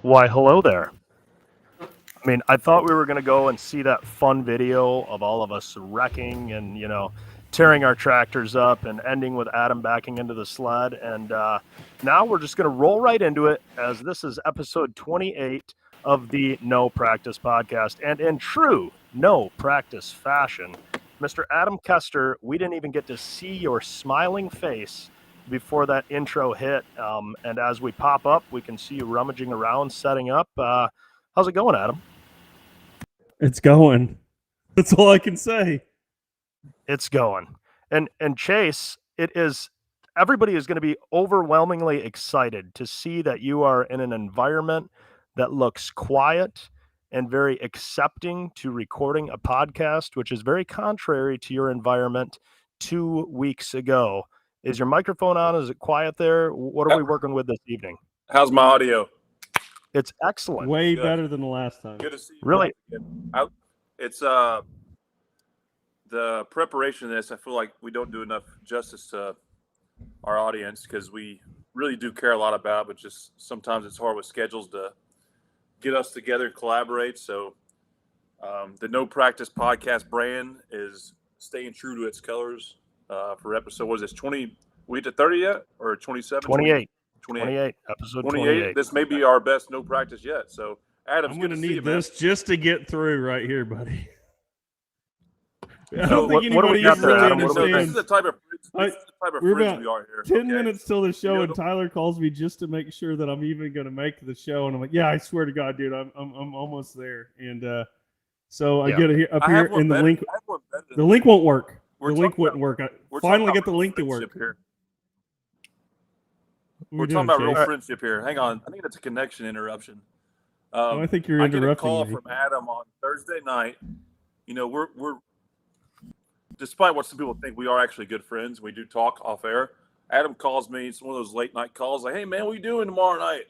Why, hello there. I mean, I thought we were going to go and see that fun video of all of us wrecking and, tearing our tractors up and ending with Adam backing into the sled. And now we're just going to roll right into it, as this is episode 28 of the No Practice podcast. And in true No Practice fashion, Mr. Adam Kester, we didn't even get to see your smiling face before that intro hit. And as we pop up, we can see you rummaging around, setting up. How's it going, Adam? It's going. That's all I can say. It's going. And Chase, everybody is going to be overwhelmingly excited to see that you are in an environment that looks quiet and very accepting to recording a podcast, which is very contrary to your environment 2 weeks ago. Is your microphone on? Is it quiet there? What are we working with this evening? How's my audio? It's excellent. Way better than the last time. Good to see you. Really? It's the preparation of this. I feel like we don't do enough justice to our audience because we really do care a lot about it, but just sometimes it's hard with schedules to get us together and collaborate. So the No Practice podcast brand is staying true to its colors for episode. What is this, 20? We hit to 30 yet, or 27? 28. 28. Episode 28. This may be our best No Practice yet. So Adam, I'm going to need this just to get through right here, buddy. I So don't think what do we anybody got else there, really Adam? What do we This understands. is the type of We're friends about we are here. 10 minutes till the show, You know, and Tyler calls me just to make sure that I'm even going to make the show, and I'm like, "Yeah, I swear to God, dude, I'm almost there." And so I get it up I here, have one and the better- link I have one better than the link won't work. We're The link talking wouldn't work. I We're finally talking got the about link to real work. friendship here. What We're we talking doing, about real Chase? friendship here. Hang on. I think that's a connection interruption. I think you're I get a interrupting call me. from Adam on Thursday night. You know, we're despite what some people think, we are actually good friends. We do talk off air. Adam calls me. It's one of those late night calls. Like, hey man, what are you doing tomorrow night?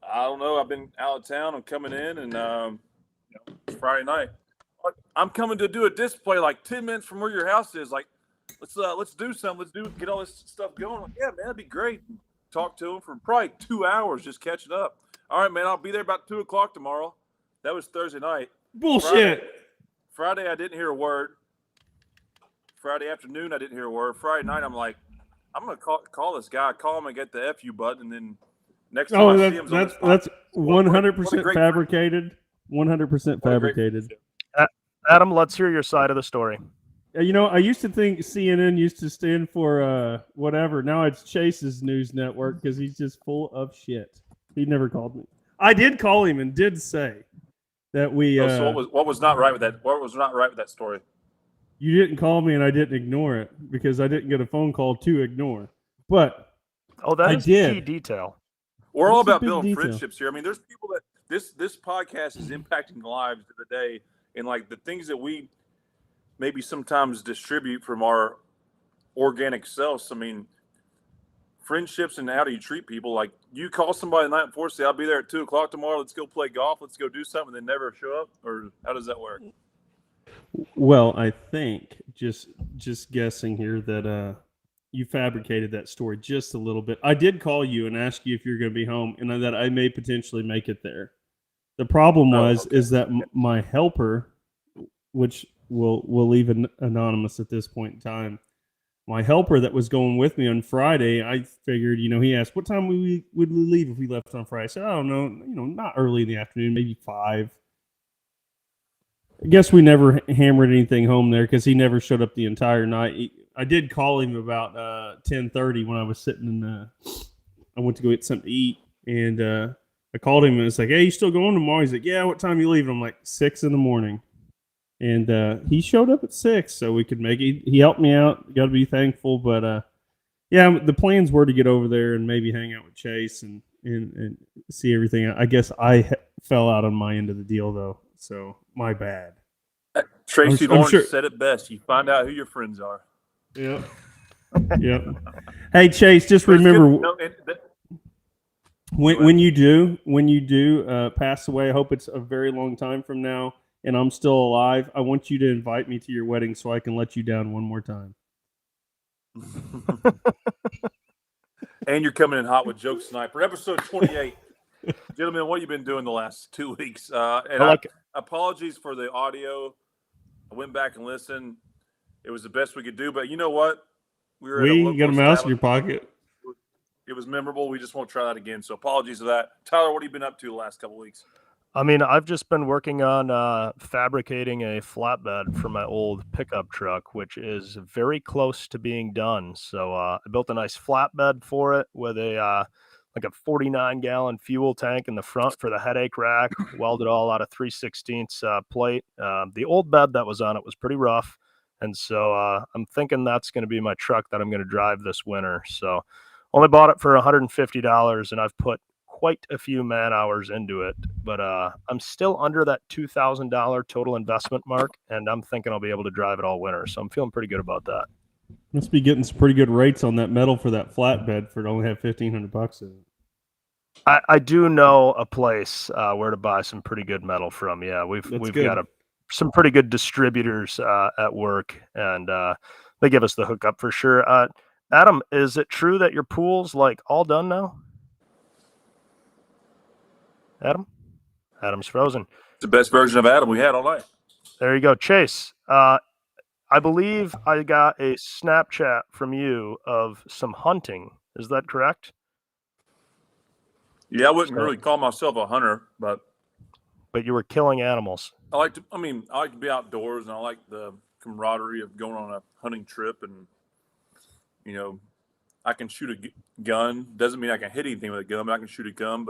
I don't know. I've been out of town. I'm coming in, and it's Friday night. I'm coming to do a display like 10 minutes from where your house is. Like, let's do something. Get all this stuff going. Like, yeah, man, that'd be great. Talk to him for probably 2 hours, just catching up. All right, man, I'll be there about 2:00 tomorrow. That was Thursday night. Bullshit. Friday, I didn't hear a word. Friday afternoon, I didn't hear a word. Friday night, I'm like, I'm gonna call this guy, call him and get the FU button, and then next time I see him, that's 100% fabricated. 100% fabricated. Adam, let's hear your side of the story. You know, I used to think CNN used to stand for whatever. Now it's Chase's news network because he's just full of shit. He never called me. I did call him and did say that we. So what was not right with that? What was not right with that story? You didn't call me and I didn't ignore it because I didn't get a phone call to ignore. But that I is did. key detail. We're all That's a about big building detail. friendships here. I mean, there's people that this podcast is impacting lives of the day, and like the things that we maybe sometimes distribute from our organic selves. I mean, friendships and how do you treat people. Like, you call somebody the night before, say, I'll be there at 2:00 tomorrow. Let's go play golf. Let's go do something. And they never show up, or how does that work? Well, I think just guessing here that you fabricated that story just a little bit. I did call you and ask you if you're going to be home, and that I may potentially make it there. The problem is that my helper, which we'll leave anonymous at this point in time, my helper that was going with me on Friday, I figured, he asked what time would we leave if we left on Friday. I said, I don't know, not early in the afternoon, maybe 5. I guess we never hammered anything home there because he never showed up the entire night. I did call him about 10:30 when I was sitting in I went to go get something to eat, and I called him and it's like, hey, you still going tomorrow? He's like, yeah, what time you leaving? I'm like, 6 a.m. And he showed up at 6 so we could make it. He helped me out. Got to be thankful. But yeah, the plans were to get over there and maybe hang out with Chase and see everything. I guess I fell out on my end of the deal though. So my bad. Tracy Lawrence said it best. You find out who your friends are. Yep. Yep. Hey Chase, just remember when you do pass away, I hope it's a very long time from now and I'm still alive, I want you to invite me to your wedding so I can let you down one more time. And you're coming in hot with Joke Sniper, episode 28. Gentlemen, what have you been doing the last 2 weeks? Apologies for the audio. I went back and listened. It was the best we could do, but you know what? We were at a You local got a mouse in your establishment. pocket. It was memorable. We just won't try that again. So apologies for that. Tyler, what have you been up to the last couple of weeks? I mean, I've just been working on fabricating a flatbed for my old pickup truck, which is very close to being done. So I built a nice flatbed for it with a like a 49-gallon fuel tank in the front for the headache rack. Welded all out of 3/16 plate. The old bed that was on it was pretty rough, and so I'm thinking that's going to be my truck that I'm going to drive this winter. So only bought it for $150, and I've put quite a few man hours into it, but I'm still under that $2,000 total investment mark, and I'm thinking I'll be able to drive it all winter. So I'm feeling pretty good about that. Must be getting some pretty good rates on that metal for that flatbed for to only have $1,500 in it. I do know a place where to buy some pretty good metal from. Yeah, we've good. got some pretty good distributors at work, and they give us the hookup for sure. Adam, is it true that your pool's like all done now? Adam's frozen. It's the best version of Adam we had all night. There you go. Chase, I believe I got a Snapchat from you of some hunting. Is that correct? Yeah, I wouldn't really call myself a hunter, but you were killing animals. I like to be outdoors, and I like the camaraderie of going on a hunting trip. And, you know, I can shoot a gun. Doesn't mean I can hit anything with a gun, but I can shoot a gun.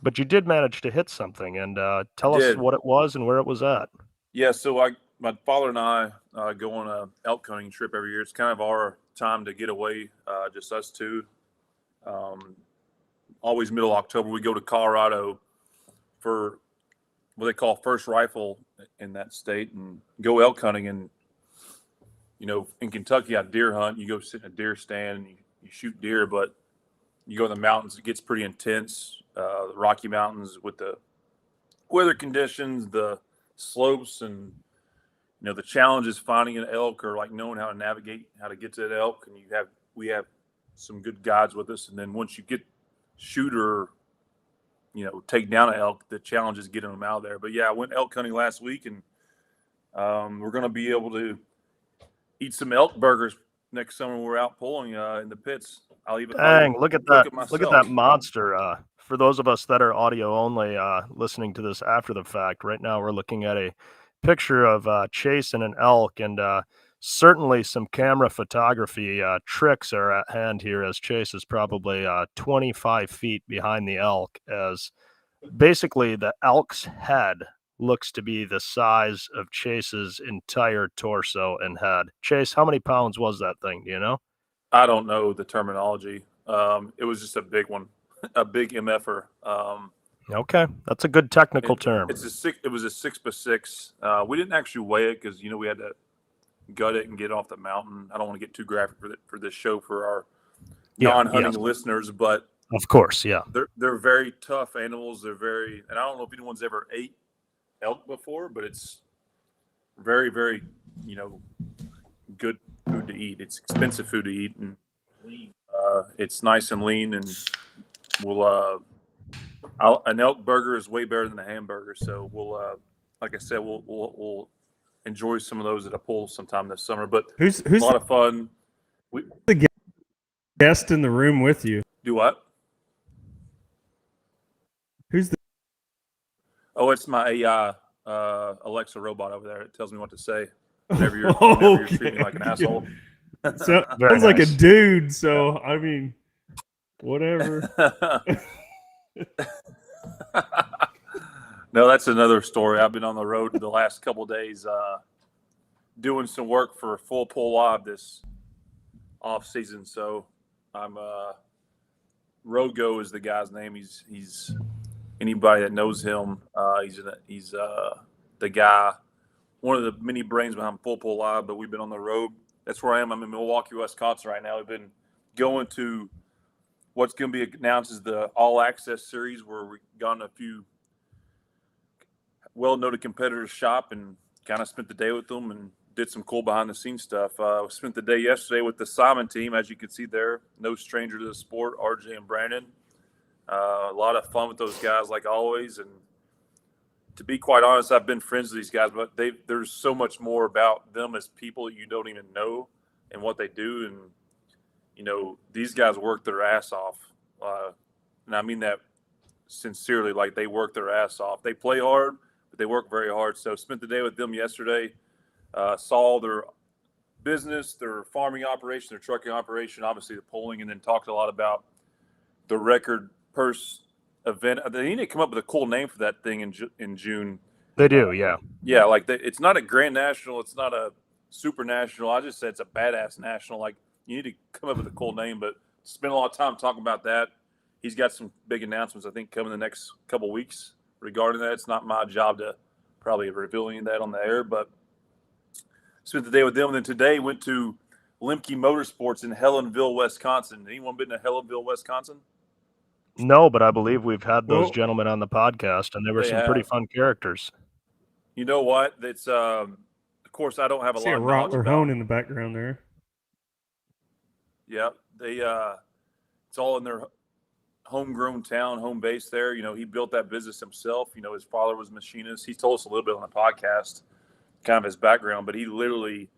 But you did manage to hit something, and tell us what it was and where it was at. Yeah, so my father and I go on a elk hunting trip every year. It's kind of our time to get away, just us two. Always middle of October, we go to Colorado for what they call first rifle in that state and go elk hunting. And, you know, in Kentucky, I deer hunt. You go sit in a deer stand and you shoot deer, but you go in the mountains, it gets pretty intense. The Rocky Mountains with the weather conditions, the slopes, and, you know, the challenge is finding an elk or like knowing how to navigate, how to get to that elk. And we have some good guides with us. And then once you get shoot or, you know, take down an elk, the challenge is getting them out of there. But yeah, I went elk hunting last week, and we're going to be able to eat some elk burgers next summer when we're out pulling in the pits. Dang, look at that. Look at that monster. For those of us that are audio only listening to this after the fact, right now we're looking at a picture of Chase and an elk, and certainly some camera photography tricks are at hand here, as Chase is probably 25 feet behind the elk, as basically the elk's head looks to be the size of Chase's entire torso and head. Chase, how many pounds was that thing? Do you know? I don't know the terminology. It was just a big one, a big MFer. Okay, that's a good technical term. It was a 6x6. We didn't actually weigh it because, you know, we had to gut it and get off the mountain. I don't want to get too graphic for this show for our non-hunting listeners, but of course, yeah, they're very tough animals. They're very, and I don't know if anyone's ever ate elk before, but it's very, very, you know, good food to eat. It's expensive food to eat, and it's nice and lean. And an elk burger is way better than a hamburger. So like I said, we'll enjoy some of those at a pool sometime this summer. But who's a lot of fun. The guest in the room with you? Do what? Who's the? Oh, it's my AI Alexa robot over there. It tells me what to say whenever you're treating me like an asshole. So, sounds like a dude. So I mean, whatever. No, that's another story. I've been on the road the last couple of days doing some work for Full Pull Live this off season. So I'm Rogo is the guy's name. He's anybody that knows him. He's the guy, one of the many brains behind Full Pull Live. But we've been on the road. That's where I am. I'm in Milwaukee, Wisconsin right now. We've been going to what's going to be announced as the All Access Series, where we've gone to a few well-noted competitors' shop and kind of spent the day with them and did some cool behind-the-scenes stuff. We spent the day yesterday with the Simon team, as you can see there. No stranger to the sport, RJ and Brandon. A lot of fun with those guys, like always. And to be quite honest, I've been friends with these guys, but there's so much more about them as people that you don't even know and what they do. And, you know, these guys work their ass off. And I mean that sincerely, like they work their ass off. They play hard, but they work very hard. So spent the day with them yesterday, saw their business, their farming operation, their trucking operation, obviously the polling, and then talked a lot about the record purse event. They need to come up with a cool name for that thing in June. They do, yeah. Yeah, like it's not a grand national, it's not a super national. I just said it's a badass national. Like you need to come up with a cool name, but spend a lot of time talking about that. He's got some big announcements, I think, coming the next couple of weeks regarding that. It's not my job to probably reveal any of that on the air, but spent the day with them. And then today went to Lemke Motorsports in Helenville, Wisconsin. Anyone been to Helenville, Wisconsin? No, but I believe we've had those Well, gentlemen on the podcast, and they were They some pretty have. fun characters. You know what? It's of course I don't have a see lot a of knowledge Rottler about. hone in the background there. Yeah, they it's all in their homegrown town, home base there. You know, he built that business himself. You know, his father was a machinist. He told us a little bit on the podcast, kind of his background, but he literally,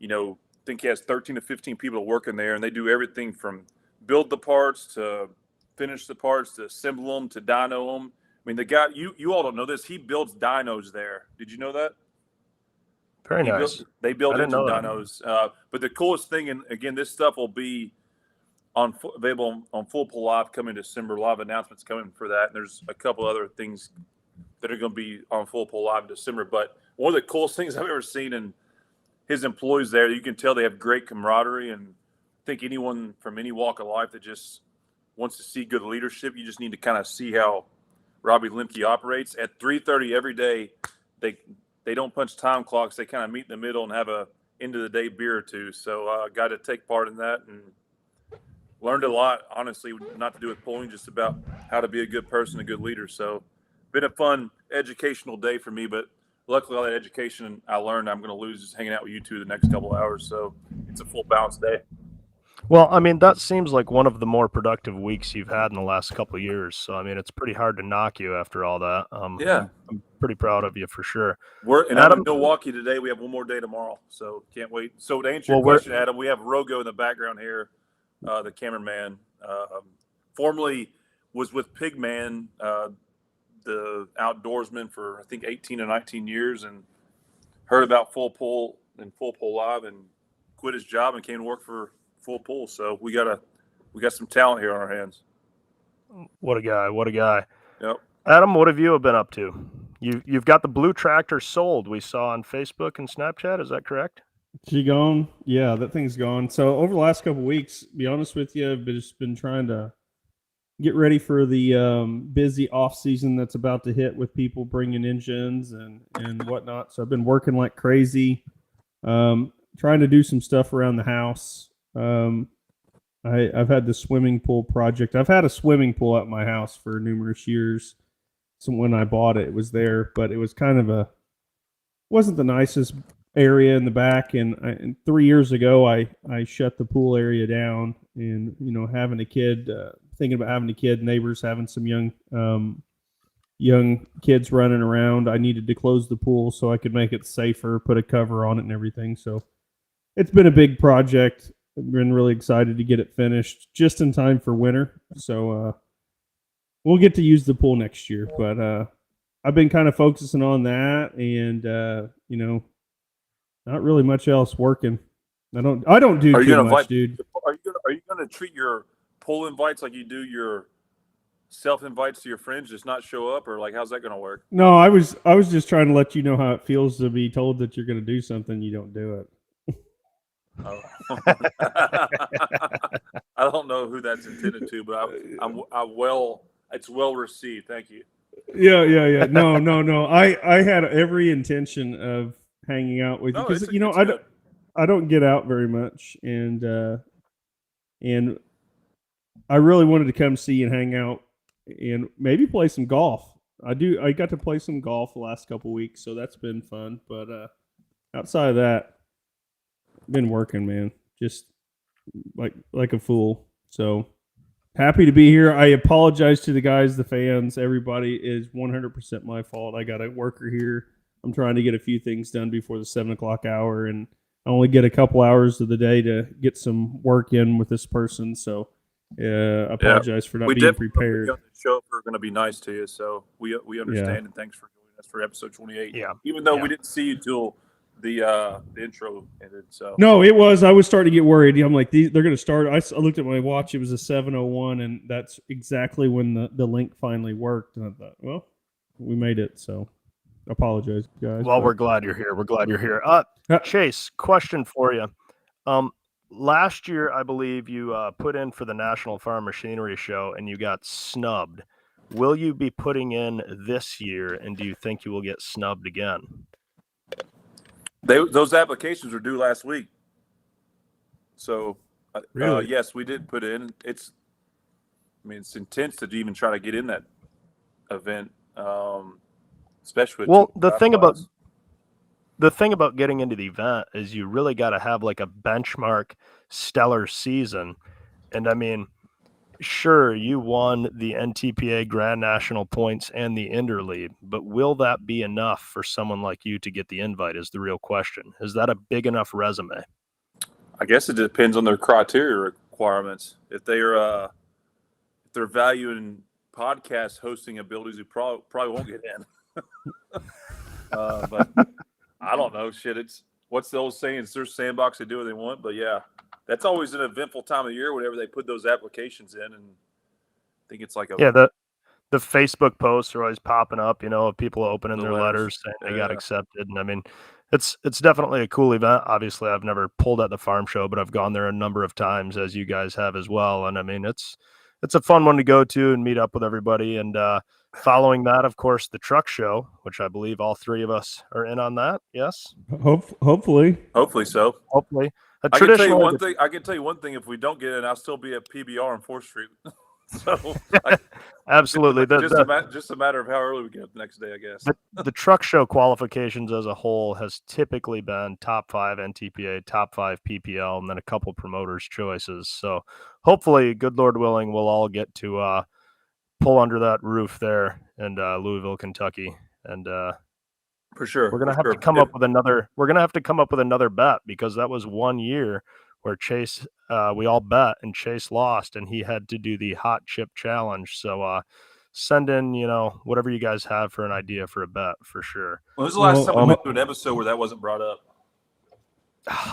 you know, I think he has 13 to 15 people working there, and they do everything from build the parts to finish the parts to assemble them to dyno them. I mean, the guy, you all don't know this, he builds dynos there. Did you know that? Very nice. They build I didn't engine know that. dynos. But the coolest thing, and again, this stuff will be available on Full Pull Live coming December. A lot of announcements coming for that, and there's a couple other things that are going to be on Full Pull Live in December. But one of the coolest things I've ever seen in his employees there, you can tell they have great camaraderie, and I think anyone from any walk of life that just wants to see good leadership, you just need to kind of see how Robbie Lemke operates. At 3:30 every day, they don't punch time clocks. They kind of meet in the middle and have a end of the day beer or two. So got to take part in that and learned a lot, honestly, not to do with polling, just about how to be a good person, a good leader. So been a fun educational day for me, but luckily all that education I learned I'm going to lose just hanging out with you two the next couple of hours. So it's a full balanced day. Well, I mean, that seems like one of the more productive weeks you've had in the last couple of years. So, I mean, it's pretty hard to knock you after all that. Yeah. I'm pretty proud of you for sure. I'm in Milwaukee today. We have one more day tomorrow, so can't wait. So to answer your question, Adam, we have Rogo in the background here, the cameraman. Formerly was with Pigman, the outdoorsman for I think 18 or 19 years, and heard about Full Pull and Full Pull Live, and quit his job and came to work for Full Pull. So we got some talent here on our hands. What a guy! What a guy! Yep. Adam, what have you been up to? You've got the blue tractor sold. We saw on Facebook and Snapchat. Is that correct? She gone? Yeah, that thing's gone. So over the last couple of weeks, to be honest with you, I've just been trying to get ready for the busy off season that's about to hit with people bringing engines and whatnot. So I've been working like crazy, trying to do some stuff around the house. I've had the swimming pool project. I've had a swimming pool at my house for numerous years. So when I bought it, it was there, but it was kind of wasn't the nicest area in the back. And 3 years ago, I shut the pool area down, and having a kid, thinking about having a kid, neighbors having some young kids running around. I needed to close the pool so I could make it safer, put a cover on it and everything. So it's been a big project. I've been really excited to get it finished just in time for winter. So we'll get to use the pool next year, but I've been kind of focusing on that, and not really much else working. I don't do too much, dude. Are you gonna treat your pool invites like you do your self invites to your friends, just not show up, or like how's that gonna work? No, I was just trying to let you know how it feels to be told that you're going to do something, you don't do it. Oh. I don't know who that's intended to, but it's well received. Thank you. Yeah. No. I had every intention of hanging out with you because I don't get out very much, and I really wanted to come see and hang out and maybe play some golf. I got to play some golf the last couple weeks, so that's been fun. But outside of that, I've been working, man, just like a fool. So Happy to be here. I apologize to the guys, the fans, everybody. It is 100% my fault. I got a worker here. I'm trying to get a few things done before the 7 o'clock hour, and I only get a couple hours of the day to get some work in with this person. So I apologize for not being prepared. On the show, we're going to be nice to you, so we understand, Yeah. and thanks for joining us for episode 28. Yeah. Even though Yeah. we didn't see you till the intro ended. So No, it was. I was starting to get worried. I'm like, they're going to start. I looked at my watch. It was a 7:01, and that's exactly when the link finally worked. And I thought, well, we made it. So apologize, guys. Well, we're glad you're here. We're glad you're here. Chase, question for you. Last year, I believe you put in for the National Farm Machinery Show and you got snubbed. Will you be putting in this year, and do you think you will get snubbed again? those applications were due last week. So Really? yes, we did put in. It's intense to even try to get in that event, especially with the thing about getting into the event is you really got to have like a benchmark stellar season. And I mean, sure, you won the NTPA Grand National points and the Interleague, but will that be enough for someone like you to get the invite is the real question. Is that a big enough resume? I guess it depends on their criteria requirements. If they're valuing podcast hosting abilities, you probably won't get in. But I don't know. Shit, it's what's the old saying? It's their sandbox. They do what they want. But yeah, that's always an eventful time of year whenever they put those applications in, and I think it's like the Facebook posts are always popping up, of people opening their letters saying they got accepted. And I mean, it's definitely a cool event. Obviously, I've never pulled at the farm show, but I've gone there a number of times, as you guys have as well. And I mean, it's a fun one to go to and meet up with everybody. And following that, of course, the truck show, which I believe all three of us are in on that. Yes. Hopefully so. Hopefully. I can tell you one thing. I can tell you one thing. If we don't get in, I'll still be at PBR on 4th Street. So absolutely, just a matter of how early we get up the next day, I guess. The truck show qualifications as a whole has typically been top 5 NTPA, top 5 PPL, and then a couple promoters' choices. So hopefully, good Lord willing, we'll all get to pull under that roof there in Louisville, Kentucky, and for sure we're gonna have to come up with another. We're gonna have to come up with another bet, because that was one year where Chase, we all bet and Chase lost, and he had to do the hot chip challenge. So send in, whatever you guys have for an idea for a bet for sure. When was the last time we went to an episode where that wasn't brought up?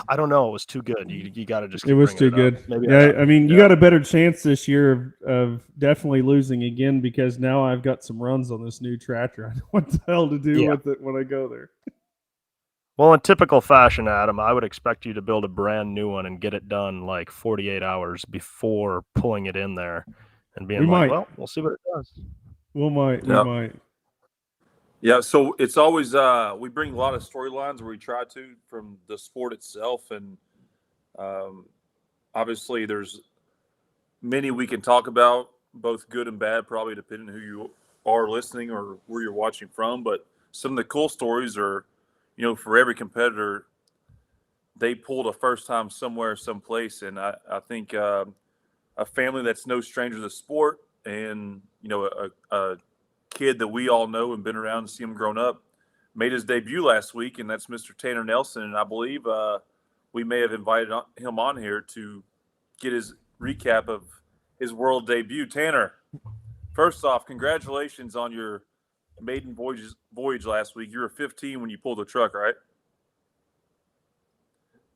I don't know. It was too good. You got to just. It was too good. Yeah, I mean, you got a better chance this year of definitely losing again, because now I've got some runs on this new tractor. I know what the hell to do with it when I go there. Well, in typical fashion, Adam, I would expect you to build a brand new one and get it done like 48 hours before pulling it in there and being well, we'll see what it does. We might. Yeah, so it's always we bring a lot of storylines where we try to from the sport itself, and obviously there's many we can talk about, both good and bad, probably depending on who you are listening or where you're watching from. But some of the cool stories are, for every competitor, they pulled a first time somewhere, someplace. And I think a family that's no stranger to the sport, and, a kid that we all know and been around and see him grown up, made his debut last week, and that's Mr. Tanner Nelson. And I believe we may have invited him on here to get his recap of his world debut. Tanner, first off, congratulations on your maiden voyage last week. You were 15 when you pulled the truck, right?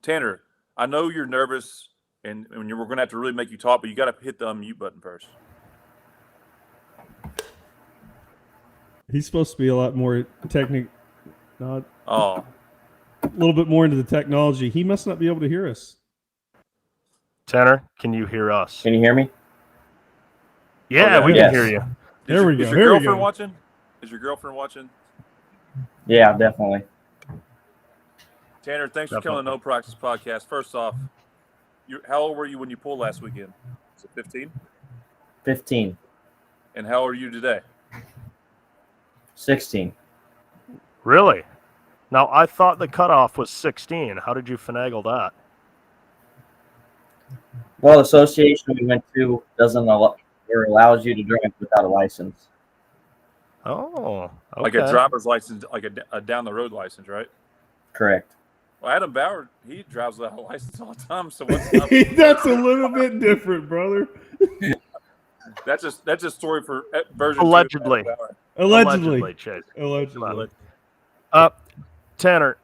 Tanner, I know you're nervous, and we're going to have to really make you talk, but you got to hit the unmute button first. He's supposed to be a lot more a little bit more into the technology. He must not be able to hear us. Tanner, can you hear us? Can you hear me? Yeah, we can hear you. There we go. Is your girlfriend watching? Is your girlfriend watching? Yeah, definitely. Tanner, thanks for coming on the No Practice Podcast. First off, how old were you when you pulled last weekend? Was it 15? 15. And how old are you today? 16. Really? Now, I thought the cutoff was 16. How did you finagle that? Well, the association we went to doesn't allow or allows you to drive without a license. Oh, okay. Like a driver's license, like a down the road license, right? Correct. Well, Adam Bauer, he drives without a license all the time. So what's up? That's a little bit different, brother. That's a story for version Allegedly. 2 of Adam Bauer. Allegedly. Chase. Allegedly. Tanner,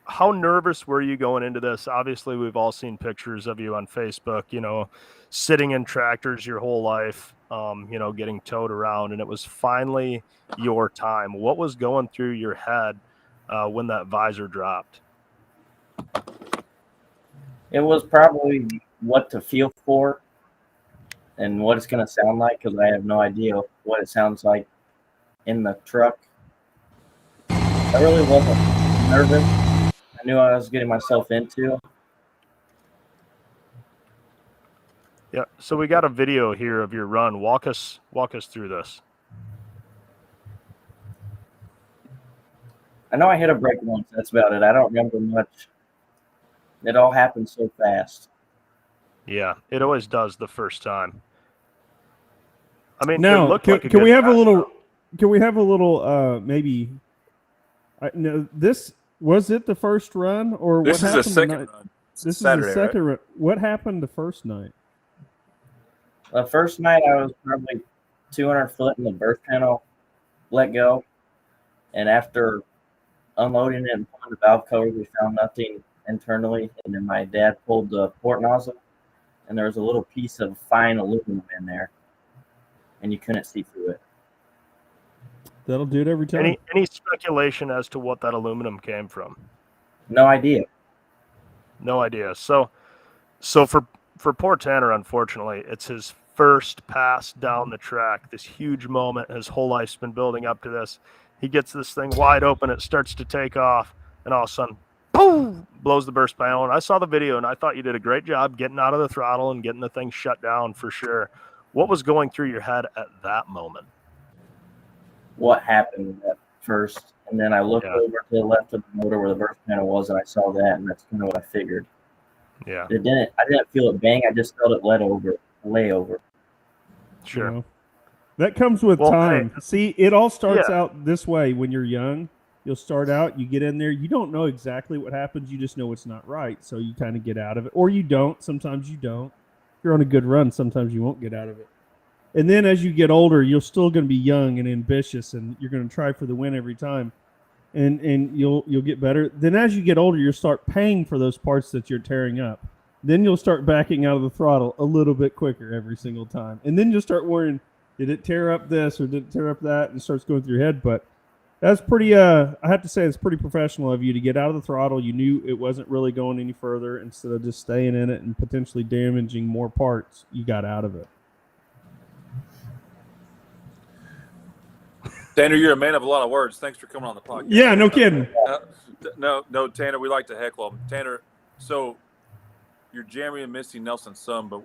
how nervous were you going into this? Obviously, we've all seen pictures of you on Facebook, sitting in tractors your whole life, getting towed around, and it was finally your time. What was going through your head when that visor dropped? It was probably what to feel for and what it's going to sound like, because I have no idea what it sounds like in the truck. I really wasn't nervous. I knew what I was getting myself into. Yeah, so we got a video here of your run. Walk us through this. I know I hit a brake once. That's about it. I don't remember much. It all happened so fast. Yeah, it always does the first time. I mean, it Now, looked can, like a can good we have a pass, little? though. Can we have a little? Maybe. No, this was it. The first run, or This what is happened a second tonight? run. This Saturday, is the second run. What happened the first night? The first night I was probably 200 foot and the burst panel let go. And after unloading it and pulling the valve cover, we found nothing internally. And then my dad pulled the port nozzle, and there was a little piece of fine aluminum in there, and you couldn't see through it. That'll do it every time. Any speculation as to what that aluminum came from? No idea. No idea. So for poor Tanner, unfortunately, it's his first pass down the track. This huge moment. His whole life's been building up to this. He gets this thing wide open. It starts to take off, and all of a sudden, boom, blows the burst panel. And I saw the video, and I thought you did a great job getting out of the throttle and getting the thing shut down for sure. What was going through your head at that moment? What happened at first, and then I looked over to the left of the motor where the burst panel was, and I saw that, and that's kind of what I figured. Yeah. I didn't feel it bang. I just felt it lay over. Sure. You know? That comes with time. Hey, See, it all starts out this way when you're young. You'll start out, you get in there, you don't know exactly what happens, you just know it's not right, so you kind of get out of it. Or you don't. Sometimes you don't. If you're on a good run, sometimes you won't get out of it. And then as you get older, you're still going to be young and ambitious, and you're going to try for the win every time. And you'll get better. Then as you get older, you'll start paying for those parts that you're tearing up. Then you'll start backing out of the throttle a little bit quicker every single time. And then you'll start worrying, did it tear up this or did it tear up that? And it starts going through your head. But that's pretty, I have to say, it's pretty professional of you to get out of the throttle. You knew it wasn't really going any further. Instead of just staying in it and potentially damaging more parts, you got out of it. Tanner, you're a man of a lot of words. Thanks for coming on the podcast. Yeah, no kidding. No, Tanner, we like to heckle him. Tanner, so you're Jeremy and Misty Nelson's son, but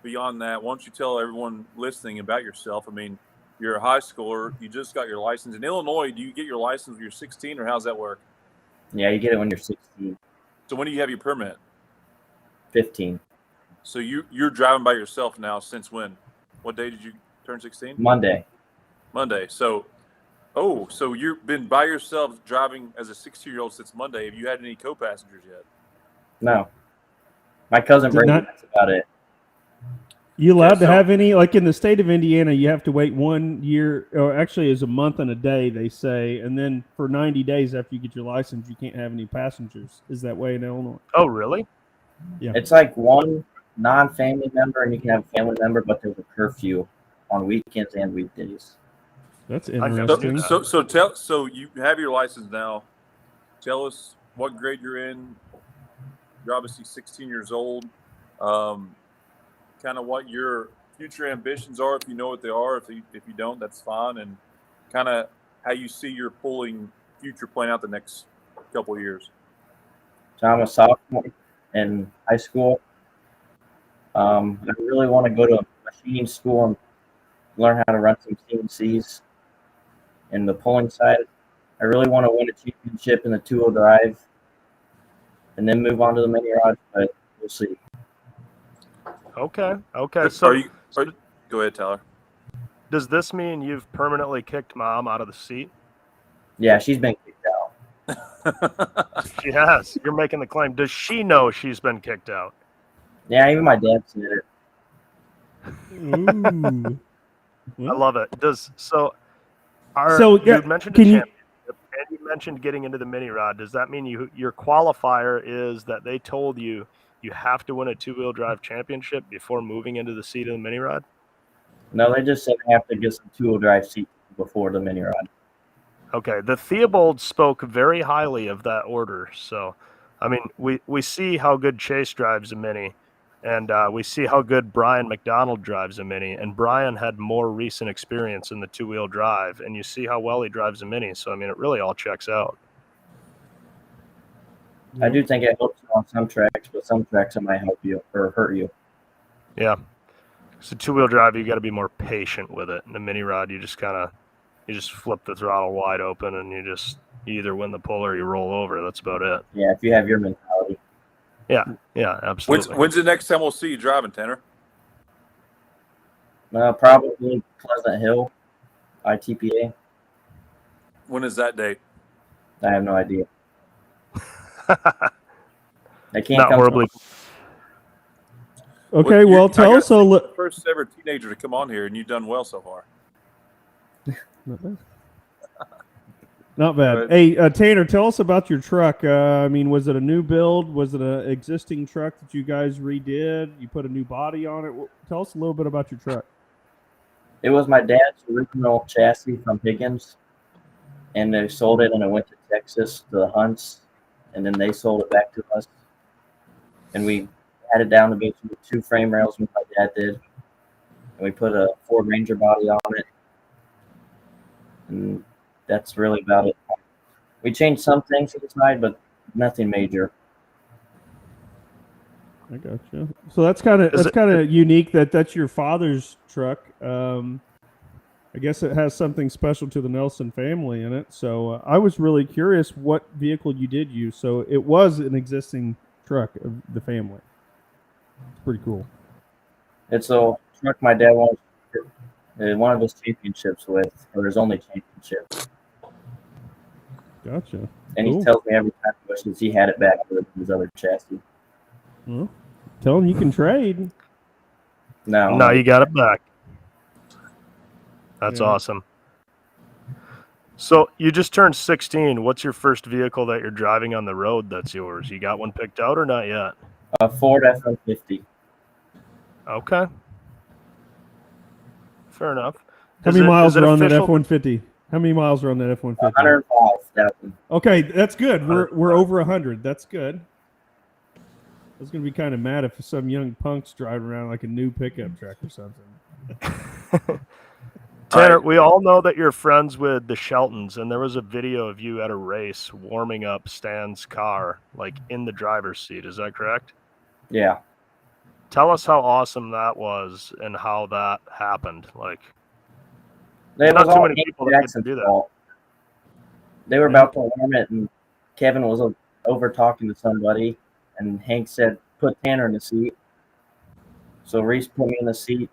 beyond that, why don't you tell everyone listening about yourself? I mean, you're a high schooler. You just got your license. In Illinois, do you get your license when you're 16, or how's that work? Yeah, you get it when you're 16. So when do you have your permit? 15. So you're driving by yourself now since when? What day did you turn 16? Monday. So you've been by yourself driving as a 16-year-old since Monday. Have you had any co-passengers yet? No. My cousin Brady, that's about it. You allowed to have any, like in the state of Indiana, you have to wait 1 year, or actually it's a month and a day, they say. And then for 90 days after you get your license, you can't have any passengers. Is that way in Illinois? Oh, really? Yeah. It's like one non-family member, and you can have a family member, but there's a curfew on weekends and weekdays. That's interesting. So you have your license now. Tell us what grade you're in. You're obviously 16 years old. Kind of what your future ambitions are, if you know what they are. If you don't, that's fine. And kind of how you see your future playing out the next couple of years. So I'm a sophomore in high school. I really want to go to a machining school and learn how to run some CNCs in the pulling side. I really want to win a championship in the 2-wheel drive and then move on to the mini rod, but we'll see. Okay. Okay. Go ahead, Tyler. Does this mean you've permanently kicked Mom out of the seat? Yeah, she's been kicked out. She has. You're making the claim. Does she know she's been kicked out? Yeah, even my dad said it. Ooh. I love it. You mentioned a can you? championship, and you mentioned getting into the mini rod. Does that mean your qualifier is that they told you have to win a two-wheel drive championship before moving into the seat of the mini rod? No, they just said I have to get some two-wheel drive seats before the mini rod. Okay, the Theobald spoke very highly of that order. So, I mean, we see how good Chase drives a mini, and we see how good Bryan McDonald drives a mini, and Bryan had more recent experience in the two-wheel drive, and you see how well he drives a mini. So, I mean, it really all checks out. I do think it helps you on some tracks, but some tracks it might help you or hurt you. Yeah. So two-wheel drive, you got to be more patient with it. In the mini rod, you just flip the throttle wide open, and you either win the pull or you roll over. That's about it. Yeah, if you have your mentality. Yeah, absolutely. When's the next time we'll see you driving, Tanner? Probably Pleasant Hill, ITPA. When is that date? I have no idea. I can't Not come horribly. Okay, well, tell us a little. First ever teenager to come on here, and you've done well so far. Not bad. Hey, Tanner, tell us about your truck. I mean, was it a new build? Was it an existing truck that you guys redid? You put a new body on it? Tell us a little bit about your truck. It was my dad's original chassis from Higgins, and they sold it, and it went to Texas to the Hunts, and then they sold it back to us, and we added down the base with 2 frame rails, what my dad did, and we put a Ford Ranger body on it, and that's really about it. We changed some things to the side, but nothing major. I gotcha. So that's kind of unique that that's your father's truck. I guess it has something special to the Nelson family in it. So I was really curious what vehicle you did use. So it was an existing truck of the family. It's pretty cool. It's a truck my dad won one of his championships with, or his only championship. Gotcha. And Cool. he tells me every time he wishes he had it back with his other chassis. Well, tell him you can trade. No, you got it back. That's awesome. So you just turned 16. What's your first vehicle that you're driving on the road that's yours? You got one picked out or not yet? A Ford F-150. Okay. Fair enough. How many miles are on that F-150? How many miles are on that F-150? 105,000. Okay, that's good. We're over 100. That's good. I was gonna be kind of mad if some young punk's driving around like a new pickup truck or something. Tanner, we all know that you're friends with the Sheltons, and there was a video of you at a race warming up Stan's car, like in the driver's seat. Is that correct? Yeah. Tell us how awesome that was and how that happened. Like, There not was too all many Hank people that get to Jackson's do that. fault. They were about to warm it, and Kevin was over talking to somebody, and Hank said, "Put Tanner in the seat." So Reese put me in the seat,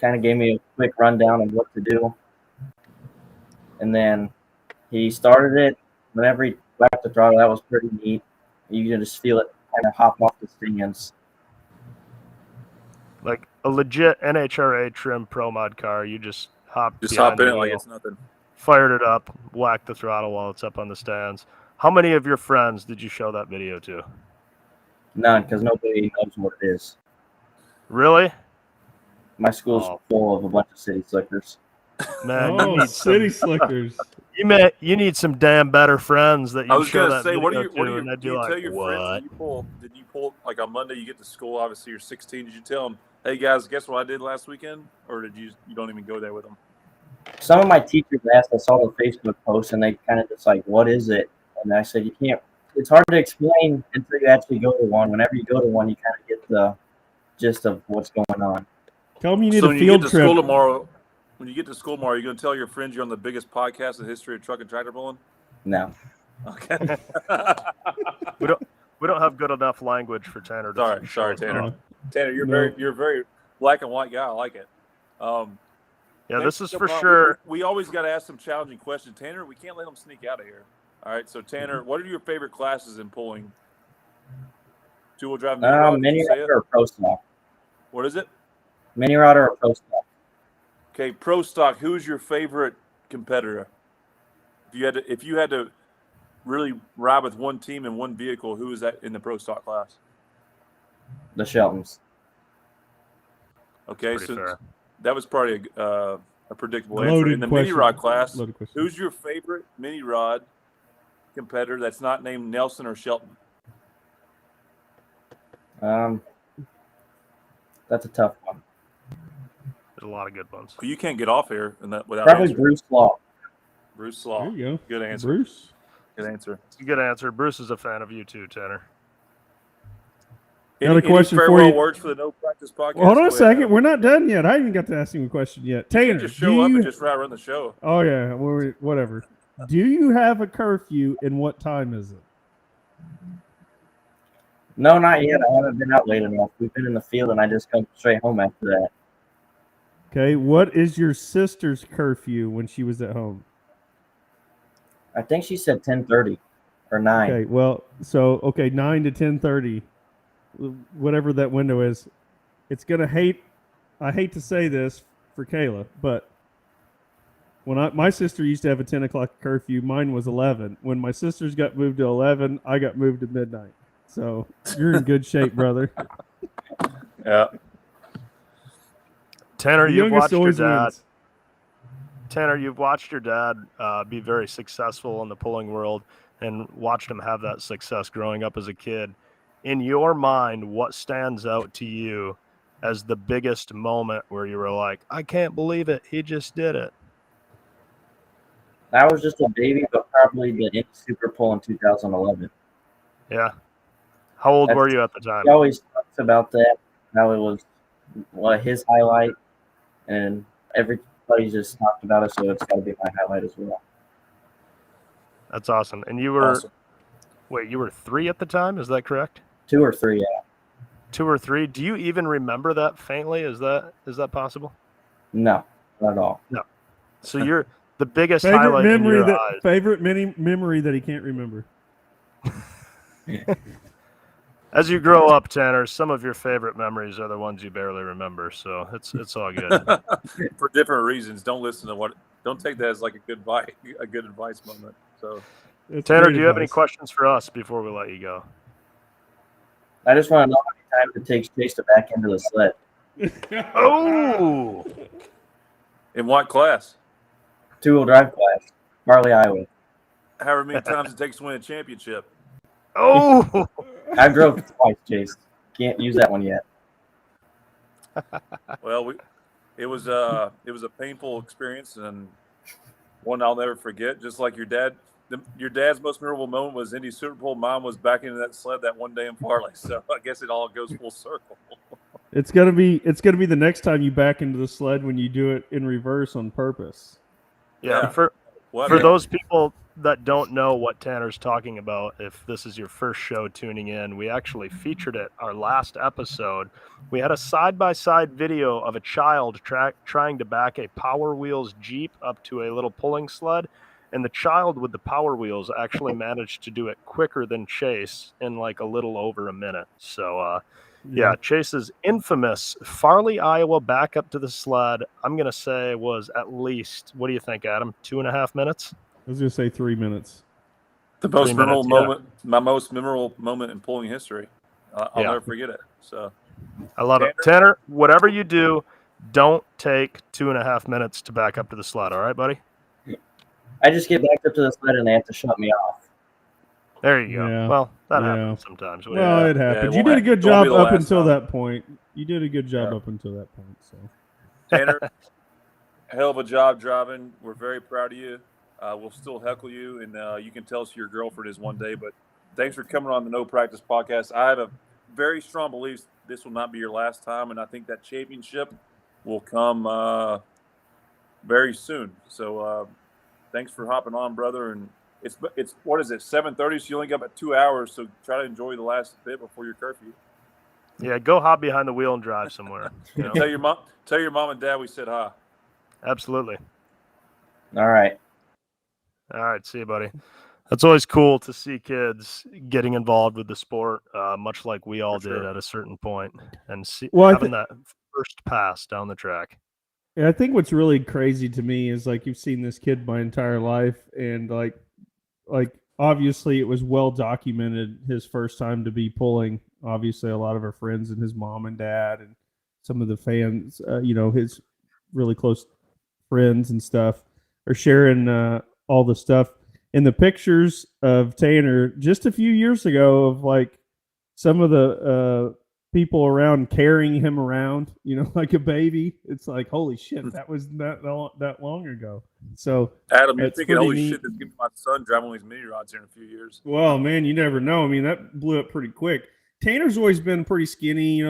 kind of gave me a quick rundown of what to do. And then he started it. Whenever he whacked the throttle, that was pretty neat. You can just feel it kind of hop off the stands. Like a legit NHRA trim Pro Mod car, you just hop Just behind hop in the it like wheel, it's nothing. fired it up, whacked the throttle while it's up on the stands. How many of your friends did you show that video to? None, because nobody knows what it is. Really? My school's full of a bunch of city slickers. Man, you need city slickers. You need some damn better friends that you I was show gonna that say, video what do you to, and they'd do? be You like, tell your friends "What?" did you pull like on Monday? You get to school. Obviously, you're 16. Did you tell them, "Hey guys, guess what I did last weekend?" Or did you don't even go there with them? Some of my teachers asked, I saw the Facebook post, and they kind of just like, "What is it?" And I said, "You can't. It's hard to explain until you actually go to one. Whenever you go to one, you kind of get the gist of what's going on." Tell them you need So a when you field get to trip. school tomorrow, when you get to school tomorrow, you're gonna tell your friends you're on the biggest podcast in the history of truck and tractor pulling. No. Okay. We don't have good enough language for Tanner. Sorry, Tanner. Tanner, you're No. you're a very black and white guy. I like it. Yeah, Thanks this is for for coming on. sure. We always got to ask some challenging questions. Tanner, we can't let them sneak out of here. All right, so Tanner, what are your favorite classes in pulling? Two-wheel drive mini rod? Did Mini you say rod it? or pro stock? What is it? Mini rod or pro stock? Okay, pro stock. Who's your favorite competitor? If you had to really ride with one team and one vehicle, who is that in the pro stock class? The Sheltons. Okay, Pretty so fair. that was probably a predictable answer. Loaded In the question. mini rod class, Loaded question. who's your favorite mini rod competitor that's not named Nelson or Shelton? That's a tough one. There's a lot of good ones. You can't get off here without Probably answering. Bruce Law. Bruce There Slaw. you go. Good answer. Bruce. Good answer. It's a good answer. Bruce is a fan of you too, Tanner. Got a question for farewell you. words for the No Practice Podcast? Well, hold on a Go ahead, second. Adam. We're not done yet. I haven't even got to ask him a question yet. You Tanner, can't just show up and just run the show. Oh yeah, whatever. Do you have a curfew, and what time is it? No, not yet. I haven't been out late enough. We've been in the field, and I just come straight home after that. Okay, what is your sister's curfew when she was at home? I think she said 10:30 or 9. Okay, well, 9 to 10:30, whatever that window is. It's gonna hate. I hate to say this for Kayla, but when my sister used to have a 10 o'clock curfew, mine was 11. When my sisters got moved to 11, I got moved to midnight. So you're in good shape, brother. Yeah. Tanner, The you've youngest watched your always dad. wins. Tanner, you've watched your dad be very successful in the pulling world and watched him have that success growing up as a kid. In your mind, what stands out to you as the biggest moment where you were like, I can't believe it. He just did it. I was just a baby, but probably the Indy Super Pull in 2011. Yeah. How old were you at the time? He always talks about that, how it was his highlight, and everybody just talked about it, so it's got to be my highlight as well. That's awesome. And you were, Awesome. wait, you were 3 at the time? Is that correct? 2 or 3, yeah. 2 or 3. Do you even remember that faintly? Is that possible? No, not at all. No. So you're the biggest Favorite highlight in memory your eyes. favorite memory that he can't remember. As you grow up, Tanner, some of your favorite memories are the ones you barely remember. So it's all good. For different reasons. Don't listen to what. Don't take that as like a good advice moment. So, That's Tanner, great do you have any advice. questions for us before we let you go? I just want to know how many times it takes Chase to back into the sled. Oh, in what class? 2-wheel drive class, Farley, Iowa. However many times it takes to win a championship. oh. I drove twice, Chase. Can't use that one yet. Well, it was a painful experience and one I'll never forget. Just like your dad, your dad's most memorable moment was Indy Super Bowl. Mine was back into that sled that one day in Farley. So I guess it all goes full circle. It's gonna be the next time you back into the sled when you do it in reverse on purpose. Yeah, For those people that don't know what Tanner's talking about, if this is your first show tuning in, we actually featured it our last episode. We had a side-by-side video of a child trying to back a Power Wheels Jeep up to a little pulling sled, and the child with the Power Wheels actually managed to do it quicker than Chase in like a little over a minute. So, yeah, Chase's infamous Farley, Iowa back up to the sled, I'm going to say was at least, what do you think, Adam? 2.5 minutes? I was gonna say 3 minutes. The most 3 memorable minutes, yeah. moment, my most memorable moment in pulling history. I'll never forget it. So I love it. Tanner, whatever you do, don't take 2.5 minutes to back up to the sled. All right, buddy? I just get back up to the sled and they have to shut me off. There you go. Yeah. Well, that Yeah. happens sometimes. What do Well, you- it happened. it You did a good won't job be the up last until time. that point. You did a good job Yeah. up until that point. So Tanner, hell of a job driving. We're very proud of you. We'll still heckle you, and you can tell us who your girlfriend is one day. But thanks for coming on the No Practice Podcast. I have a very strong belief this will not be your last time, and I think that championship will come very soon. So thanks for hopping on, brother. And it's what is it, 7:30? So you only got about 2 hours. So try to enjoy the last bit before your curfew. Yeah, go hop behind the wheel and drive somewhere. You know? Tell your mom and dad we said hi. Absolutely. All right. All right, see you, buddy. That's always cool to see kids getting involved with the sport, much like we all For did sure. at a certain point, and Well, having that first pass down the track. Yeah, I think what's really crazy to me is like you've seen this kid my entire life, and like obviously it was well documented his first time to be pulling. Obviously, a lot of our friends and his mom and dad and some of the fans, his really close friends and stuff are sharing all the stuff. And the pictures of Tanner just a few years ago of like some of the people around carrying him around, like a baby. It's like, holy shit, that was that long ago. So Adam, you're it's thinking, pretty holy neat. shit, that's gonna be my son driving one of these mini rods here in a few years. Well, man, you never know. I mean, that blew up pretty quick. Tanner's always been pretty skinny,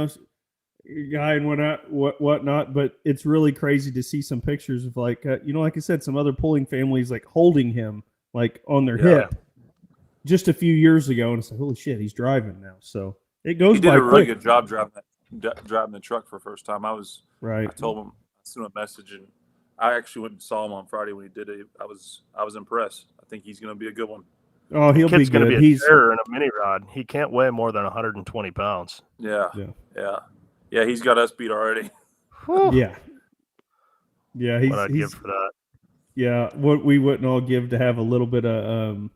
guy and whatnot. But it's really crazy to see some pictures of like, like I said, some other pulling families like holding him like on their hip just a few years ago, and it's like, holy shit, he's driving now. So it goes. He did by a really quick. good job driving the truck for the first time. I told him, I sent him a message, and I actually went and saw him on Friday when he did it. I was impressed. I think he's going to be a good one. Oh, he'll be Kid's going good. to be a terror in a mini rod. He can't weigh more than 120 pounds. Yeah. He's got us beat already. Yeah. What I'd give for that. Yeah, what we wouldn't all give to have a little bit of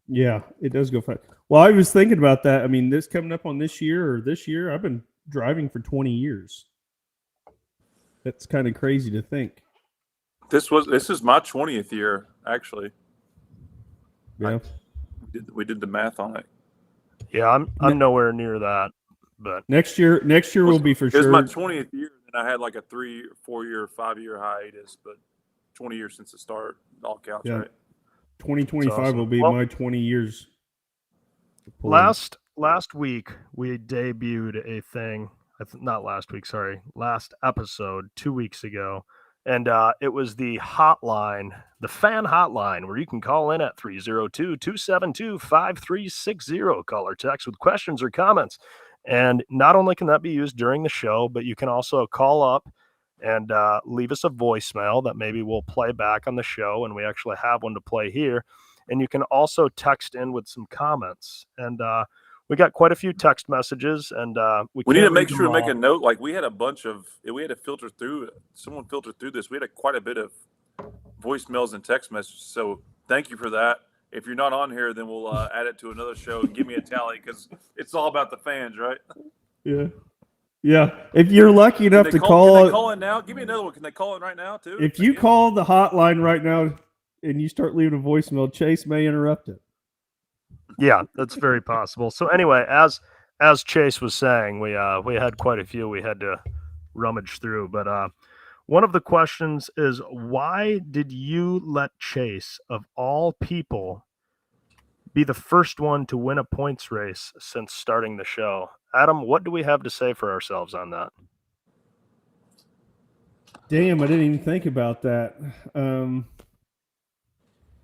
yeah, it does go fast. Well, I was thinking about that. I mean, this coming up on this year, I've been driving for 20 years. That's kind of crazy to think. This is my 20th year, actually. Yeah. We did the math on it. Yeah, I'm nowhere near that, but next year will be for sure. It was my 20th year, and I had like a 3, 4 year, 5 year hiatus, but 20 years since the start, all counts, right? 2025 awesome. will be my 20 years. Last week we debuted a thing. Not last week, sorry. Last episode 2 weeks ago. And it was the hotline, the fan hotline, where you can call in at 302-272-5360. Call or text with questions or comments. And not only can that be used during the show, but you can also call up and leave us a voicemail that maybe we'll play back on the show. And we actually have one to play here. And you can also text in with some comments. And we got quite a few text messages, and we need to make sure to make a note. Like we had a bunch of, we had to filter through. Someone filtered through this. We had quite a bit of voicemails and text messages. So thank you for that. If you're not on here, then we'll add it to another show and give me a tally because it's all about the fans, right? Yeah. Yeah. If you're lucky enough to call, can they call in now? Give me another one. Can they call in right now too? If you call the hotline right now and you start leaving a voicemail, Chase may interrupt it. Yeah, that's very possible. So anyway, as Chase was saying, we had quite a few we had to rummage through. But one of the questions is, why did you let Chase, of all people, be the first one to win a points race since starting the show? Adam, what do we have to say for ourselves on that? Damn, I didn't even think about that.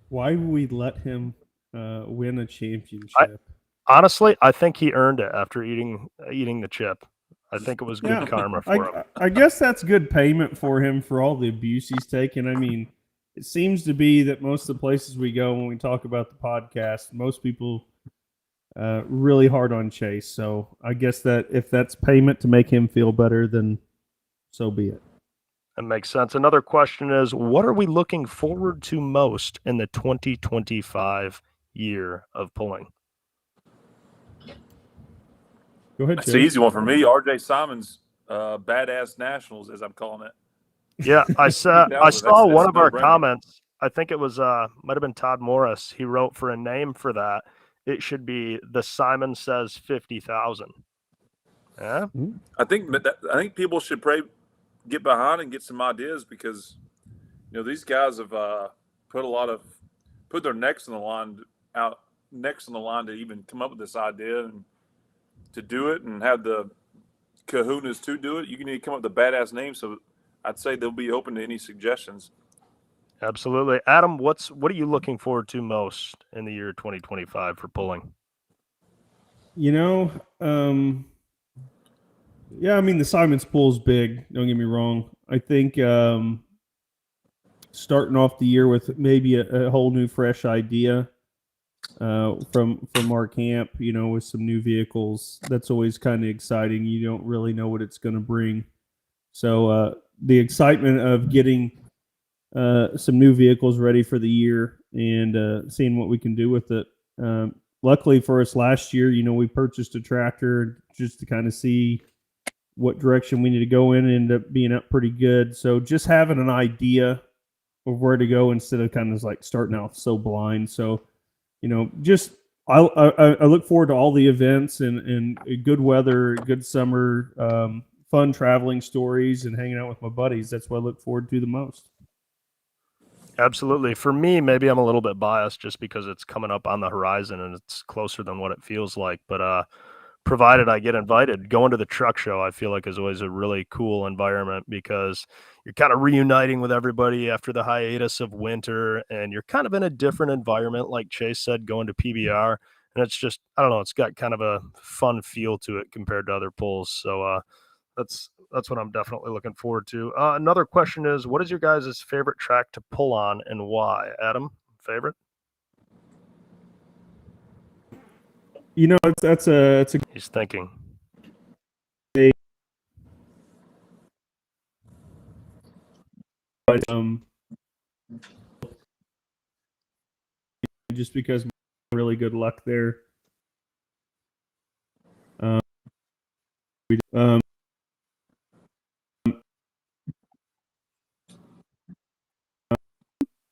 Why would we let him win a championship? Honestly, I think he earned it after eating the chip. I think it was good karma for him. I guess that's good payment for him for all the abuse he's taken. I mean, it seems to be that most of the places we go when we talk about the podcast, most people really hard on Chase. So I guess that if that's payment to make him feel better, then so be it. That makes sense. Another question is, what are we looking forward to most in the 2025 year of pulling? Go ahead, That's Chase. the easy one for me. RJ Simon's Badass Nationals, as I'm calling it. Yeah, I saw one of our comments. I think it was might have been Todd Morris. He wrote for a name for that. It should be the Simon Says 50,000. Yeah, I think people should get behind and get some ideas because these guys have put their necks on the line to even come up with this idea and to do it and have the kahunas to do it. You need to come up with a badass name. So I'd say they'll be open to any suggestions. Absolutely. Adam, what are you looking forward to most in the year 2025 for pulling? Yeah, I mean the Simon's Pool's big. Don't get me wrong. I think starting off the year with maybe a whole new, fresh idea from our camp, with some new vehicles. That's always kind of exciting. You don't really know what it's going to bring. So the excitement of getting some new vehicles ready for the year and seeing what we can do with it. Luckily for us last year, we purchased a tractor just to kind of see what direction we need to go in and ended up being up pretty good. So just having an idea of where to go instead of kind of like starting out so blind. So, just I look forward to all the events and good weather, good summer, fun traveling stories and hanging out with my buddies. That's what I look forward to the most. Absolutely. For me, maybe I'm a little bit biased just because it's coming up on the horizon and it's closer than what it feels like. But provided I get invited, going to the truck show, I feel like is always a really cool environment because you're kind of reuniting with everybody after the hiatus of winter and you're kind of in a different environment, like Chase said, going to PBR. And it's just, I don't know, it's got kind of a fun feel to it compared to other pulls. So that's what I'm definitely looking forward to. Another question is, what is your guys' favorite track to pull on and why? Adam, favorite? That's a He's thinking. but just because really good luck there.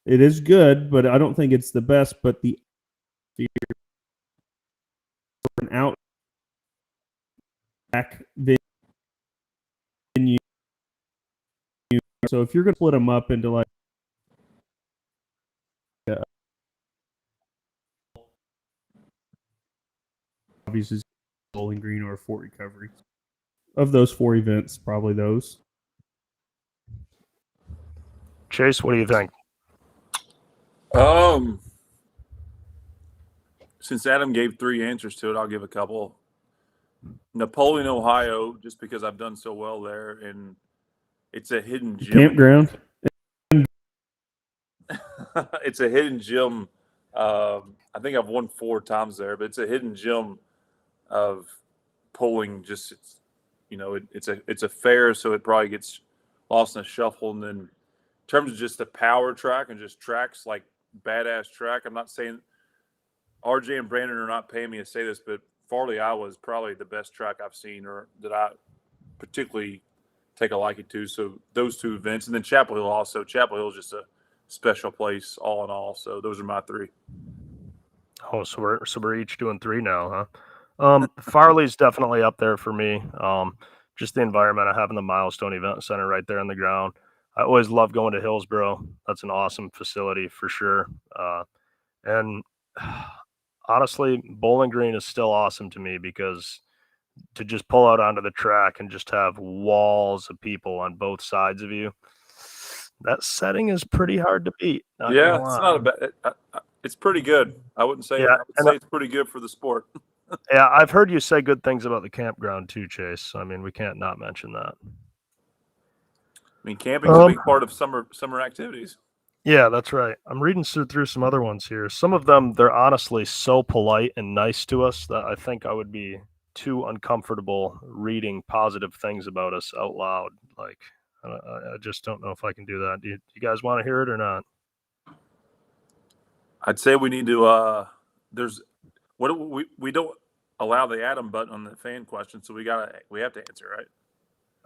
It is good, but I don't think it's the best. But the an out back venue. So if you're going to split them up into like obviously Bowling Green or Fort Recovery, of those 4 events, probably those. Chase, what do you think? Since Adam gave 3 answers to it, I'll give a couple. Napoleon, Ohio, just because I've done so well there, and it's a hidden gem. Campground. It's a hidden gem. I think I've won 4 times there, but it's a hidden gem of pulling. Just it's a fair, so it probably gets lost in a shuffle. And then in terms of just the power track and just tracks like badass track, I'm not saying RJ and Brandon are not paying me to say this, but Farley, Iowa is probably the best track I've seen or that I particularly take a liking to. So those 2 events, and then Chapel Hill also. Chapel Hill is just a special place all in all. So those are my 3. Oh, so we're each doing 3 now, huh? Farley's definitely up there for me. Just the environment of having the Milestone Event Center right there on the ground. I always love going to Hillsboro. That's an awesome facility for sure. And honestly, Bowling Green is still awesome to me because to just pull out onto the track and just have walls of people on both sides of you, that setting is pretty hard to beat. Yeah, it's not a bad. It's pretty good. I wouldn't say. Yeah, I would say it's pretty good for the sport. Yeah, I've heard you say good things about the campground too, Chase. So, I mean, we can't not mention that. I mean, camping's a big part of summer activities. Yeah, that's right. I'm reading through some other ones here. Some of them, they're honestly so polite and nice to us that I think I would be too uncomfortable reading positive things about us out loud. Like, I just don't know if I can do that. Do you guys want to hear it or not? I'd say we need to. We don't allow the Adam button on the fan question, so we have to answer, right?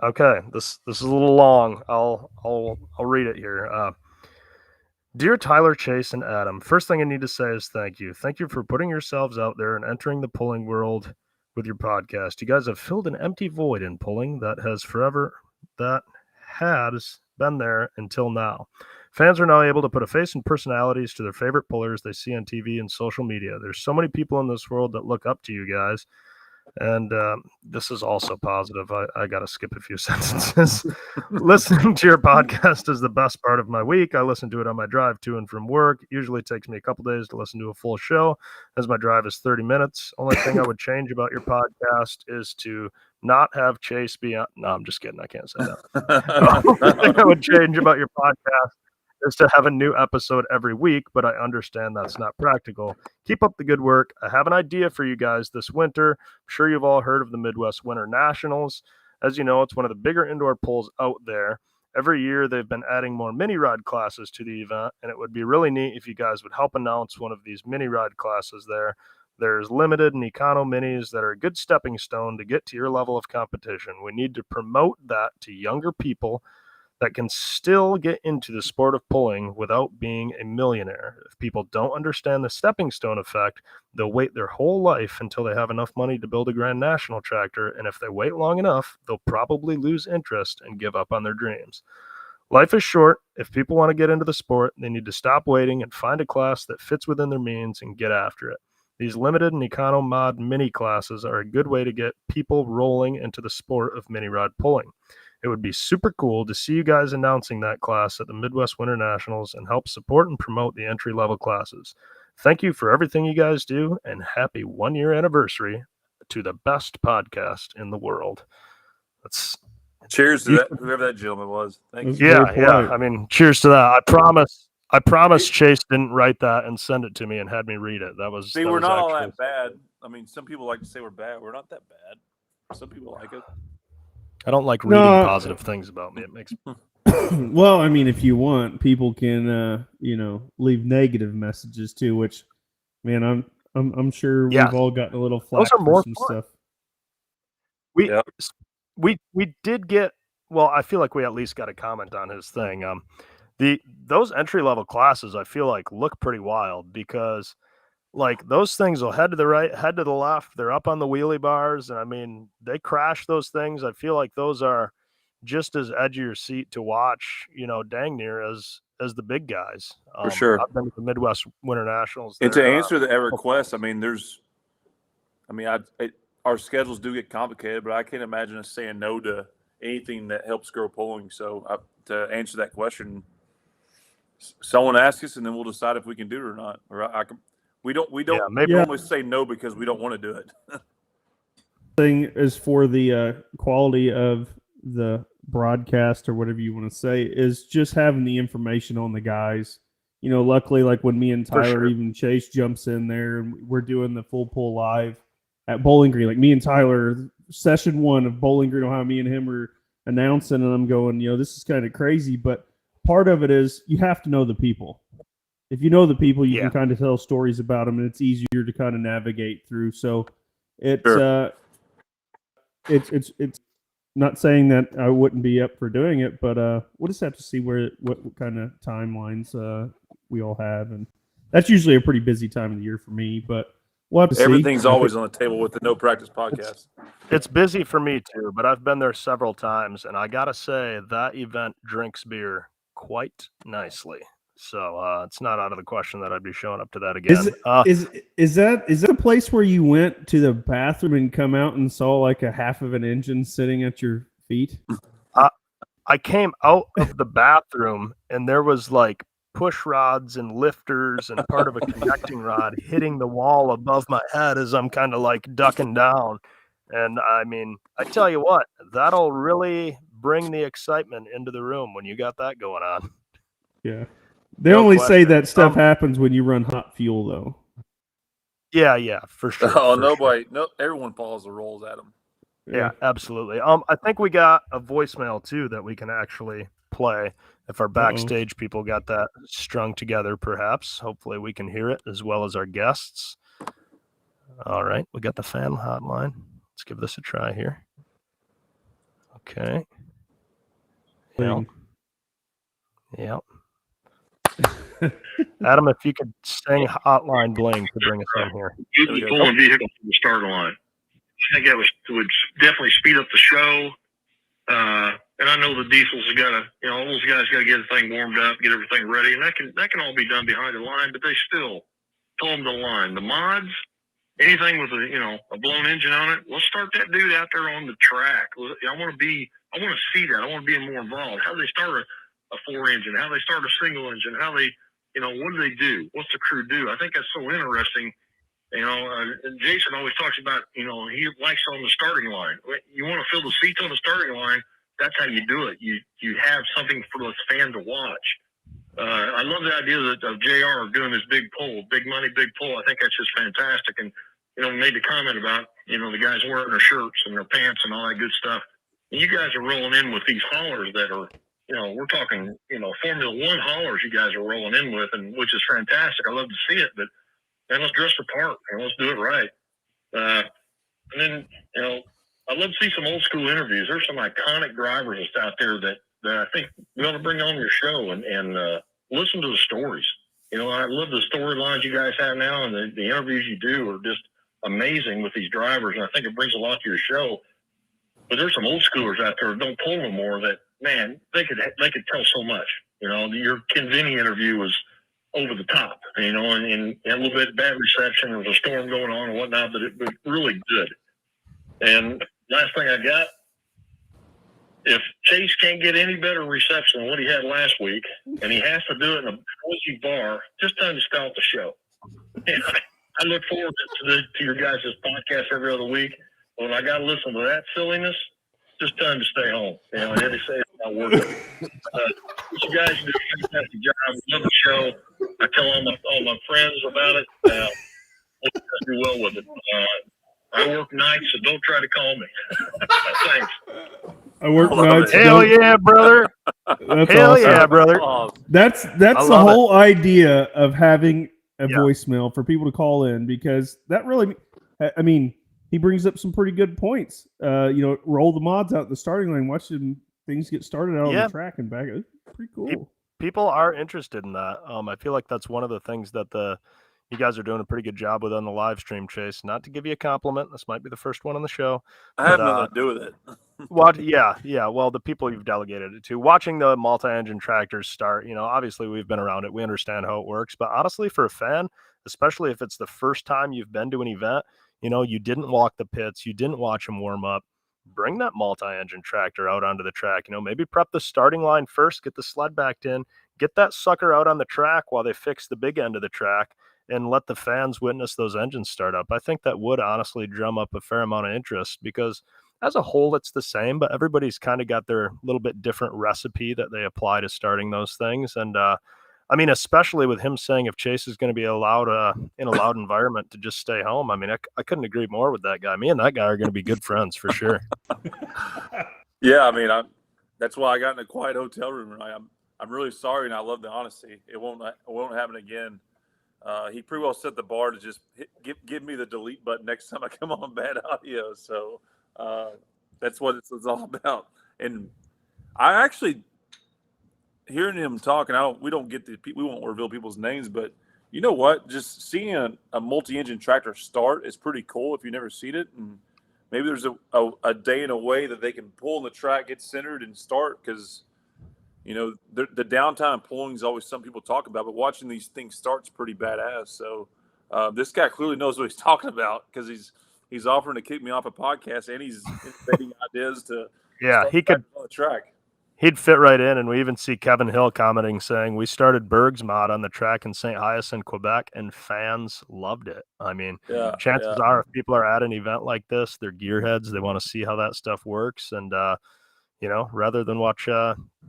Okay, this is a little long. I'll read it here. Dear Tyler, Chase, and Adam, first thing I need to say is thank you. Thank you for putting yourselves out there and entering the pulling world with your podcast. You guys have filled an empty void in pulling that has been there until now. Fans are now able to put a face and personalities to their favorite pullers they see on TV and social media. There's so many people in this world that look up to you guys. And this is also positive. I got to skip a few sentences. Listening to your podcast is the best part of my week. I listen to it on my drive to and from work. It usually takes me a couple days to listen to a full show, as my drive is 30 minutes. Only thing I would change about your podcast is to not have Chase be on. No, I'm just kidding. I can't say that. The only thing I would change about your podcast is to have a new episode every week, but I understand that's not practical. Keep up the good work. I have an idea for you guys this winter. I'm sure you've all heard of the Midwest Winter Nationals. As you know, it's one of the bigger indoor pools out there. Every year, they've been adding more mini rod classes to the event, and it would be really neat if you guys would help announce one of these mini rod classes there. There's limited and econo minis that are a good stepping stone to get to your level of competition. We need to promote that to younger people that can still get into the sport of pulling without being a millionaire. If people don't understand the stepping stone effect, they'll wait their whole life until they have enough money to build a Grand National tractor, and if they wait long enough, they'll probably lose interest and give up on their dreams. Life is short. If people want to get into the sport, they need to stop waiting and find a class that fits within their means and get after it. These limited and econo mod mini classes are a good way to get people rolling into the sport of mini rod pulling. It would be super cool to see you guys announcing that class at the Midwest Winter Nationals and help support and promote the entry-level classes. Thank you for everything you guys do, and happy one-year anniversary to the best podcast in the world. That's Cheers to that, whoever that gentleman was. Thank That's you. very yeah. polite. I mean, cheers to that. I promise Chase didn't write that and send it to me and had me read it. That was See, that we're was not all actually- that bad. I mean, some people like to say we're bad. We're not that bad. Some people like it. I don't like reading No. positive things about me. It makes Well, I mean, if you want, people can leave negative messages too. Which, man, I'm sure Yes. we've all gotten a little flack Those are for more some fun. stuff. we Yep. we did get, well, I feel like we at least got a comment on his thing. Those entry level classes I feel like look pretty wild because like those things will head to the right, head to the left. They're up on the wheelie bars, and I mean they crash those things. I feel like those are just as edge of your seat to watch, dang near as the big guys. For sure. I've been to the Midwest Winter Nationals. And to They're, answer that request, I mean, our schedules do get complicated, but I can't imagine us saying no to anything that helps grow pulling. So to answer that question, someone ask us, and then we'll decide if we can do it or not. Or we don't maybe normally say no because we don't want to do it. Thing is for the quality of the broadcast or whatever you want to say is just having the information on the guys. Luckily, like when me and For Tyler, sure. even Chase jumps in there and we're doing the full pull live at Bowling Green. Like me and Tyler, session 1 of Bowling Green, Ohio, me and him were announcing, and I'm going, this is kind of crazy, but part of it is you have to know the people. If you know the people, you Yeah. can kind of tell stories about them, and it's easier to kind of navigate through. So it's Sure. it's not saying that I wouldn't be up for doing it, but we'll just have to see what kind of timelines we all have, and that's usually a pretty busy time of the year for me. But we'll have to see. Everything's always on the table with the No Practice podcast. It's busy for me too, but I've been there several times, and I gotta say that event drinks beer quite nicely. So it's not out of the question that I'd be showing up to that again. Is that a place where you went to the bathroom and come out and saw like a half of an engine sitting at your feet? I came out of the bathroom and there was like push rods and lifters and part of a connecting rod hitting the wall above my head as I'm kind of like ducking down. And I mean, I tell you what, that'll really bring the excitement into the room when you got that going on. Yeah. They No only say question. that stuff happens when you run hot fuel, though. Yeah, for sure. Oh, for sure. everyone follows the rules, Adam. Yeah, absolutely. I think we got a voicemail too that we can actually play if our backstage people got that strung together, perhaps. Hopefully we can hear it as well as our guests. All right, we got the fan hotline. Let's give this a try here. Okay. Yep. Adam, if you could sing Hotline Bling to bring us in here. Using pulling vehicle from the start line. I think that would definitely speed up the show. And I know the diesels have got to, all those guys got to get the thing warmed up, get everything ready, and that can all be done behind the line. But they still tow them to the line. The mods, anything with a blown engine on it, let's start that dude out there on the track. I want to see that. I want to be more involved. How do they start a 4 engine? How do they start a single engine? How they, what do they do? What's the crew do? I think that's so interesting. Jason always talks about, he likes on the starting line. You want to fill the seats on the starting line. That's how you do it. You have something for the fan to watch. I love the idea of JR doing this big poll, big money, big poll. I think that's just fantastic. And, made the comment about, the guys wearing their shirts and their pants and all that good stuff. And you guys are rolling in with these haulers that are, we're talking, Formula One haulers you guys are rolling in with, and which is fantastic. I love to see it, but man, let's dress the part and let's do it right. And then, I'd love to see some old school interviews. There's some iconic drivers out there that I think we ought to bring on your show and listen to the stories. I love the storylines you guys have now, and the interviews you do are just amazing with these drivers, and I think it brings a lot to your show. But there's some old schoolers out there that don't pull no more that, man, they could tell so much. Your Ken Vinny interview was over the top, and a little bit bad reception. There was a storm going on and whatnot, but it was really good. And last thing I got, if Chase can't get any better reception than what he had last week, and he has to do it in a noisy bar, just time to start the show. And I look forward to your guys' podcast every other week. When I got to listen to that silliness, just time to stay home. I had to say it's not working. You guys do a fantastic job. Love the show. I tell all my friends about it. Hope you guys do well with it. I work nights, so don't try to call me. Thanks. I work nights. Hell yeah, brother. That's Hell awesome. yeah, brother. That's the whole idea of having a voicemail for people to call in, because that really, I mean, he brings up some pretty good points. Roll the mods out in the starting line, watch things get started out on the track and back. It's pretty cool. People are interested in that. I feel like that's one of the things that you guys are doing a pretty good job with on the live stream, Chase. Not to give you a compliment, this might be the first one on the show. I have nothing to do with it. Well, the people you've delegated it to, watching the multi-engine tractors start, obviously we've been around it. We understand how it works. But honestly, for a fan, especially if it's the first time you've been to an event, you didn't walk the pits, you didn't watch them warm up, bring that multi-engine tractor out onto the track. Maybe prep the starting line first, get the sled backed in, get that sucker out on the track while they fix the big end of the track, and let the fans witness those engines start up. I think that would honestly drum up a fair amount of interest, because as a whole, it's the same, but everybody's kind of got their little bit different recipe that they apply to starting those things. And especially with him saying if Chase is going to be allowed in a loud environment to just stay home. I couldn't agree more with that guy. Me and that guy are going to be good friends for sure. Yeah, that's why I got in a quiet hotel room. I'm really sorry, and I love the honesty. It won't happen again. He pretty well set the bar to just give me the delete button next time I come on bad audio. So that's what it's all about. And I actually, hearing him talking, we won't reveal people's names, but you know what? Just seeing a multi-engine tractor start is pretty cool if you've never seen it. And maybe there's a day and a way that they can pull in the track, get centered, and start, because the downtime pulling is always something people talk about, but watching these things start's pretty badass. So this guy clearly knows what he's talking about, because he's offering to kick me off a podcast, and he's innovating ideas to he could on the track. He'd fit right in, and we even see Kevin Hill commenting saying, we started Berg's mod on the track in St. Hyacinthe, Quebec, and fans loved it. Chances are if people are at an event like this, they're gearheads. They want to see how that stuff works. And, rather than watch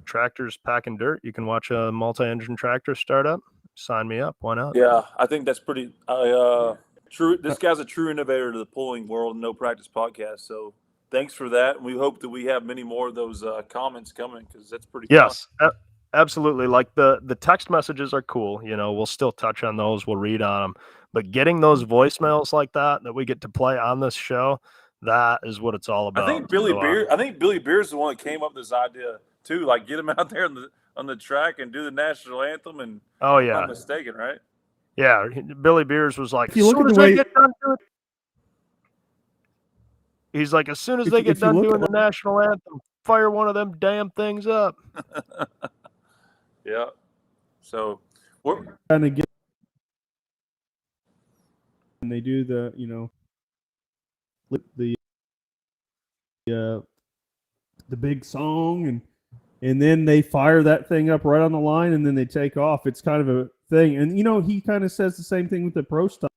tractors packing dirt, you can watch a multi-engine tractor start up. Sign me up. Why not? Yeah, I think that's pretty true. This guy's a true innovator to the pulling world, No Practice Podcast. So thanks for that. And we hope that we have many more of those comments coming, because that's pretty cool. Yes, absolutely. Like the text messages are cool. We'll still touch on those. We'll read on them. But getting those voicemails like that we get to play on this show, that is what it's all about. I think Billy Beers is the one that came up with this idea too. Like, get him out there on the track and do the national anthem. And if I'm not mistaken, right? Yeah, Billy Beers was like, if you look at the way, he's like, as soon as they get done doing the national anthem, fire one of them damn things up. Yeah. So we're kind of get, and they do the the big song, and then they fire that thing up right on the line, and then they take off. It's kind of a thing, and he kind of says the same thing with the pro stuff.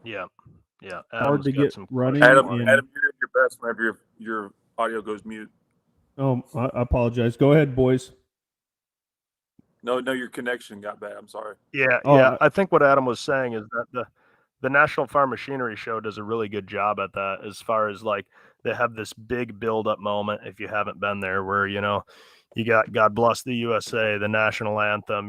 Yeah. Yeah. Hard Adam's to got get some running. questions. Adam, and- Adam, you're at your best whenever your audio goes mute. Oh, I apologize. Go ahead, boys. No, your connection got bad. I'm sorry. Yeah, Oh, yeah. I think what Adam was saying is that the National Farm Machinery Show does a really good job at that, as far as like they have this big build up moment, if you haven't been there, where you got God Bless the USA, the national anthem,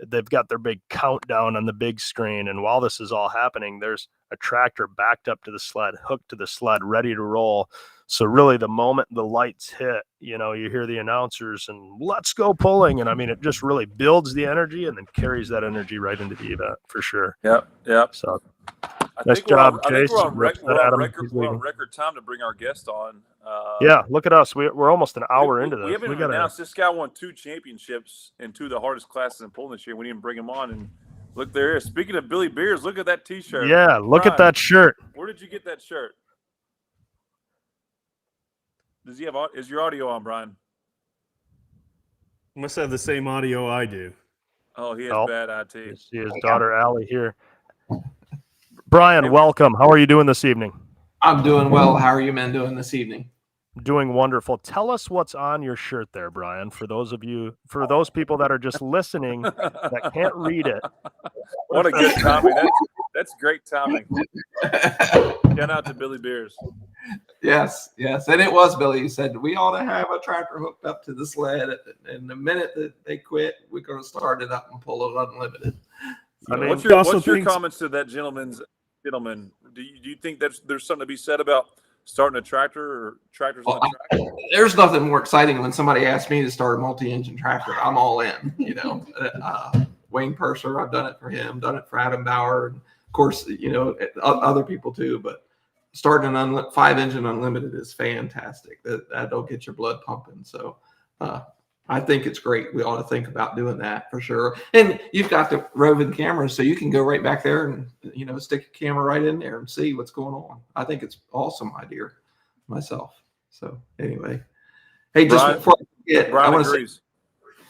they've got their big countdown on the big screen. And while this is all happening, there's a tractor backed up to the sled, hooked to the sled, ready to roll. So really the moment the lights hit, you hear the announcers and let's go pulling. And I mean, it just really builds the energy and then carries that energy right into the event for sure. Yep. So I nice think we're job, on, I think Chase. we're on, Rip we're that on Adam. record. He's We're on leaving. record time to bring our guest on. Yeah, look at us. We're almost an hour into this. We haven't We even gotta, announced this guy won 2 championships in 2 of the hardest classes in pulling this year. We didn't bring him on. And look there. Speaking of Billy Beers, look at that T-shirt. yeah, look at Brian, that shirt. Where did you get that shirt? Does he have? Is your audio on, Brian? Must have the same audio I do. Oh, he has Oh. bad You IT. see his daughter Allie here. Brian, welcome. How are you doing this evening? I'm doing well. How are you men doing this evening? Doing wonderful. Tell us what's on your shirt there, Brian, for those people that are just listening that can't read it. What a good timing. That's great timing. Shout out to Billy Beers. Yes. And it was Billy. He said, we ought to have a tractor hooked up to the sled. And the minute that they quit, we're going to start it up and pull it unlimited. I mean, What's your comments to that gentleman? Do you think there's something to be said about starting a tractor or tractors on the track? There's nothing more exciting when somebody asks me to start a multi-engine tractor. I'm all in, Wayne Purser, I've done it for him, done it for Adam Bauer, and of course, other people too, but starting an 5-engine unlimited is fantastic. That'll get your blood pumping. So I think it's great. We ought to think about doing that for sure. And you've got the roving cameras, so you can go right back there and stick a camera right in there and see what's going on. I think it's an awesome idea myself. So anyway, hey, just Brian, before I forget, Brian I want to agrees. say,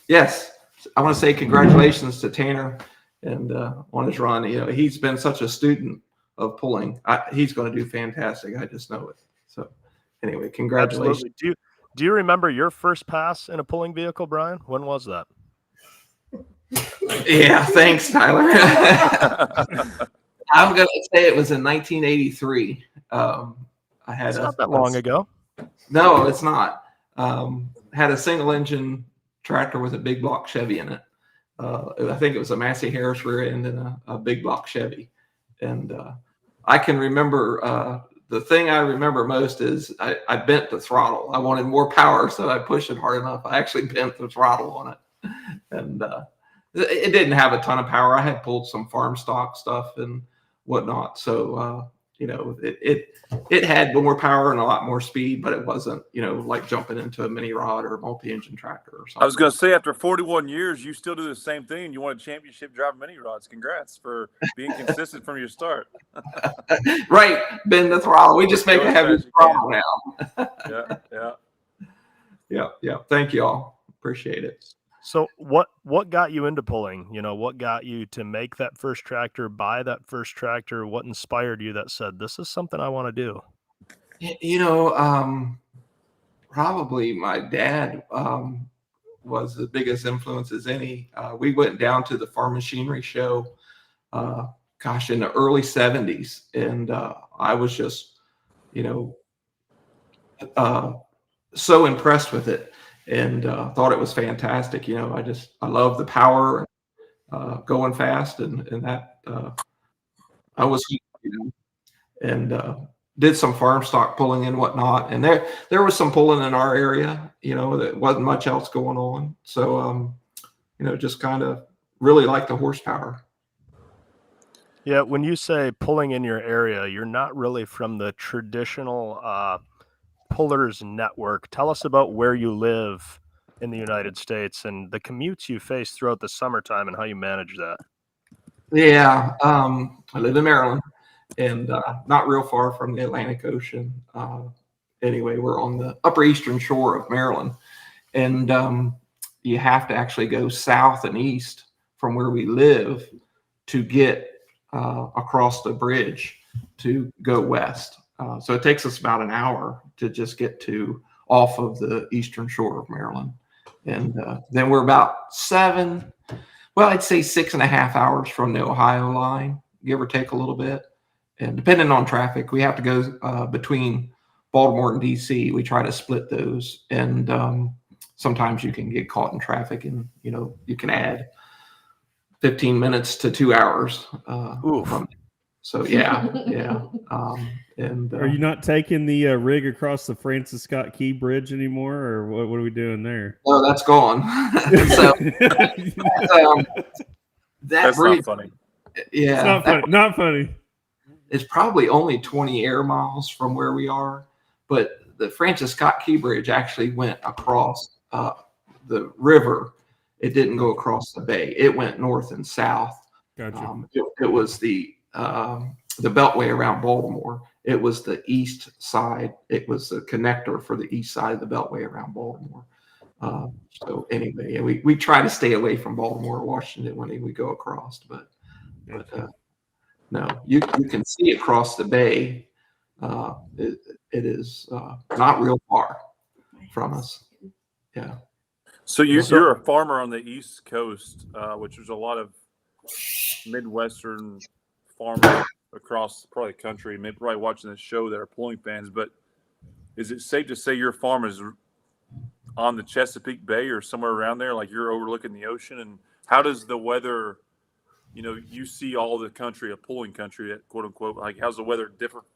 yes, I want to say congratulations to Tanner and on his run. He's been such a student of pulling. He's going to do fantastic. I just know it. So anyway, congratulations. Absolutely. Do you remember your first pass in a pulling vehicle, Brian? When was that? Yeah, thanks, Tyler. I'm going to say it was in 1983. I had It's not that long ago. No, it's not. Had a single engine tractor with a big block Chevy in it. I think it was a Massey Harris rear end and a big block Chevy. And I can remember the thing I remember most is I bent the throttle. I wanted more power, so I pushed it hard enough. I actually bent the throttle on it. And it didn't have a ton of power. I had pulled some farm stock stuff and whatnot. So, it had more power and a lot more speed, but it wasn't, like jumping into a mini rod or a multi-engine tractor or something. I was going to say, after 41 years, you still do the same thing. You won a championship driving mini rods. Congrats for being consistent from your start. Right. Bend the throttle. We just make a heavy throttle now. Yeah. Thank you all. Appreciate it. So what got you into pulling? What got you to make that first tractor, buy that first tractor? What inspired you that said, this is something I want to do? Probably my dad was the biggest influence as any. We went down to the Farm Machinery Show, in the early 70s. And I was just, so impressed with it. And thought it was fantastic. I love the power, going fast, and that I was, and did some farm stock pulling and whatnot. And there was some pulling in our area. There wasn't much else going on. So just kind of really like the horsepower. Yeah, when you say pulling in your area, you're not really from the traditional pullers network. Tell us about where you live in the United States and the commutes you face throughout the summertime and how you manage that. Yeah, I live in Maryland, and not real far from the Atlantic Ocean. Anyway, we're on the upper eastern shore of Maryland, and you have to actually go south and east from where we live to get across the bridge to go west. So it takes us about an hour to just get to off of the eastern shore of Maryland. And then we're about I'd say 6.5 hours from the Ohio line, give or take a little bit. And depending on traffic, we have to go between Baltimore and DC. We try to split those. And sometimes you can get caught in traffic and, you can add 15 minutes to 2 hours. So yeah. Are you not taking the rig across the Francis Scott Key Bridge anymore, or what are we doing there? No, that's gone. So That's bridge, not funny. yeah, It's not funny. Not funny. it's probably only 20 air miles from where we are, but the Francis Scott Key Bridge actually went across the river. It didn't go across the bay. It went north and south. Gotcha. It was the beltway around Baltimore. It was the east side. It was the connector for the east side of the beltway around Baltimore. So anyway, we try to stay away from Baltimore, Washington when we go across, but no, you can see across the bay. It is not real far from us. Yeah. So you're a farmer on the East Coast, which there's a lot of Midwestern farmers across probably the country, maybe probably watching this show that are pulling fans. But is it safe to say your farm is on the Chesapeake Bay or somewhere around there, like you're overlooking the ocean? And how does the weather, you see all the country, a pulling country, quote unquote, like how's the weather different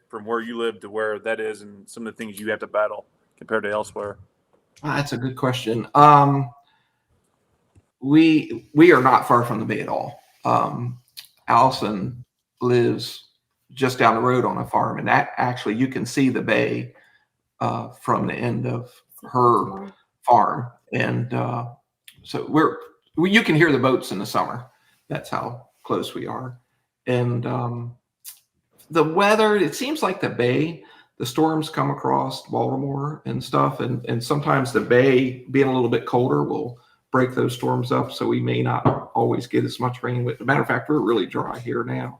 from where you live to where that is, and some of the things you have to battle compared to elsewhere? That's a good question. We are not far from the bay at all. Allison lives just down the road on a farm, and that actually you can see the bay from the end of her farm, and so you can hear the boats in the summer. That's how close we are. And the weather, it seems like the bay, the storms come across Baltimore and stuff, and sometimes the bay being a little bit colder will break those storms up, so we may not always get as much rain. As a matter of fact, we're really dry here now.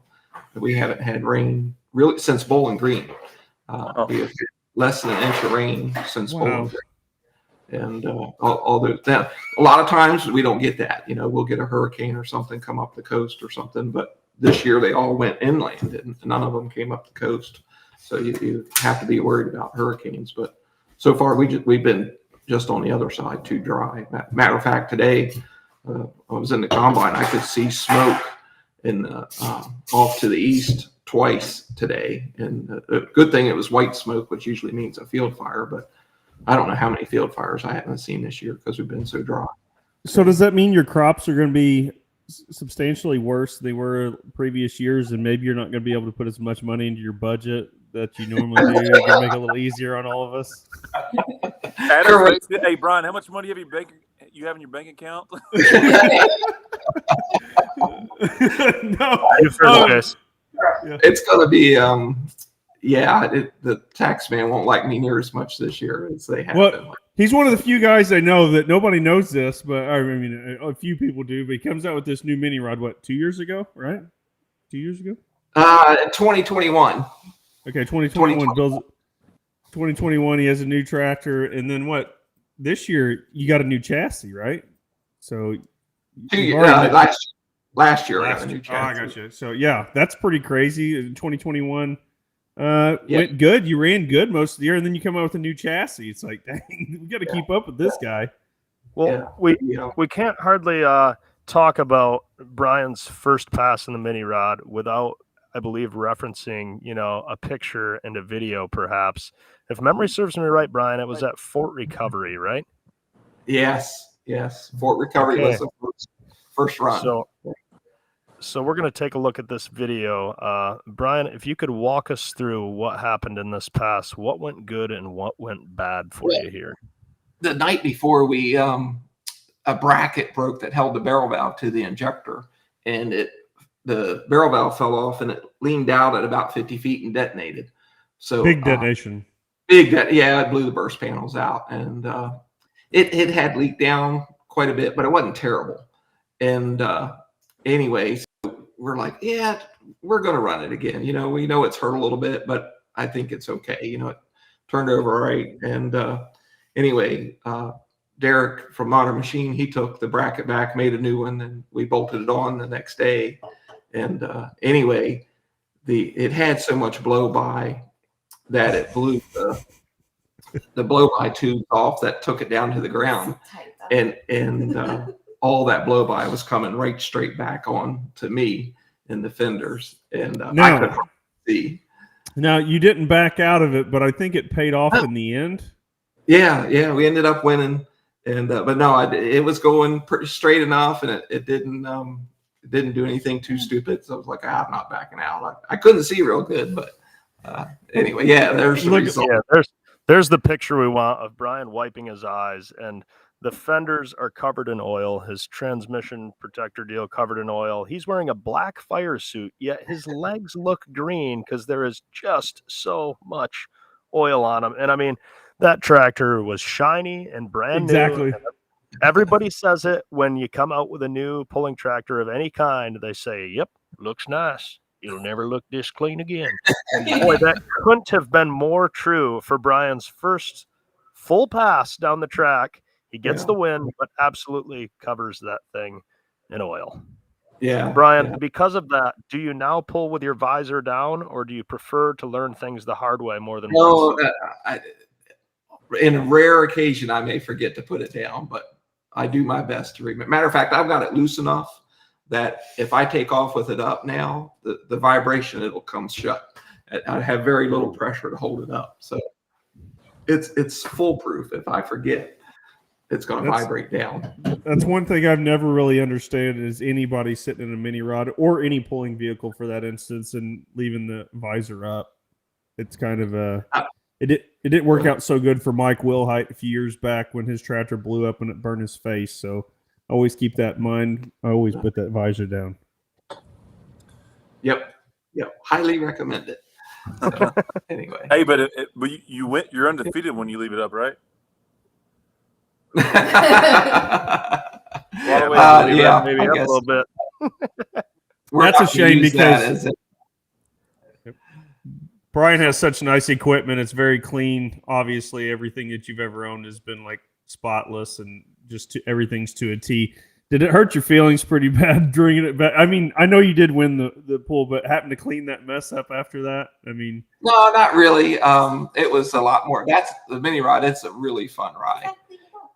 We haven't had rain really since Bowling Green. We have less than an inch of rain since Bowling Green. And although now, a lot of times we don't get that. We'll get a hurricane or something come up the coast or something, but this year they all went inland and none of them came up the coast. So you have to be worried about hurricanes. But so far we've been just on the other side, too dry. Matter of fact, today I was in the combine. I could see smoke off to the east twice today. And a good thing it was white smoke, which usually means a field fire. But I don't know how many field fires I haven't seen this year because we've been so dry. So does that mean your crops are going to be substantially worse than they were previous years, and maybe you're not going to be able to put as much money into your budget that you normally do? You're going to make it a little easier on all of us. Adam, hey Brian, how much money have you have in your bank account? No, it's going to be the tax man won't like me near as much this year as they have been. He's one of the few guys I know that nobody knows this, but I mean, a few people do. But he comes out with this new mini rod. 2 years ago, right? 2 years ago. 2021. Okay, 2021 builds. 2021, he has a new tractor, and then what? This year you got a new chassis, right? So last year I got a new chassis. Oh, I got you. So yeah, that's pretty crazy. 2021 went good. You ran good most of the year, and then you come out with a new chassis. It's like, dang, we got to keep up with this guy. Well, we can't hardly talk about Brian's first pass in the mini rod without, I believe, referencing, a picture and a video, perhaps. If memory serves me right, Brian, it was at Fort Recovery, right? Yes. Fort Recovery was the first run. So we're going to take a look at this video. Brian, if you could walk us through what happened in this pass, what went good and what went bad for you here? The night before, we a bracket broke that held the barrel valve to the injector, and the barrel valve fell off and it leaned out at about 50 feet and detonated. So big detonation. It blew the burst panels out, and it had leaked down quite a bit, but it wasn't terrible. And anyway, so we're like, yeah, we're going to run it again. We know it's hurt a little bit, but I think it's okay. It turned over all right. And anyway, Derek from Modern Machine, he took the bracket back, made a new one, and we bolted it on the next day. And anyway, it had so much blow by that it blew the blow by tube off that took it down to the ground, and all that blow by was coming right straight back on to me in the fenders, and I couldn't see. Now, you didn't back out of it, but I think it paid off in the end. Yeah, we ended up winning, and but no, it was going pretty straight enough, and it didn't do anything too stupid. So I was like, I'm not backing out. I couldn't see real good, but anyway, yeah, there's the result. Yeah, there's the picture we want of Bryan wiping his eyes, and the fenders are covered in oil. His transmission protector deal covered in oil. He's wearing a black fire suit, yet his legs look green because there is just so much oil on him. And I mean, that tractor was shiny and brand new. Everybody says it when you come out with a new pulling tractor of any kind. They say, "Yep, looks nice. It'll never look this clean again." And boy, that couldn't have been more true for Bryan's first full pass down the track. He gets the win, but absolutely covers that thing in oil. Yeah. Bryan, because of that, do you now pull with your visor down, or do you prefer to learn things the hard way more than once? In a rare occasion, I may forget to put it down, but I do my best to remember. Matter of fact, I've got it loose enough that if I take off with it up now, the vibration, it'll come shut. I have very little pressure to hold it up. So it's foolproof. If I forget, it's going to vibrate down. That's one thing I've never really understood is anybody sitting in a mini rod or any pulling vehicle for that instance and leaving the visor up. It's kind of it didn't work out so good for Mike Wilhite a few years back when his tractor blew up and it burned his face. So always keep that in mind. I always put that visor down. Yep. Highly recommend it. Anyway. Hey, but you're undefeated when you leave it up, right? Maybe I up guess. a little bit. That's a shame because Bryan has such nice equipment. It's very clean. Obviously, everything that you've ever owned has been like spotless and just everything's to a T. Did it hurt your feelings pretty bad during it? But I mean, I know you did win the pool, but having to clean that mess up after that, I mean. No, not really. It was a lot more. That's the mini rod. It's a really fun ride.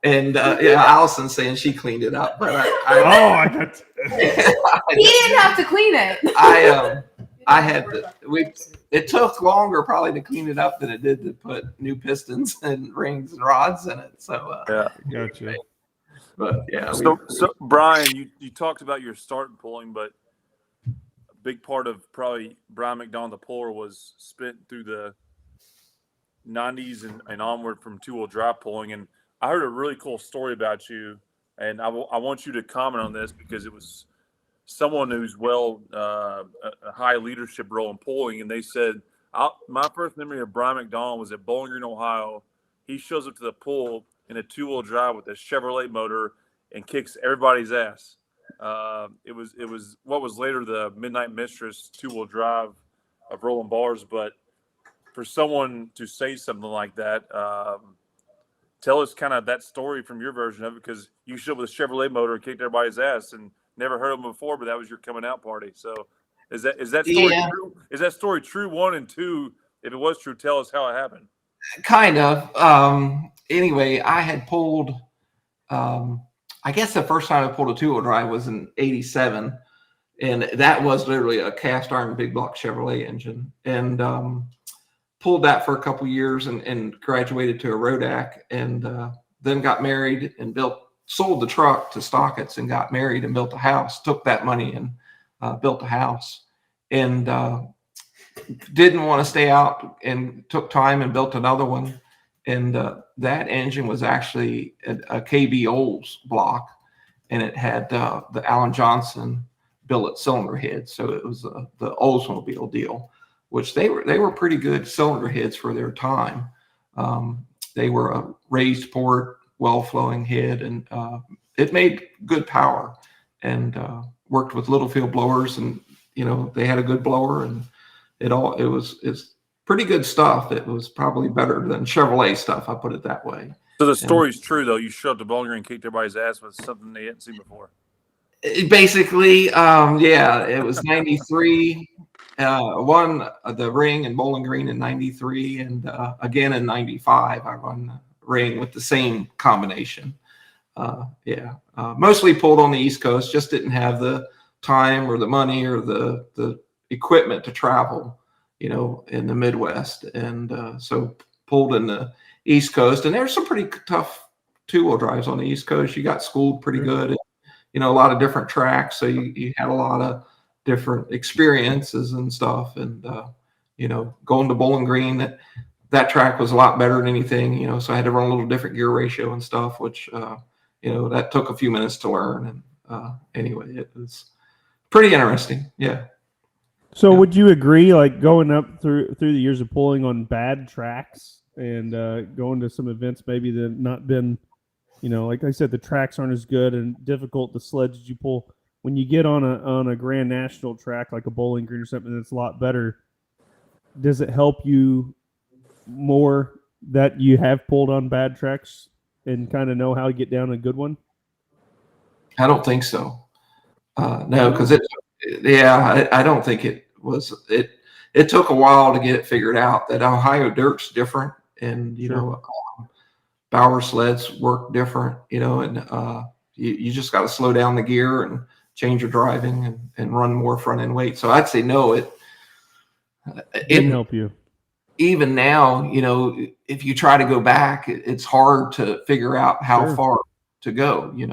And Allison's saying she cleaned it up, but I got. He didn't have to clean it. I had it took longer probably to clean it up than it did to put new pistons and rings and rods in it. So Gotcha. But yeah. So Bryan, you talked about your start and pulling, but a big part of probably Bryan McDonald the puller was spent through the 90s and onward from two-wheel drive pulling. And I heard a really cool story about you, and I want you to comment on this because it was someone who's a high leadership role in pulling, and they said, my first memory of Bryan McDonald was at Bowling Green, Ohio. He shows up to the pool in a two-wheel drive with a Chevrolet motor and kicks everybody's ass. It was what was later the Midnight Mistress two-wheel drive of rolling bars, but for someone to say something like that, tell us kind of that story from your version of it, because you showed up with a Chevrolet motor and kicked everybody's ass and never heard of them before, but that was your coming out party. So is that story true? Is that story true, 1, and 2? If it was true, tell us how it happened. Kind of. Anyway, I had pulled, I guess the first time I pulled a two-wheel drive was in '87, and that was literally a cast iron big block Chevrolet engine, and pulled that for a couple years and graduated to a Rodak, and then got married and sold the truck to Stockett's and got married and built a house, took that money and built a house, and didn't want to stay out and took time and built another one. And that engine was actually a KB Olds block, and it had the Alan Johnson billet cylinder head. So it was the Oldsmobile deal, which they were pretty good cylinder heads for their time. They were a raised port, well-flowing head, and it made good power, and worked with little field blowers and they had a good blower, and it's pretty good stuff. It was probably better than Chevrolet stuff. I put it that way. So the story's true, though. You showed up to Bowling Green and kicked everybody's ass with something they hadn't seen before. Basically, yeah, it was 93. Won the ring in Bowling Green in 93, and again in 95, I won the ring with the same combination. Mostly pulled on the East Coast, just didn't have the time or the money or the equipment to travel, in the Midwest. And so pulled in the East Coast, and there's some pretty tough two-wheel drives on the East Coast. You got schooled pretty good, a lot of different tracks. So you had a lot of different experiences and stuff. And, going to Bowling Green, that track was a lot better than anything, so I had to run a little different gear ratio and stuff, which, that took a few minutes to learn. And anyway, it was pretty interesting. Yeah. So would you agree, like going up through the years of pulling on bad tracks and going to some events maybe that not been, like I said, the tracks aren't as good and difficult, the sleds you pull. When you get on a Grand National track like a Bowling Green or something that's a lot better, does it help you more that you have pulled on bad tracks and kind of know how to get down a good one? I don't think so. No, because I don't think it was. It took a while to get it figured out that Ohio dirt's different, and Bauer sleds work different, and you just got to slow down the gear and change your driving and run more front end weight. So I'd say no, it didn't help you. Even now, if you try to go back, it's hard to figure out how far to go. You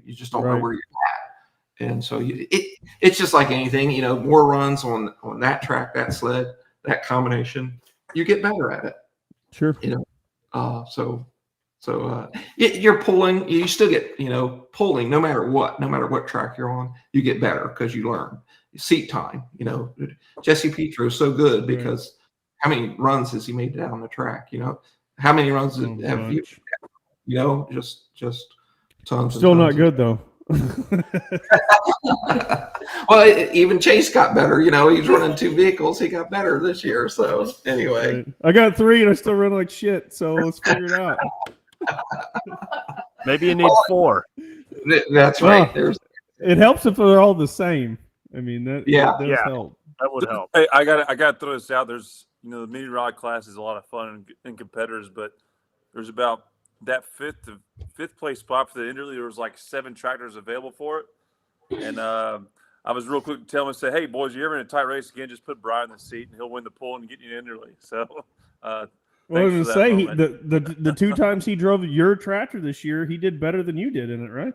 just don't know where you're at. And so it's just like anything, more runs on that track, that sled, that combination, you get better at it. Sure. You're pulling, you still get, pulling no matter what track you're on, you get better because you learn. Seat time, Jesse Petro's so good because how many runs has he made down the track? How many runs have you, just tons. Still not good though. Well, even Chase got better. He's running 2 vehicles. He got better this year. So anyway, I got 3 and I still run like shit. So let's figure it out. Maybe you need 4. That's right. It helps if they're all the same. I mean, that does help. That would help. Hey, I got to throw this out. There's, the mini rod class is a lot of fun and competitors, but there's about that fifth place spot for the Interly. There was like 7 tractors available for it, and I was real quick to tell him and say, "Hey boys, you ever in a tight race again? Just put Bryan in the seat, and he'll win the pull and get you an Interly." So, well, I was gonna say the 2 times he drove your tractor this year, he did better than you did in it, right?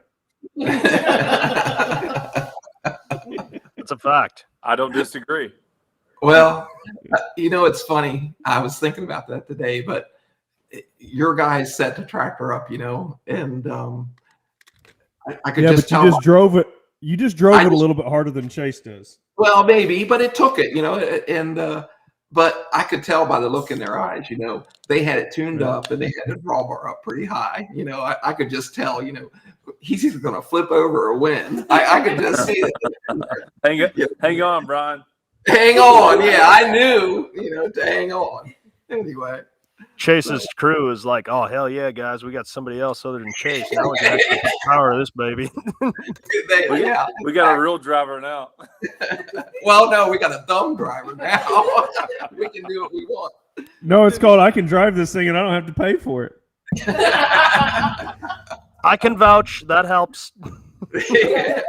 It's a fact. I don't disagree. Well, it's funny. I was thinking about that today, but your guys set the tractor up, and I could just tell. You just drove it a little bit harder than Chase does. Well, maybe, but it took it, and but I could tell by the look in their eyes, they had it tuned up and they had the drawbar up pretty high. I could just tell, he's either going to flip over or win. I could just see it. Hang on, Bryan. Hang on. Yeah, I knew, to hang on. Anyway. Chase's crew is like, oh, hell yeah, guys. We got somebody else other than Chase. Now we can actually power this baby. We got a real driver now. Well, no, we got a thumb driver now. We can do what we want. No, it's called I can drive this thing and I don't have to pay for it. I can vouch. That helps. Yeah.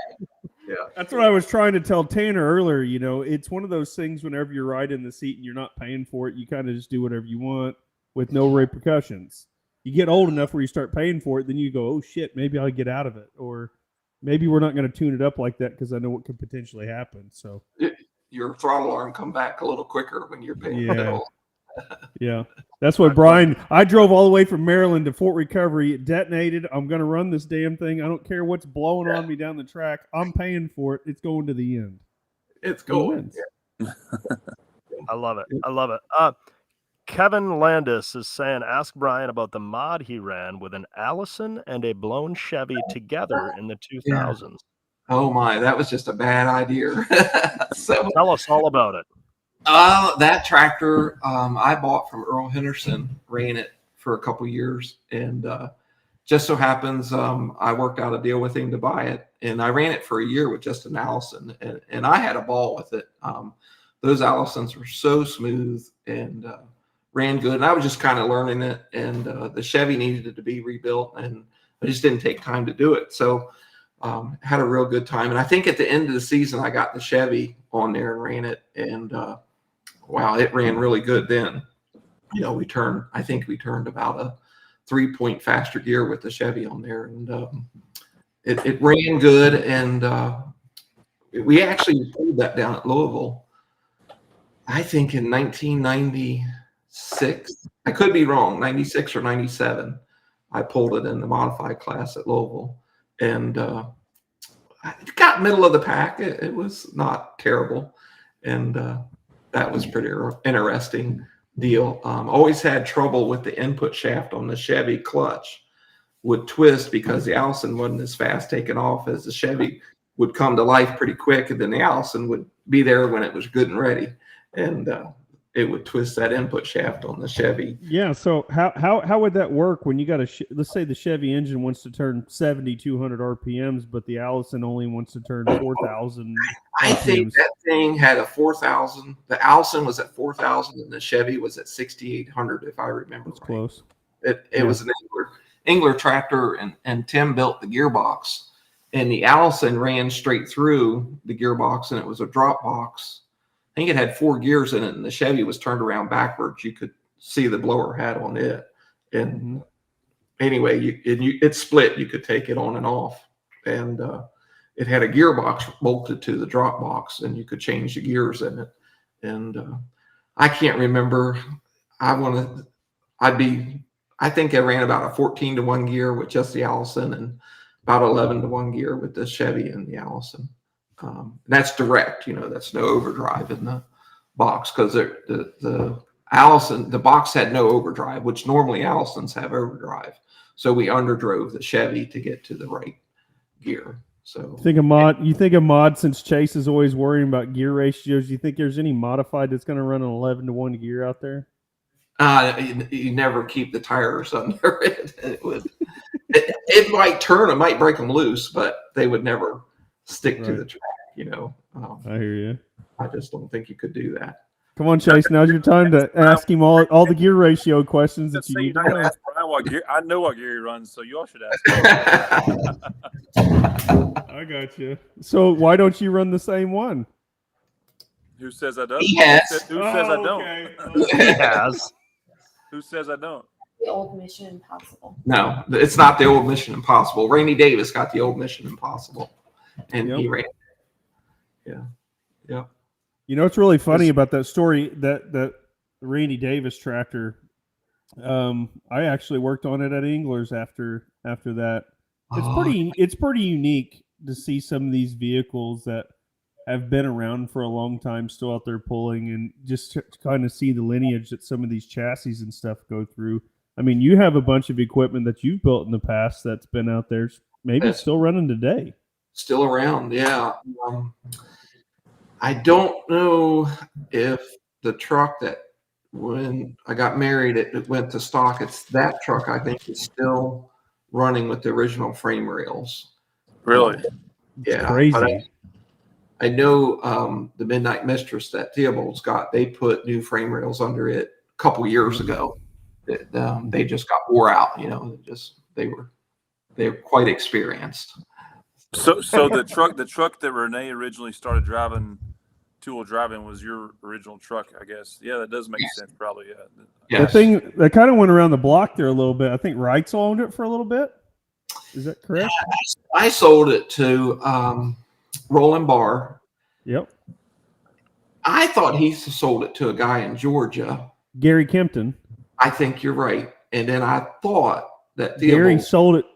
That's what I was trying to tell Tanner earlier. It's one of those things whenever you're riding the seat and you're not paying for it, you kind of just do whatever you want with no repercussions. You get old enough where you start paying for it, then you go, oh shit, maybe I'll get out of it. Or maybe we're not going to tune it up like that because I know what could potentially happen. So your throttle arm come back a little quicker when you're paying. Yeah. That's what Bryan, I drove all the way from Maryland to Fort Recovery. It detonated. I'm going to run this damn thing. I don't care what's blowing on me down the track. I'm paying for it. It's going to the end. It's going. I love it. I love it. Kevin Landis is saying, ask Bryan about the mod he ran with an Allison and a blown Chevy together in the 2000s. Oh my, that was just a bad idea. So Tell us all about it. that tractor I bought from Earl Henderson, ran it for a couple years, and just so happens I worked out a deal with him to buy it, and I ran it for a year with just an Allison, and I had a ball with it. Those Allisons were so smooth and ran good, and I was just kind of learning it, and the Chevy needed to be rebuilt, and I just didn't take time to do it. So had a real good time, and I think at the end of the season I got the Chevy on there and ran it, and wow, it ran really good then. You know, I think we turned about a 3-point faster gear with the Chevy on there, and it ran good, and we actually pulled that down at Louisville, I think in 1996. I could be wrong, 96 or 97. I pulled it in the modified class at Louisville, and it got middle of the pack. It was not terrible, and that was pretty interesting deal. Always had trouble with the input shaft on the Chevy clutch. Would twist because the Allison wasn't as fast taking off as the Chevy would come to life pretty quick, and then the Allison would be there when it was good and ready, and it would twist that input shaft on the Chevy. Yeah. So how would that work when you got let's say the Chevy engine wants to turn 7,200 RPMs, but the Allison only wants to turn 4,000. I think that thing had a 4,000. The Allison was at 4,000, and the Chevy was at 6,800, if I remember. That's close. It was an Engler tractor, and Tim built the gearbox, and the Allison ran straight through the gearbox, and it was a drop box. I think it had 4 gears in it, and the Chevy was turned around backwards. You could see the blower hat on it. And anyway, it split. You could take it on and off. And it had a gearbox bolted to the drop box, and you could change the gears in it. And I can't remember. I think I ran about a 14-to-1 gear with just the Allison, and about 11-to-1 gear with the Chevy and the Allison. That's direct, that's no overdrive in the box, because the Allison, the box had no overdrive, which normally Allisons have overdrive. So we underdrove the Chevy to get to the right gear. So you think a mod, since Chase is always worrying about gear ratios, you think there's any modified that's going to run an 11-to-1 gear out there? You never keep the tires under it. It might turn, it might break them loose, but they would never stick to the track, I hear you. I just don't think you could do that. Come on, Chase. Now's your time to ask him all the gear ratio questions that you need to know. Ask Bryan what gear. I know what gear he runs, so y'all should ask him. I got you. So why don't you run the same one? Who says I don't? He has. Who says I don't? He has. Who says I don't? The old Mission Impossible. No, it's not the old Mission Impossible. Randy Davis got the old Mission Impossible, and he ran. Yeah. It's really funny about that story, that Randy Davis tractor. I actually worked on it at Engler's after that. It's pretty unique to see some of these vehicles that have been around for a long time still out there pulling, and just to kind of see the lineage that some of these chassis and stuff go through. I mean, you have a bunch of equipment that you've built in the past that's been out there, maybe it's still running today. Still around, yeah. I don't know if the truck that when I got married, it went to stock. It's that truck, I think, is still running with the original frame rails. Really? Yeah. Crazy. I know the Midnight Mistress that Theobald's got, they put new frame rails under it a couple years ago. They just got wore out, they were quite experienced. So the truck that Renee originally started driving, two-wheel driving, was your original truck, I guess. Yeah, that does make sense, probably. Yeah. Yes. The thing that kind of went around the block there a little bit. I think Reitzel owned it for a little bit. Is that correct? I sold it to Roland Barr. Yep. I thought he sold it to a guy in Georgia. Gary Kempton. I think you're right. And then I thought that Gary sold it.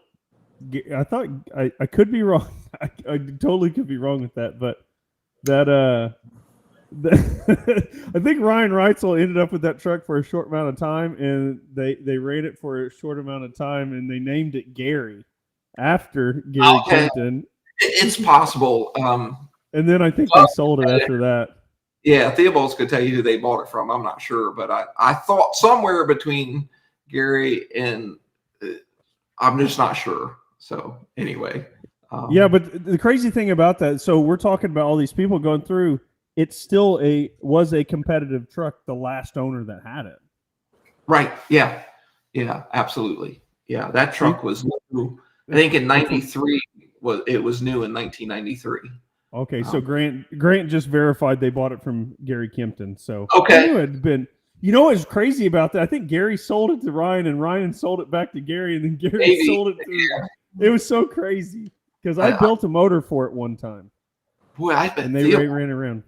I thought I could be wrong. I totally could be wrong with that, but I think Ryan Reitzel ended up with that truck for a short amount of time, and they ran it for a short amount of time, and they named it Gary after Gary Kempton. It's possible. And then I think they sold it after that. Yeah, Theobald's could tell you who they bought it from. I'm not sure, but I thought somewhere between Gary and I'm just not sure. So anyway. Yeah, but the crazy thing about that, so we're talking about all these people going through, it still was a competitive truck, the last owner that had it. Right. Yeah. Yeah, absolutely. Yeah, that truck was new. I think in 93 it was new in 1993. Okay, so Grant just verified they bought it from Gary Kempton. So okay, I knew it had been. You know what's crazy about that? I think Gary sold it to Ryan, and Ryan sold it back to Gary, and then Gary sold it to. Yeah. It was so crazy because I built a motor for it one time. Boy, I bet and they ran around.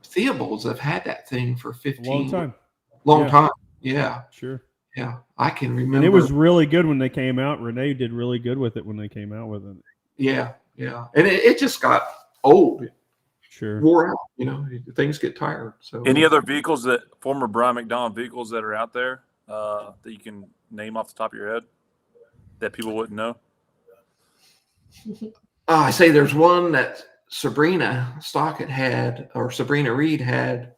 Theobalds have had that thing for 15 long time. Yeah, sure. Yeah, I can remember. And it was really good when they came out. Renee did really good with it when they came out with it. Yeah, and it just got old. Sure. Wore out. Things get tired. So any other vehicles former Bryan McDonald vehicles that are out there that you can name off the top of your head that people wouldn't know? I say there's one that Sabrina Stockett had, or Sabrina Reed had,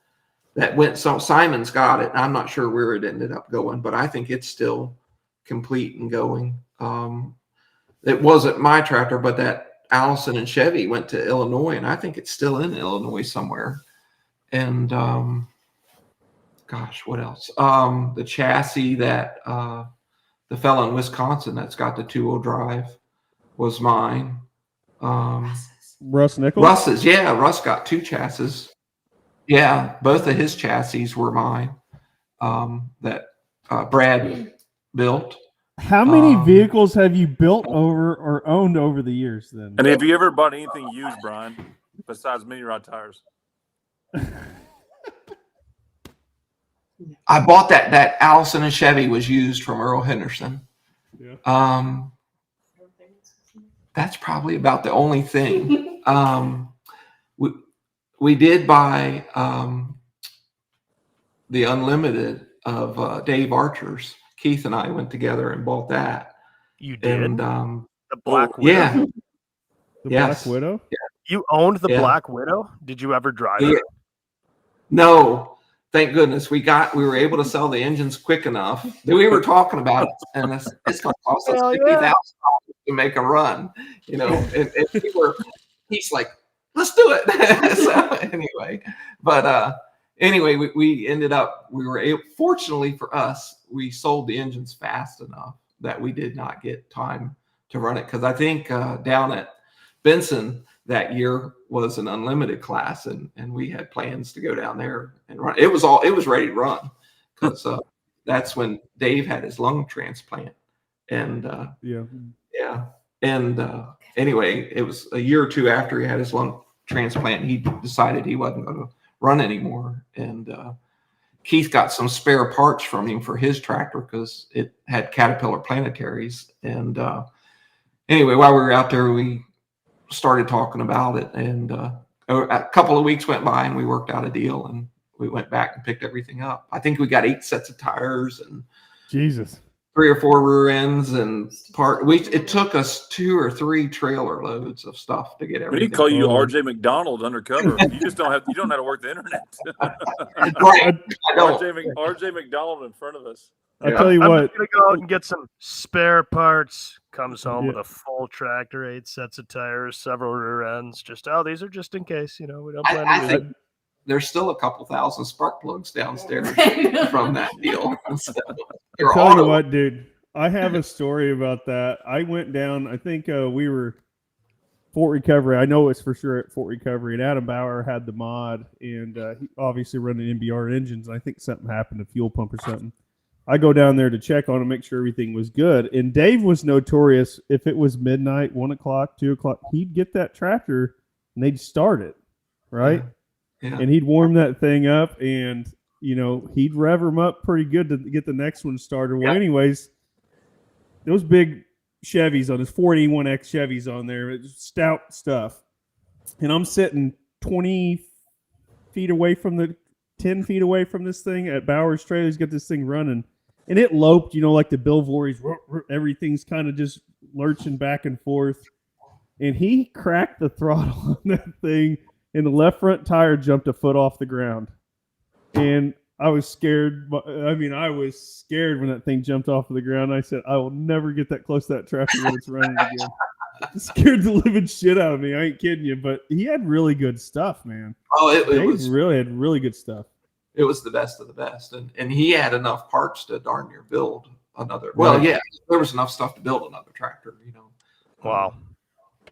that went. So Simon's got it. I'm not sure where it ended up going, but I think it's still complete and going. It wasn't my tractor, but that Allison and Chevy went to Illinois, and I think it's still in Illinois somewhere. And gosh, what else? The chassis that the fellow in Wisconsin that's got the 2-wheel drive was mine. Russ Nichols? Russ's, yeah. Russ got 2 chassis. Yeah, both of his chassis were mine that Brad built. How many vehicles have you built over or owned over the years then? And have you ever bought anything used, Brian, besides mini rod tires? I bought that Allison and Chevy was used from Earl Henderson. Yeah. That's probably about the only thing. We did buy the Unlimited of Dave Archer's. Keith and I went together and bought that. You did? And, the Black Widow? Yeah. The Black Widow? Yeah. You owned the Black Widow? Did you ever drive it? No. Thank goodness we were able to sell the engines quick enough that we were talking about it, and it's going to cost us $50,000 to make a run, And he's like, let's do it. So anyway, but anyway, we ended up fortunately for us, we sold the engines fast enough that we did not get time to run it, because I think down at Benson that year was an Unlimited class, and we had plans to go down there and run. It was ready to run, because that's when Dave had his lung transplant, and anyway, it was a year or two after he had his lung transplant, he decided he wasn't going to run anymore, and Keith got some spare parts from him for his tractor because it had Caterpillar planetaries. And anyway, while we were out there, we started talking about it, and a couple of weeks went by and we worked out a deal, and we went back and picked everything up. I think we got 8 sets of tires and Jesus, 3 or 4 rear ends and it took us 2 or 3 trailer loads of stuff to get everything. We call you RJ McDonald undercover. You don't know how to work the internet. Right. RJ McDonald in front of us. I tell you what, I'm gonna go out and get some spare parts. Comes home with a full tractor, 8 sets of tires, several rear ends. These are just in case. We don't plan to use it. There's still a couple thousand spark plugs downstairs from that deal. So, I tell you what, dude, I have a story about that. I went down, I think we were Fort Recovery. I know it's for sure at Fort Recovery, and Adam Bauer had the mod, and he obviously running NBR engines. And I think something happened, a fuel pump or something. I go down there to check on him, make sure everything was good. And Dave was notorious. If it was midnight, 1 o'clock, 2 o'clock, he'd get that tractor and they'd start it, right? Yeah. And he'd warm that thing up, and he'd rev them up pretty good to get the next one started. Well, anyways, those big Chevys on his 481X Chevys on there, stout stuff. And I'm sitting 20 feet away from 10 feet away from this thing at Bauer's trailer. He's got this thing running, and it loped, like the Bill Voorhees, everything's kind of just lurching back and forth. and he cracked the throttle on that thing, and the left front tire jumped a foot off the ground. And I was scared. I was scared when that thing jumped off of the ground. I said, I will never get that close to that tractor when it's running again. It scared the living shit out of me. I ain't kidding you. But he had really good stuff, man. Oh, it He was really had really good stuff. it was the best of the best, and he had enough parts to darn near build another. Well, Right. yeah, there was enough stuff to build another tractor. Wow.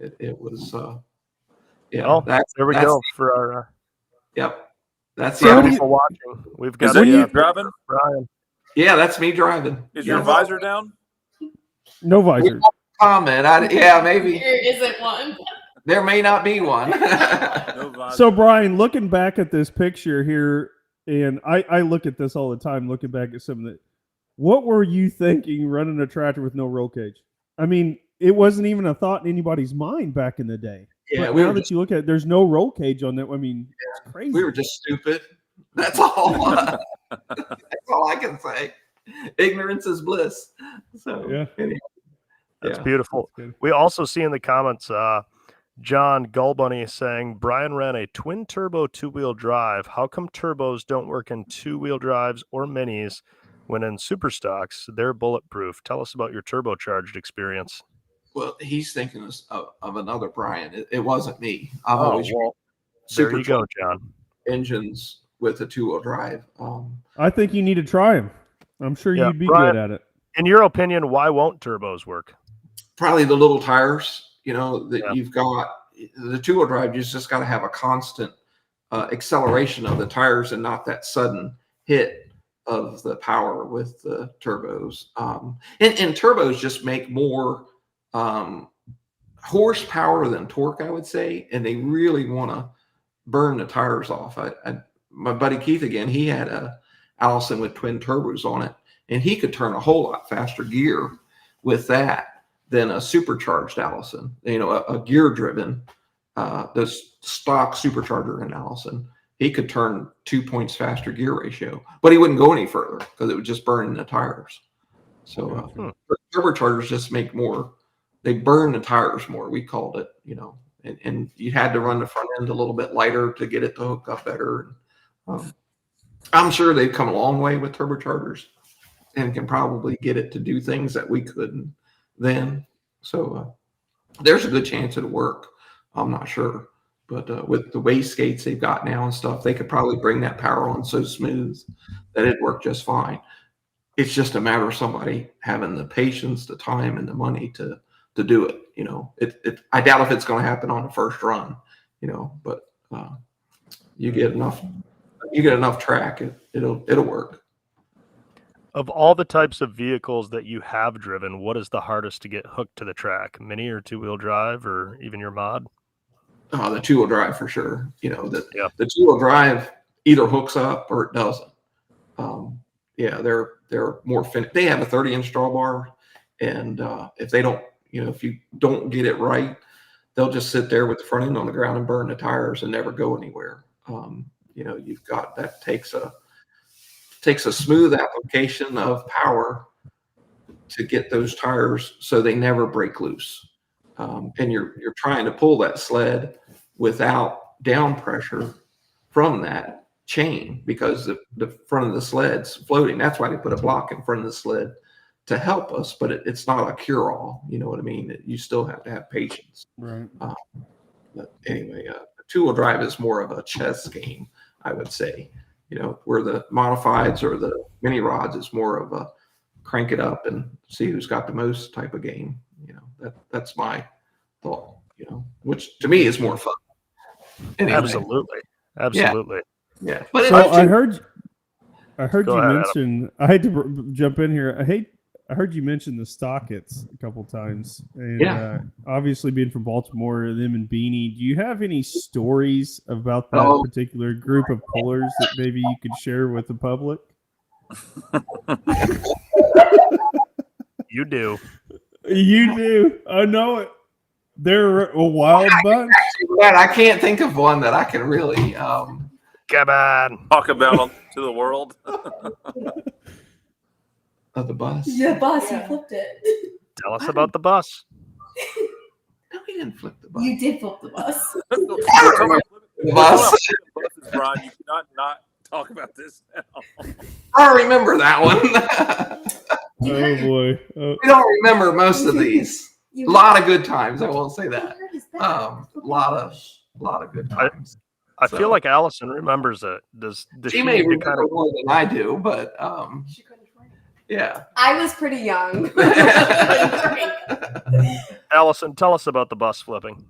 It was. Yeah, Well, there we go for our Yep. That's So for what do people watching. We've Is got that the, you driving? Brian. yeah, that's me driving. Is your Yeah. visor down? No visor. Comment? Maybe There isn't one. there may not be one. No visor. So, Brian, looking back at this picture here, and I look at this all the time, looking back at some of the, what were you thinking running a tractor with no roll cage? I mean, it wasn't even a thought in anybody's mind back in the day. Yeah, but we now were that just, you look at it, there's no roll cage on that. I mean, it's crazy. we were just stupid. That's all. That's all I can say. Ignorance is bliss. So Yeah. anyway, That's yeah. beautiful. That's good. We also see in the comments John Gulbunny saying Brian ran a twin turbo 2-wheel drive. How come turbos don't work in 2-wheel drives or minis when in super stocks? They're bulletproof. Tell us about your turbocharged experience. Well, he's thinking of another Brian. It wasn't me. I've Oh, always well, there you go, supercharged John. engines with a 2-wheel drive. I think you need to try them. I'm sure Yeah, you'd be Brian, good at it. In your opinion, why won't turbos work? Probably the little tires, that Yeah. you've got. The 2-wheel drive, you just got to have a constant acceleration of the tires and not that sudden hit of the power with the turbos. And turbos just make more horsepower than torque, I would say, and they really want to burn the tires off. My buddy Keith, again, he had a Allison with twin turbos on it, and he could turn a whole lot faster gear with that than a supercharged Allison. A gear driven, the stock supercharger in Allison, he could turn 2 points faster gear ratio, but he wouldn't go any further because it would just burn the tires. So turbochargers just make more. They burn the tires more. We called it, and you had to run the front end a little bit lighter to get it to hook up better. I'm sure they've come a long way with turbochargers and can probably get it to do things that we couldn't then. So there's a good chance it'll work. I'm not sure. But with the wastegates they've got now and stuff, they could probably bring that power on so smooth that it'd work just fine. It's just a matter of somebody having the patience, the time, and the money to do it. I doubt if it's going to happen on the first run, but you get enough track, it'll work. Of all the types of vehicles that you have driven, what is the hardest to get hooked to the track? Mini or 2-wheel drive, or even your mod? The 2-wheel drive for sure. The 2-wheel drive either hooks up or it doesn't. They're more finished. They have a 30-inch drawbar, and if they don't, if you don't get it right, they'll just sit there with the front end on the ground and burn the tires and never go anywhere. You've got that takes a smooth application of power to get those tires so they never break loose. And you're trying to pull that sled without down pressure from that chain because the front of the sled's floating. That's why they put a block in front of the sled to help us, but it's not a cure-all. You know what I mean? You still have to have patience. Right. But anyway, the 2-wheel drive is more of a chess game, I would say. Where the modifieds or the mini rods is more of a crank it up and see who's got the most type of game. That's my thought, which to me is more fun. Anyway, Absolutely. Yeah. But So I heard Go you ahead, mention. I hate to jump in here. I heard you mention the Stockets a couple times, and obviously being from Baltimore, them and Beanie. Do you have any stories about that particular group of pullers that maybe you could share with the public? You do. You do. I know it. They're a wild bunch. I can't think of one that I can really. Come on. Talk about them to the world. Of the bus. The bus, you flipped it. Tell us about the bus. No, we didn't flip the bus. You did flip the bus. We're talking about The bus. buses, Brian. You cannot not talk about this now. I remember that one. Oh boy. Oh. We don't remember most of these. A lot of good times. I won't say that. A lot of good times. I feel like Allison remembers it. Does She may kind remember of? more than I do, but yeah. I was pretty young. Allison, tell us about the bus flipping.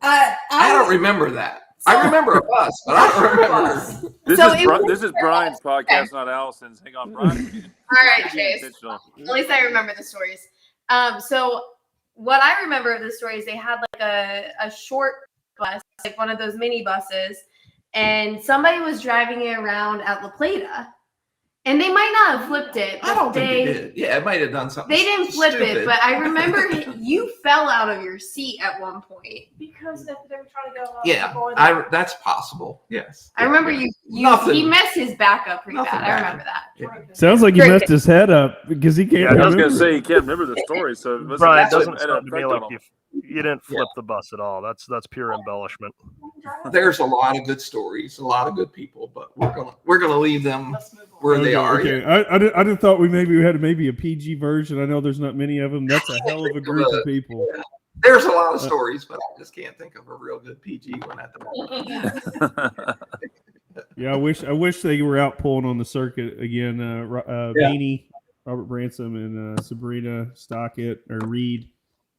I don't remember that. I remember a bus, but I don't remember. This is Brian's podcast, not Allison's. Hang on, Brian. All right, Chase. At least I remember the stories. So what I remember of the stories, they had like a short bus, like one of those mini buses, and somebody was driving it around at La Plata. And they might not have flipped it. I don't think they did. Yeah, it might have done something. They didn't flip stupid. it, but I remember you fell out of your seat at one point. Because they were trying to go. Yeah, that's possible. Yes. I remember he messed his back up pretty Nothing bad. I bad. remember that. Yeah. Sounds like he Great. messed his head up because he can't. I was remember. going to say he can't remember the story, so it must Brian, have doesn't had an sound to me effect like on him. you didn't flip the bus at all. That's pure embellishment. There's a lot of good stories, a lot of good people, but we're gonna leave them where they are. Okay. I just thought we had a PG version. I know there's not many of them. That's a hell of a group of people. There's a lot of stories, but I just can't think of a real good PG one at the moment. Yeah, I wish they were out pulling on the circuit again. Beanie, Robert Bransom, and Sabrina Stockett or Reed,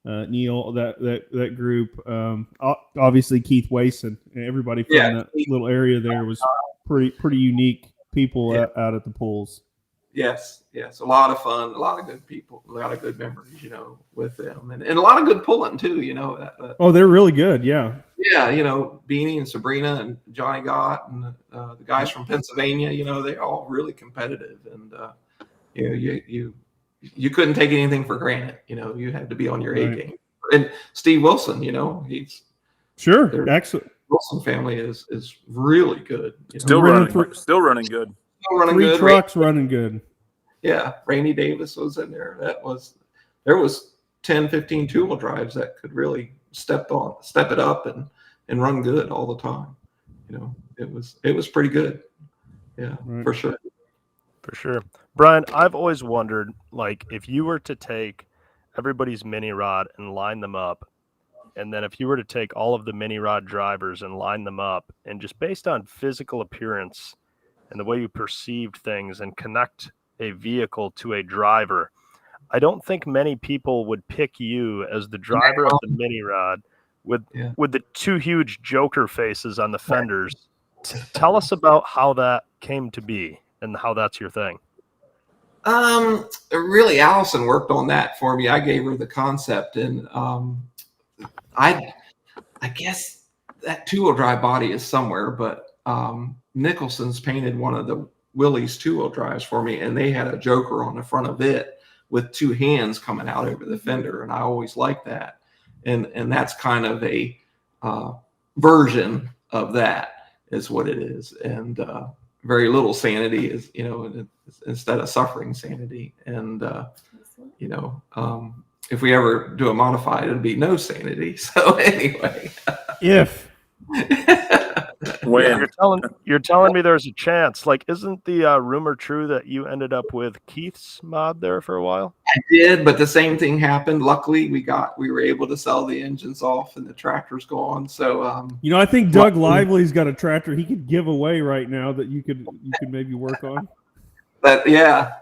Neil, that group. Obviously Keith Wason and everybody from that little area there was pretty unique people out at the pools. Yes, a lot of fun, a lot of good people, a lot of good memories, with them, and a lot of good pulling too, Oh, they're really good, yeah. Yeah, Beanie and Sabrina and Johnny Gott and the guys from Pennsylvania, they're all really competitive, and you couldn't take anything for granted. You had to be on your A game. And Steve Wilson, he's sure, excellent. Wilson family is really good. Still running good. Still running Three good. trucks running good. Yeah, Rainey Davis was in there. There was 10, 15 two-wheel drives that could really step it up and run good all the time. It was pretty good. Yeah, right. For sure. For sure. Brian, I've always wondered, like, if you were to take everybody's mini rod and line them up, and then if you were to take all of the mini rod drivers and line them up, and just based on physical appearance and the way you perceived things and connect a vehicle to a driver, I don't think many people would pick you as the driver of the mini rod with the two huge Joker faces on the fenders. Tell us about how that came to be and how that's your thing. Really, Allison worked on that for me. I gave her the concept, and I guess that two-wheel drive body is somewhere, but Nicholson's painted one of the Willys two-wheel drives for me, and they had a Joker on the front of it with two hands coming out over the fender, and I always liked that. And that's kind of a version of that is what it is, and very little sanity is, instead of suffering sanity, and if we ever do a modified, it'll be no sanity. So anyway, When you're telling me there's a chance. Like, isn't the rumor true that you ended up with Keith's mod there for a while? I did, but the same thing happened. Luckily, we were able to sell the engines off and the tractor's gone. So I think Doug Lively's got a tractor he could give away right now that you could maybe work on. But yeah.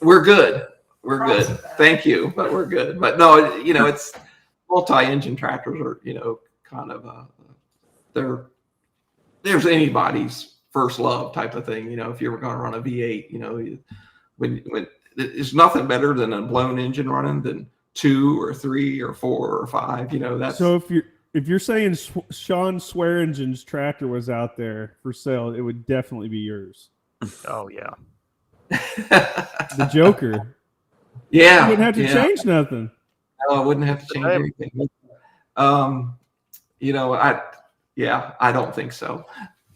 We're good. We're good. Thank you, but we're good. But no, it's multi-engine tractors are, kind of there's anybody's first love type of thing. If you were going to run a V8, when there's nothing better than a blown engine running than 2 or 3 or 4 or 5. That's so. If you're saying Sean Swearingen's tractor was out there for sale, it would definitely be yours. Oh yeah, the Joker. Yeah, you wouldn't have to change nothing. No, I wouldn't have to change anything. I don't think so.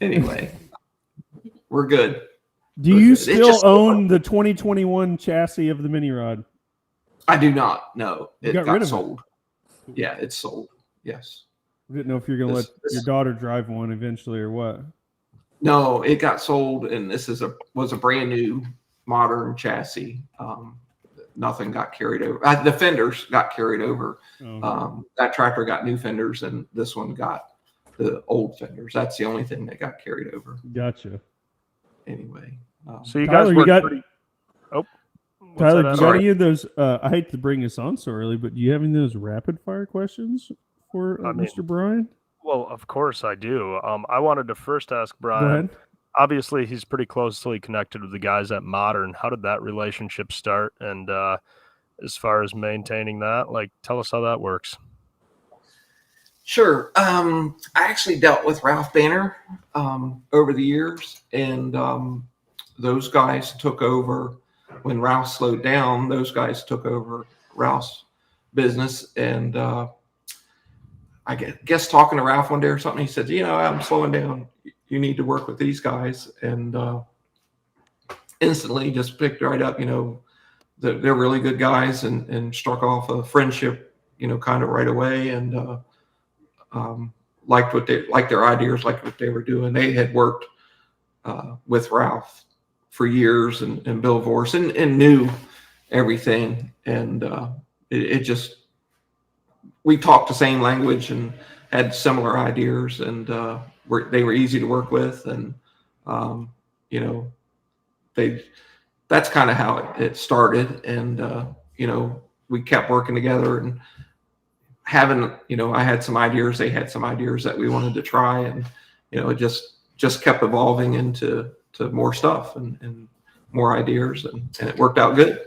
Anyway, we're good. Do you still own the 2021 chassis of the mini rod? I do not know. You It got got rid of it. sold. Yeah, it's sold. Yes. I didn't know if you're going to let your daughter drive one eventually or what. No, it got sold, and this was a brand new modern chassis. Nothing got carried over. The fenders got carried over. Oh. That tractor got new fenders, and this one got the old fenders. That's the only thing that got carried over. Gotcha. Anyway, So you Tyler, guys you were got- pretty. Oh, what's Tyler, that, do you Adam? got any of those? I hate to bring us on so early, but do you have any of those rapid fire questions for I mean, Mr. Bryan? Well, of course I do. I wanted to first ask Go Brian. ahead. Obviously, he's pretty closely connected with the guys at Modern. How did that relationship start? And as far as maintaining that, like, tell us how that works. Sure. I actually dealt with Ralph Banner over the years, and those guys took over when Ralph slowed down. Those guys took over Ralph's business, and I guess talking to Ralph one day or something, he said, I'm slowing down. You need to work with these guys, and instantly just picked right up. They're really good guys, and struck off a friendship, kind of right away, and liked their ideas, liked what they were doing. They had worked with Ralph for years, and Bill Vorse, and knew everything, and it just, we talked the same language and had similar ideas, and they were easy to work with, and that's kind of how it started, and we kept working together, and having, I had some ideas, they had some ideas that we wanted to try, and it just kept evolving into more stuff and more ideas, and it worked out good.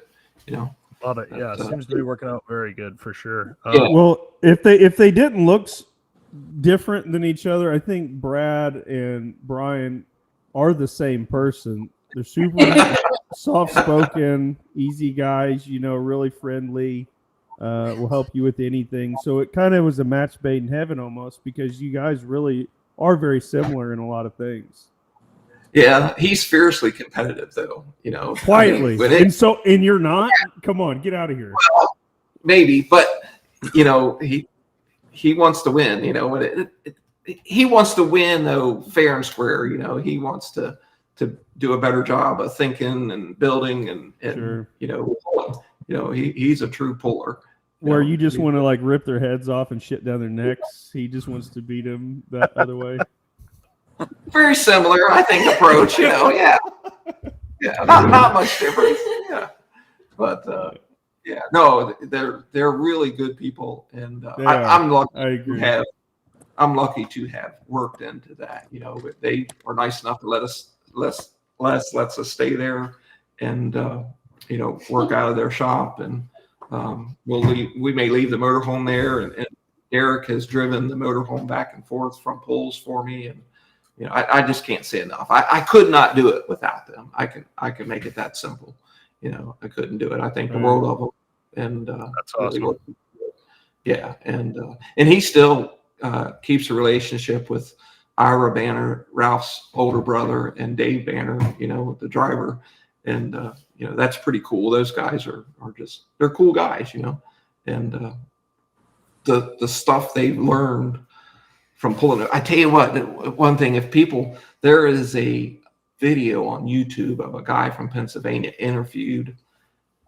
Love it. Yeah, seems to be working out very good for sure. Yeah. Well, if they didn't look different than each other, I think Brad and Brian are the same person. They're super soft-spoken, easy guys. Really friendly. Will help you with anything. So it kind of was a match made in heaven almost, because you guys really are very similar in a lot of things. Yeah, he's fiercely competitive, though. Quietly, I mean, and you're not. Come on, get out of here. Well, maybe, but he wants to win. He wants to win, though, fair and square. He wants to do a better job of thinking and building, and Sure. He's a true puller. Where you just want to like rip their heads off and shit down their necks. He just wants to beat them that other way. Very similar, I think, approach. Yeah, not much difference. Yeah, but no, they're really good people, and I'm lucky. I agree. I'm lucky to have worked into that. They are nice enough to let us stay there, and work out of their shop, and we may leave the motorhome there, and Eric has driven the motorhome back and forth from polls for me, and I just can't say enough. I could not do it without them. I can make it that simple. I couldn't do it. I think the world of them, and That's awesome. Yeah, and he still keeps a relationship with Ira Banner, Ralph's older brother, and Dave Banner, the driver, and that's pretty cool. Those guys are they're cool guys, and the stuff they've learned from pulling it. I tell you what, one thing, there is a video on YouTube of a guy from Pennsylvania interviewed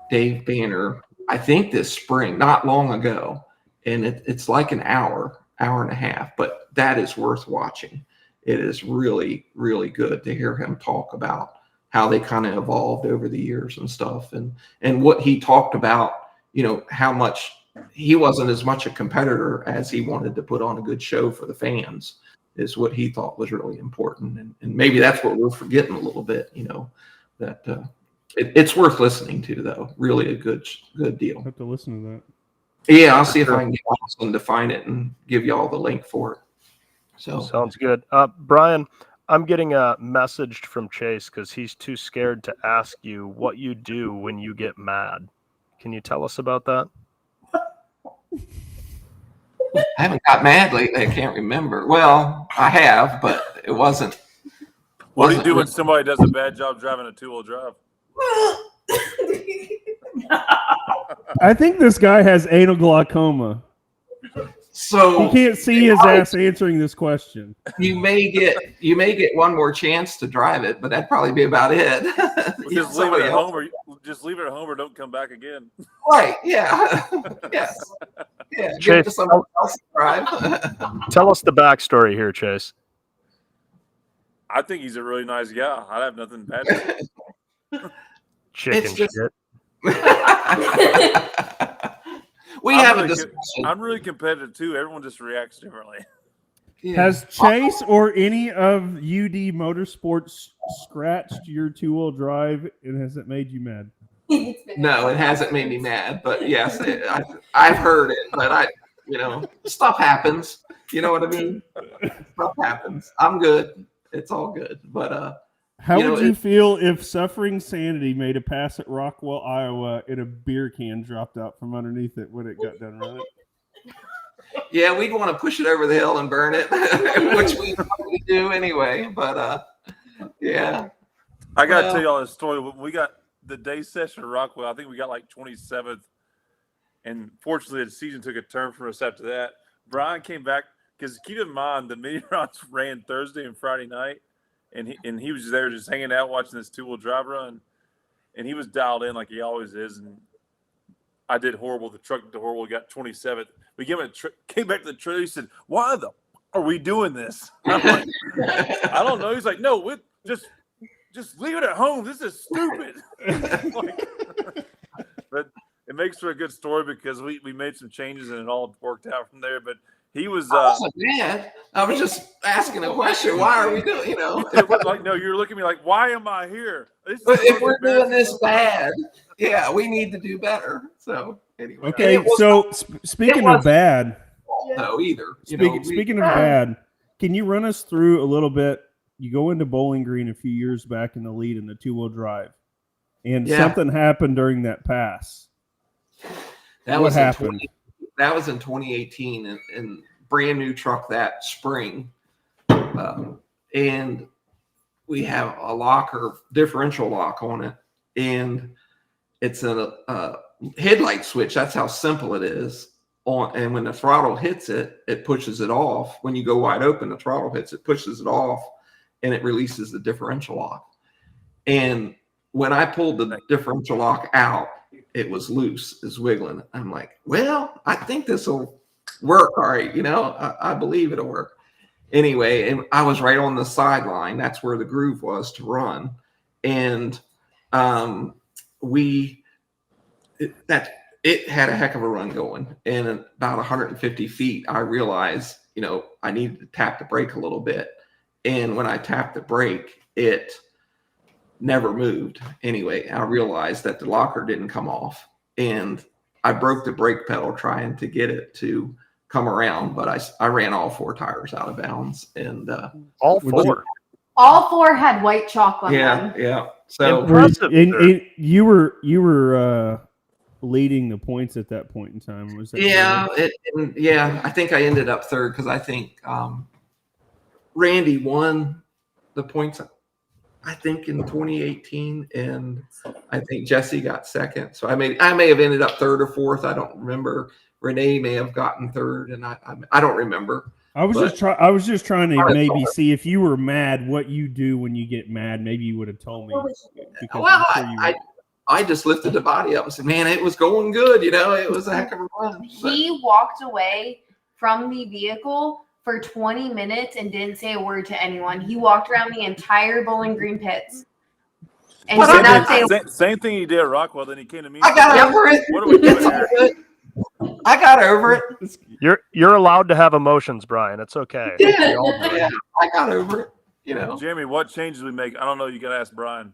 Dave Banner, I think this spring, not long ago, and it's like an hour and a half, but that is worth watching. It is really, really good to hear him talk about how they kind of evolved over the years and stuff, and what he talked about, how much he wasn't as much a competitor as he wanted to put on a good show for the fans, is what he thought was really important. And maybe that's what we're forgetting a little bit, that it's worth listening to, though. Really a good deal. I'll have to listen to that. Yeah, I'll see if I can get Austin to find it and give you all the link for it. So Sounds good. Brian, I'm getting a message from Chase because he's too scared to ask you what you do when you get mad. Can you tell us about that? I haven't got mad lately. I can't remember. Well, I have, but it wasn't. What do you do when somebody does a bad job driving a two-wheel drive? I think this guy has anal glaucoma. So You can't see his ass answering this question. you may get one more chance to drive it, but that'd probably be about it. We'll just leave it at home, or just leave it at home, or don't come back again. Right? Yeah. Yes. Yeah. Give it to Chase, someone else to drive. Tell us the backstory here, Chase. I think he's a really nice guy. I have nothing bad to say. Chicken It's just- shit. We I'm have a really discussion. I'm really competitive too. Everyone just reacts differently. Yeah. Has Chase or any of UD Motorsports scratched your two-wheel drive, and has it made you mad? No, it hasn't made me mad, but yes, I've heard it. But stuff happens. You know what I mean? Stuff happens. I'm good. It's all good. But How You know, would you it- feel if Suffering Sanity made a pass at Rockwell, Iowa, and a beer can dropped out from underneath it when it got done running? yeah, we'd want to push it over the hill and burn it, which we probably do anyway. But yeah. I got to Well- tell y'all this story. When we got the day session at Rockwell, I think we got like 27th. And fortunately, the season took a turn for us after that. Brian came back because keep in mind, the mini rounds ran Thursday and Friday night. And he was there just hanging out watching this two-wheel drive run. And he was dialed in like he always is. And I did horrible. The truck did horrible. We got 27th. We came back to the trailer. He said, "Why the are we doing this?" I'm like, I don't know. He's like, "No, just leave it at home. This is stupid." But it makes for a good story because we made some changes and it all worked out from there. But he was I wasn't mad. I was just asking a question. Why are we doing? it was like, no, you're looking at me like, why am I here? This is But the if most we're doing embarrassing this thing. bad, yeah, we need to do better. So anyway, Okay, And it was so speaking of wasn't bad, not though either. speaking of bad, can you run us through a little bit? You go into Bowling Green a few years back in the lead in the two-wheel drive, and Yeah. something happened during that pass. that what was happened? That was in 2018, and brand new truck that spring, and we have a differential lock on it, and it's a headlight switch. That's how simple it is. And when the throttle hits it, it pushes it off. When you go wide open, the throttle hits it, pushes it off, and it releases the differential lock. And when I pulled the differential lock out, it was loose, it's wiggling. I'm like, well, I think this will work. All right. I believe it'll work. Anyway, and I was right on the sideline. That's where the groove was to run. And it had a heck of a run going. And about 150 feet, I realized, I needed to tap the brake a little bit. And when I tapped the brake, it never moved. Anyway, I realized that the locker didn't come off, and I broke the brake pedal trying to get it to come around, but I ran all four tires out of bounds. And All Would you- four. All four had white chalk on them. yeah. So Impressive, sir. And you were leading the points at that point in time. Was that yeah, I think I ended up third because I think Randy won the points, I think, in 2018, and I think Jesse got second. So I may have ended up third or fourth. I don't remember. Renee may have gotten third, and I don't remember. I was just trying to Alright, maybe see if you were mad, what you do when you get mad. Maybe you would have told me. Because Well, I'm sure you would. I just lifted the body up and said, "Man, it was going good. It was a heck of a run." But- He walked away from the vehicle for 20 minutes and didn't say a word to anyone. He walked around the entire Bowling Green pits and But did not say a word. Same thing he did at Rockwell. Then he came to me. I got over it. What are we doing It's all here? good. I got over it. You're allowed to have emotions, Brian. It's okay. We all do it. Yeah, I got over it. Jeremy, what changes we make? I don't know. You got to ask Brian.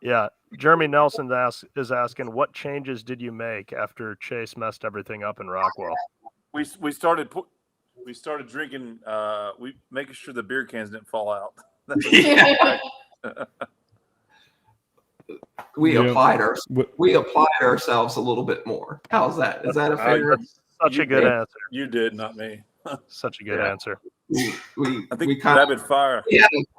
Yeah. Jeremy Nelson is asking, what changes did you make after Chase messed everything up in Rockwell? We started drinking. We making sure the beer cans didn't fall out. We Yeah. applied ourselves a little bit more. How's that? Is that a fair? That's such a good answer. You did, not me. Such a good answer. We I think we kind of rapid fire.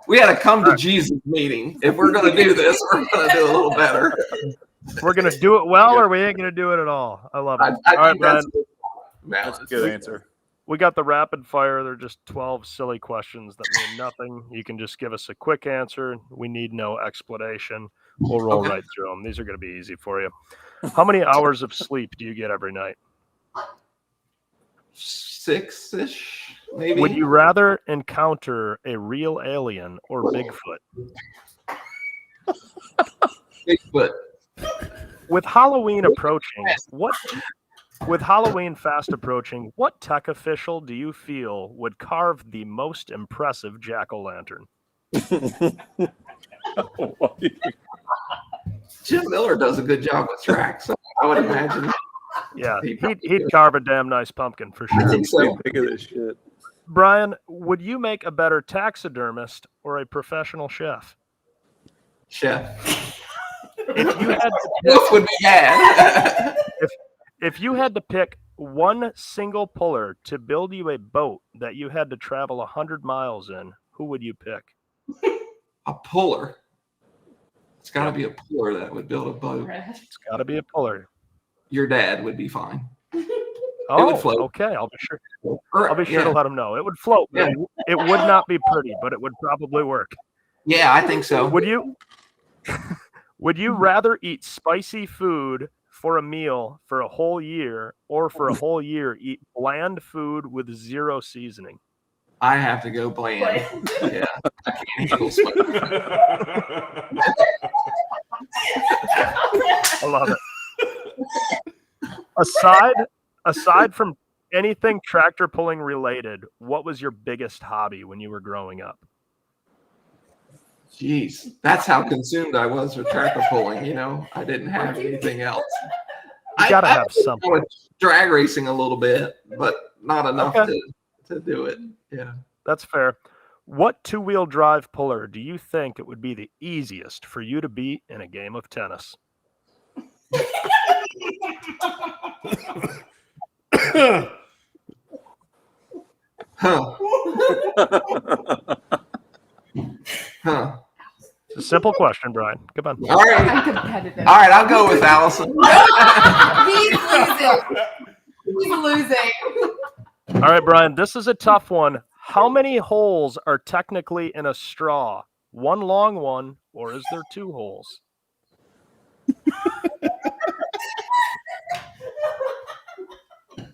we had a come to Jesus meeting. If we're going to do this, we're going to do a little better. We're gonna do it well, or we ain't gonna do it at all. I love it. I All right, think Brian. That's a good answer. We got the rapid fire. They're just 12 silly questions that mean nothing. You can just give us a quick answer. We need no explanation. We'll roll right through them. These are going to be easy for you. How many hours of sleep do you get every night? 6-ish, maybe. Would you rather encounter a real alien or Bigfoot? Bigfoot. With Halloween approaching, With Halloween fast approaching, what tech official do you feel would carve the most impressive jack-o'-lantern? Jim Miller does a good job with tracks, so I would imagine. Yeah, he'd carve a damn nice pumpkin for I sure. think so. Think of this shit. Brian, would you make a better taxidermist or a professional chef? Chef. If you had to Both would be bad. If you had to pick one single puller to build you a boat that you had to travel 100 miles in, who would you pick? A puller. It's got to be a puller that would build a boat. It's got to be a puller. Your dad would be fine. Oh, would float. okay. I'll be sure. Or- I'll be sure yeah. to let him know. It would float. But Yeah. it would not be pretty, but it would probably work. Yeah, I think so. Would you? Would you rather eat spicy food for a meal for a whole year, or for a whole year eat bland food with zero seasoning? I have to go bland. Yeah, I can't handle spice. I love it. Aside from anything tractor pulling related, what was your biggest hobby when you were growing up? Jeez, that's how consumed I was with tractor pulling. You know, I didn't have anything else. You gotta I have something. with drag racing a little bit, but not enough to do it. Yeah. That's fair. What two-wheel drive puller do you think it would be the easiest for you to beat in a game of tennis? Huh. Huh. It's a simple question, Brian. Come on. All right. I'm competitive. All right, I'll go with Allison. He's losing. All right, Brian, this is a tough one. How many holes are technically in a straw? One long one, or is there two holes?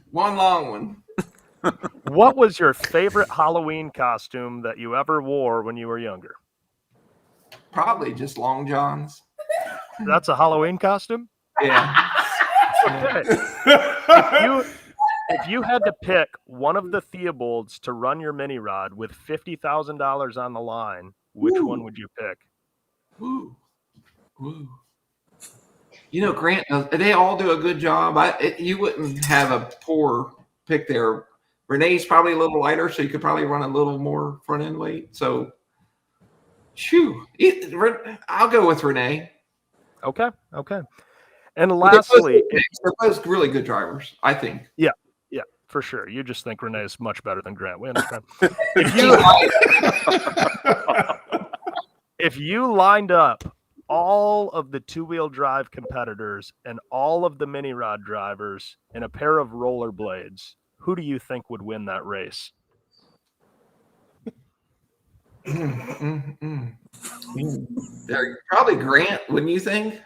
One long one. What was your favorite Halloween costume that you ever wore when you were younger? Probably just long johns. That's a Halloween costume? Yeah. Okay. If you had to pick one of the Theobalds to run your mini rod with $50,000 on the line, which one would you pick? Ooh. Ooh. You know, Grant, they all do a good job. You wouldn't have a poor pick there. Renee's probably a little lighter, so you could probably run a little more front end weight. So, I'll go with Renee. Okay. And lastly, they're both really good drivers, I think. Yeah, for sure. You just think Renee is much better than Grant. We understand. If you lined up all of the two-wheel drive competitors and all of the mini rod drivers in a pair of rollerblades, who do you think would win that race? They're probably Grant, wouldn't you think?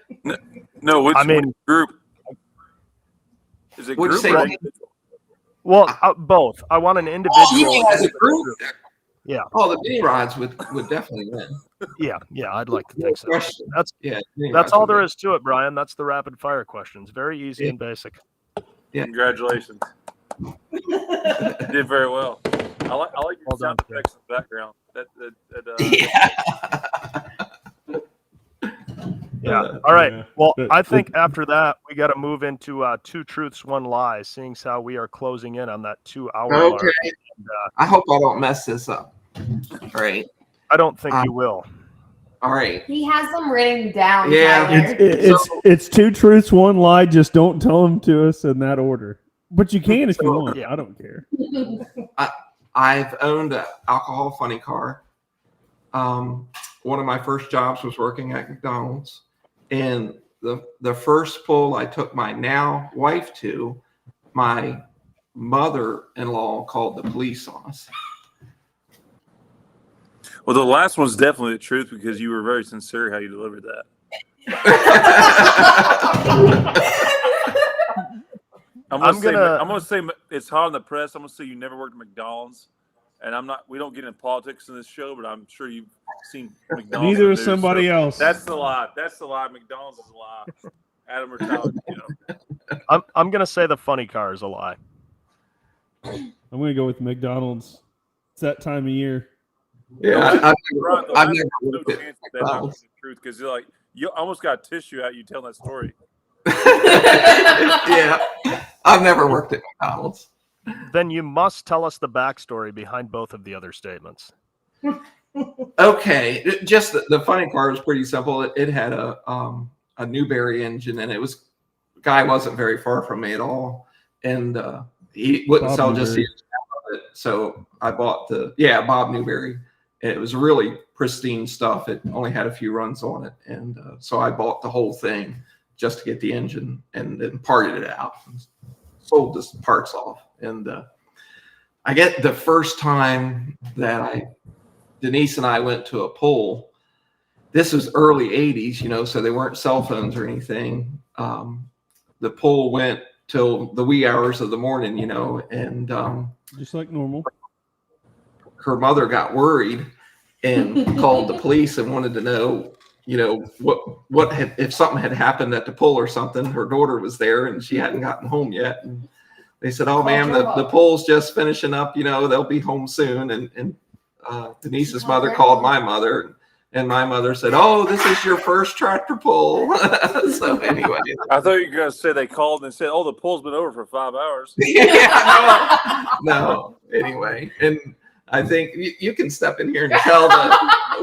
No, which group? Is it What'd you group? say? Well, both. I want an individual. You mean as a group? Yeah. Oh, the mini rods would definitely win. Yeah, I'd like to think so. Question. That's all there is to it, Brian. That's the rapid fire questions. Very easy and basic. Yeah. Congratulations. You did very well. I like your Well sound done, effects in the background. Yeah. All right. Well, I think after that, we got to move into Two Truths, One Lie, seeing how we are closing in on that 2 hour mark. Okay. And, I hope I don't mess this up. All right. I don't think you will. All right. He has them written down. Yeah. Tyler. It's 2 truths, 1 lie. Just don't tell them to us in that order. But you can if you want. Yeah. I don't care. I've owned an alcohol funny car. One of my first jobs was working at McDonald's, and the first pull I took my now wife to, my mother-in-law called the police on us. Well, the last one's definitely the truth because you were very sincere how you delivered that. I'm gonna say it's hot in the press. I'm gonna say you never worked at McDonald's, and I'm not. We don't get into politics in this show, but I'm sure you've seen McDonald's. Neither is somebody else. That's the lie. That's the lie. McDonald's is a lie. Adam or Tyler, I'm gonna say the funny car is a lie. I'm gonna go with McDonald's. It's that time of year. Yeah, I've never no looked at chance that that's McDonald's. the truth because you're like you almost got tissue out you telling that story. Yeah, I've never worked at McDonald's. Then you must tell us the backstory behind both of the other statements. Okay, just the funny part was pretty simple. It had a Newberry engine, and the guy wasn't very far from me at all, and he wouldn't Bob sell Newberry. just the engine out of it. So I bought Bob Newberry. It was really pristine stuff. It only had a few runs on it, and so I bought the whole thing just to get the engine, and then parted it out, and sold the parts off. And I get the first time that Denise and I went to a pull. This was early 80s, so they weren't cell phones or anything. The pull went till the wee hours of the morning, and Just like normal. her mother got worried and called the police and wanted to know, what had, if something had happened at the pull or something. Her daughter was there and she hadn't gotten home yet. And they said, "Oh, ma'am, the pull's just finishing up. They'll be home soon." And Denise's mother called my mother, and my mother said, "Oh, this is your first tractor pull." So anyway, I thought you were gonna say they called and said, "Oh, the pull's been over for 5 hours." no. Anyway, and I think you can step in here and tell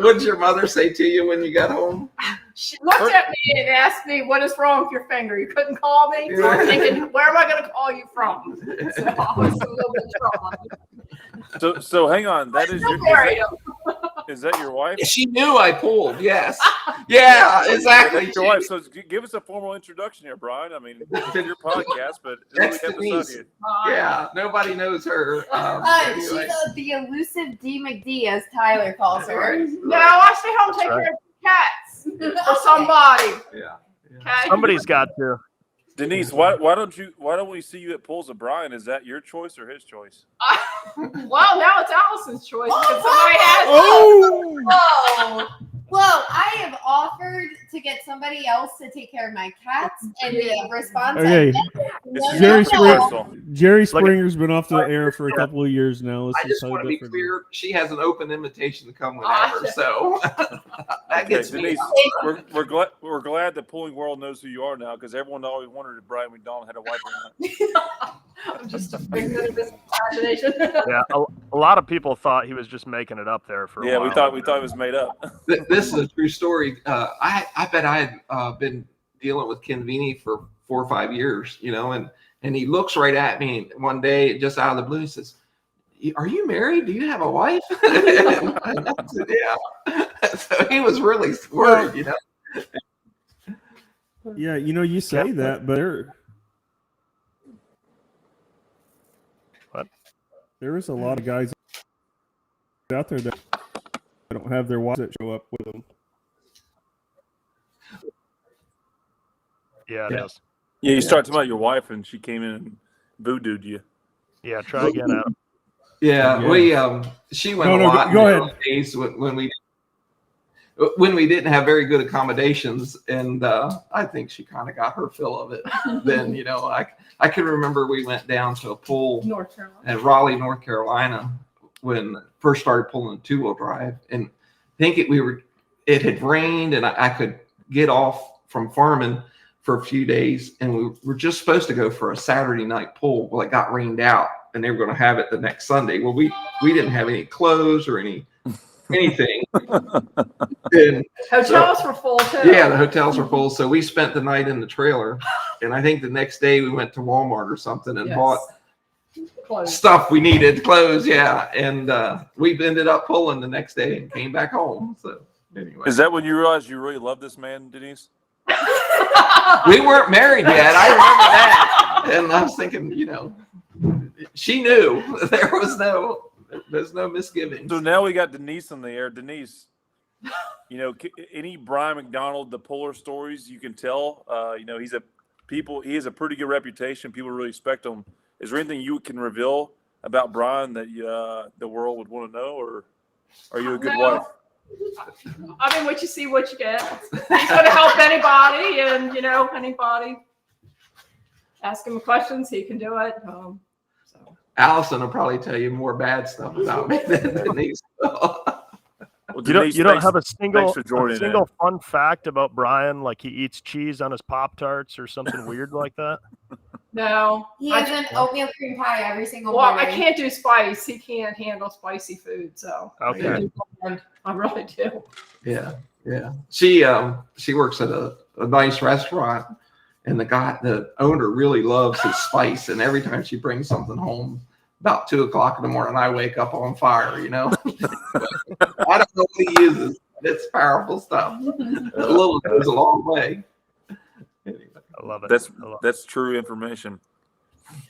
what did your mother say to you when you got home? She looked at me and asked me, "What is wrong with your finger? You couldn't call me?" So I'm thinking, where am I going to call you from? So I was a little bit troubled. So hang on, that is is that your wife? She knew I pulled. Yes. Yeah, exactly. That's your wife. So give us a formal introduction here, Brian. I mean, it's your podcast, but That's really Denise. here. Yeah, nobody knows her. Anyway. She's the elusive D McD, as Tyler calls her. No, I stay home and take care of cats for somebody. Yeah. Okay? Somebody's got to. Denise, why don't we see you at pulls of Brian? Is that your choice or his choice? Well, now it's Allison's choice because somebody has. Oh! Well, I have offered to get somebody else to take care of my cats, and the response Okay. This is Jerry Springer's been off the air for a couple of years now. Let's I just want to be clear. She has an open invitation to come whenever. So that gets me. Denise, we're glad the pulling world knows who you are now because everyone always wondered if Bryan McDonald had a wife or not. I'm just a figment of this imagination. Yeah, a lot of people thought he was just making it up there for a while. We thought it was made up. This is a true story. I bet I had been dealing with Ken Vini for 4 or 5 years, and he looks right at me one day, just out of the blue, and says, "Are you married? Do you have a wife?" And I said, "Yeah." So he was really worried, Yeah, you say that, but there is a lot of guys out there that don't have their wives that show up with them. Yeah, it is. Yeah, you start talking about your wife and she came in and voodooed you. Yeah, try again, Adam. Yeah, we she went a lot. Go in ahead. Days when we didn't have very good accommodations, and I think she kind of got her fill of it. Then I can remember we went down to a pool North Carolina. at Raleigh, North Carolina, when first started pulling 2-wheel drive, and I think it had rained, and I could get off from farming for a few days, and we were just supposed to go for a Saturday night pull. Well, it got rained out, and they were going to have it the next Sunday. Well, we didn't have any clothes or anything. And Hotels were full too. yeah, the hotels were full, so we spent the night in the trailer, and I think the next day we went to Walmart or something and bought Clothes. stuff we needed, clothes, yeah, and we ended up pulling the next day and came back home. So anyway, Is that when you realized you really love this man, Denise? We weren't married yet. I remember that. And I was thinking, she knew there's no misgivings. So now we got Denise on the air. Denise, any Bryan McDonald, the Polar stories you can tell? He has a pretty good reputation. People really respect him. Is there anything you can reveal about Bryan that the world would want to know, or are you a good wife? I mean, what you see, what you get. He's going to help anybody, and anybody ask him questions, he can do it. Allison will probably tell you more bad stuff about me than Denise. Well, You Denise, don't have a thanks single for joining in. fun fact about Bryan, like he eats cheese on his Pop-Tarts or something weird like that? No. He has an oatmeal cream pie every single Well, morning. I can't do spice. He can't handle spicy food, so Okay. I really do. Yeah. She works at a nice restaurant, and the owner really loves his spice, and every time she brings something home about 2:00 in the morning, I wake up on fire, I don't know what he uses. It's powerful stuff. A little goes a long way. Anyway. I love it. That's true information.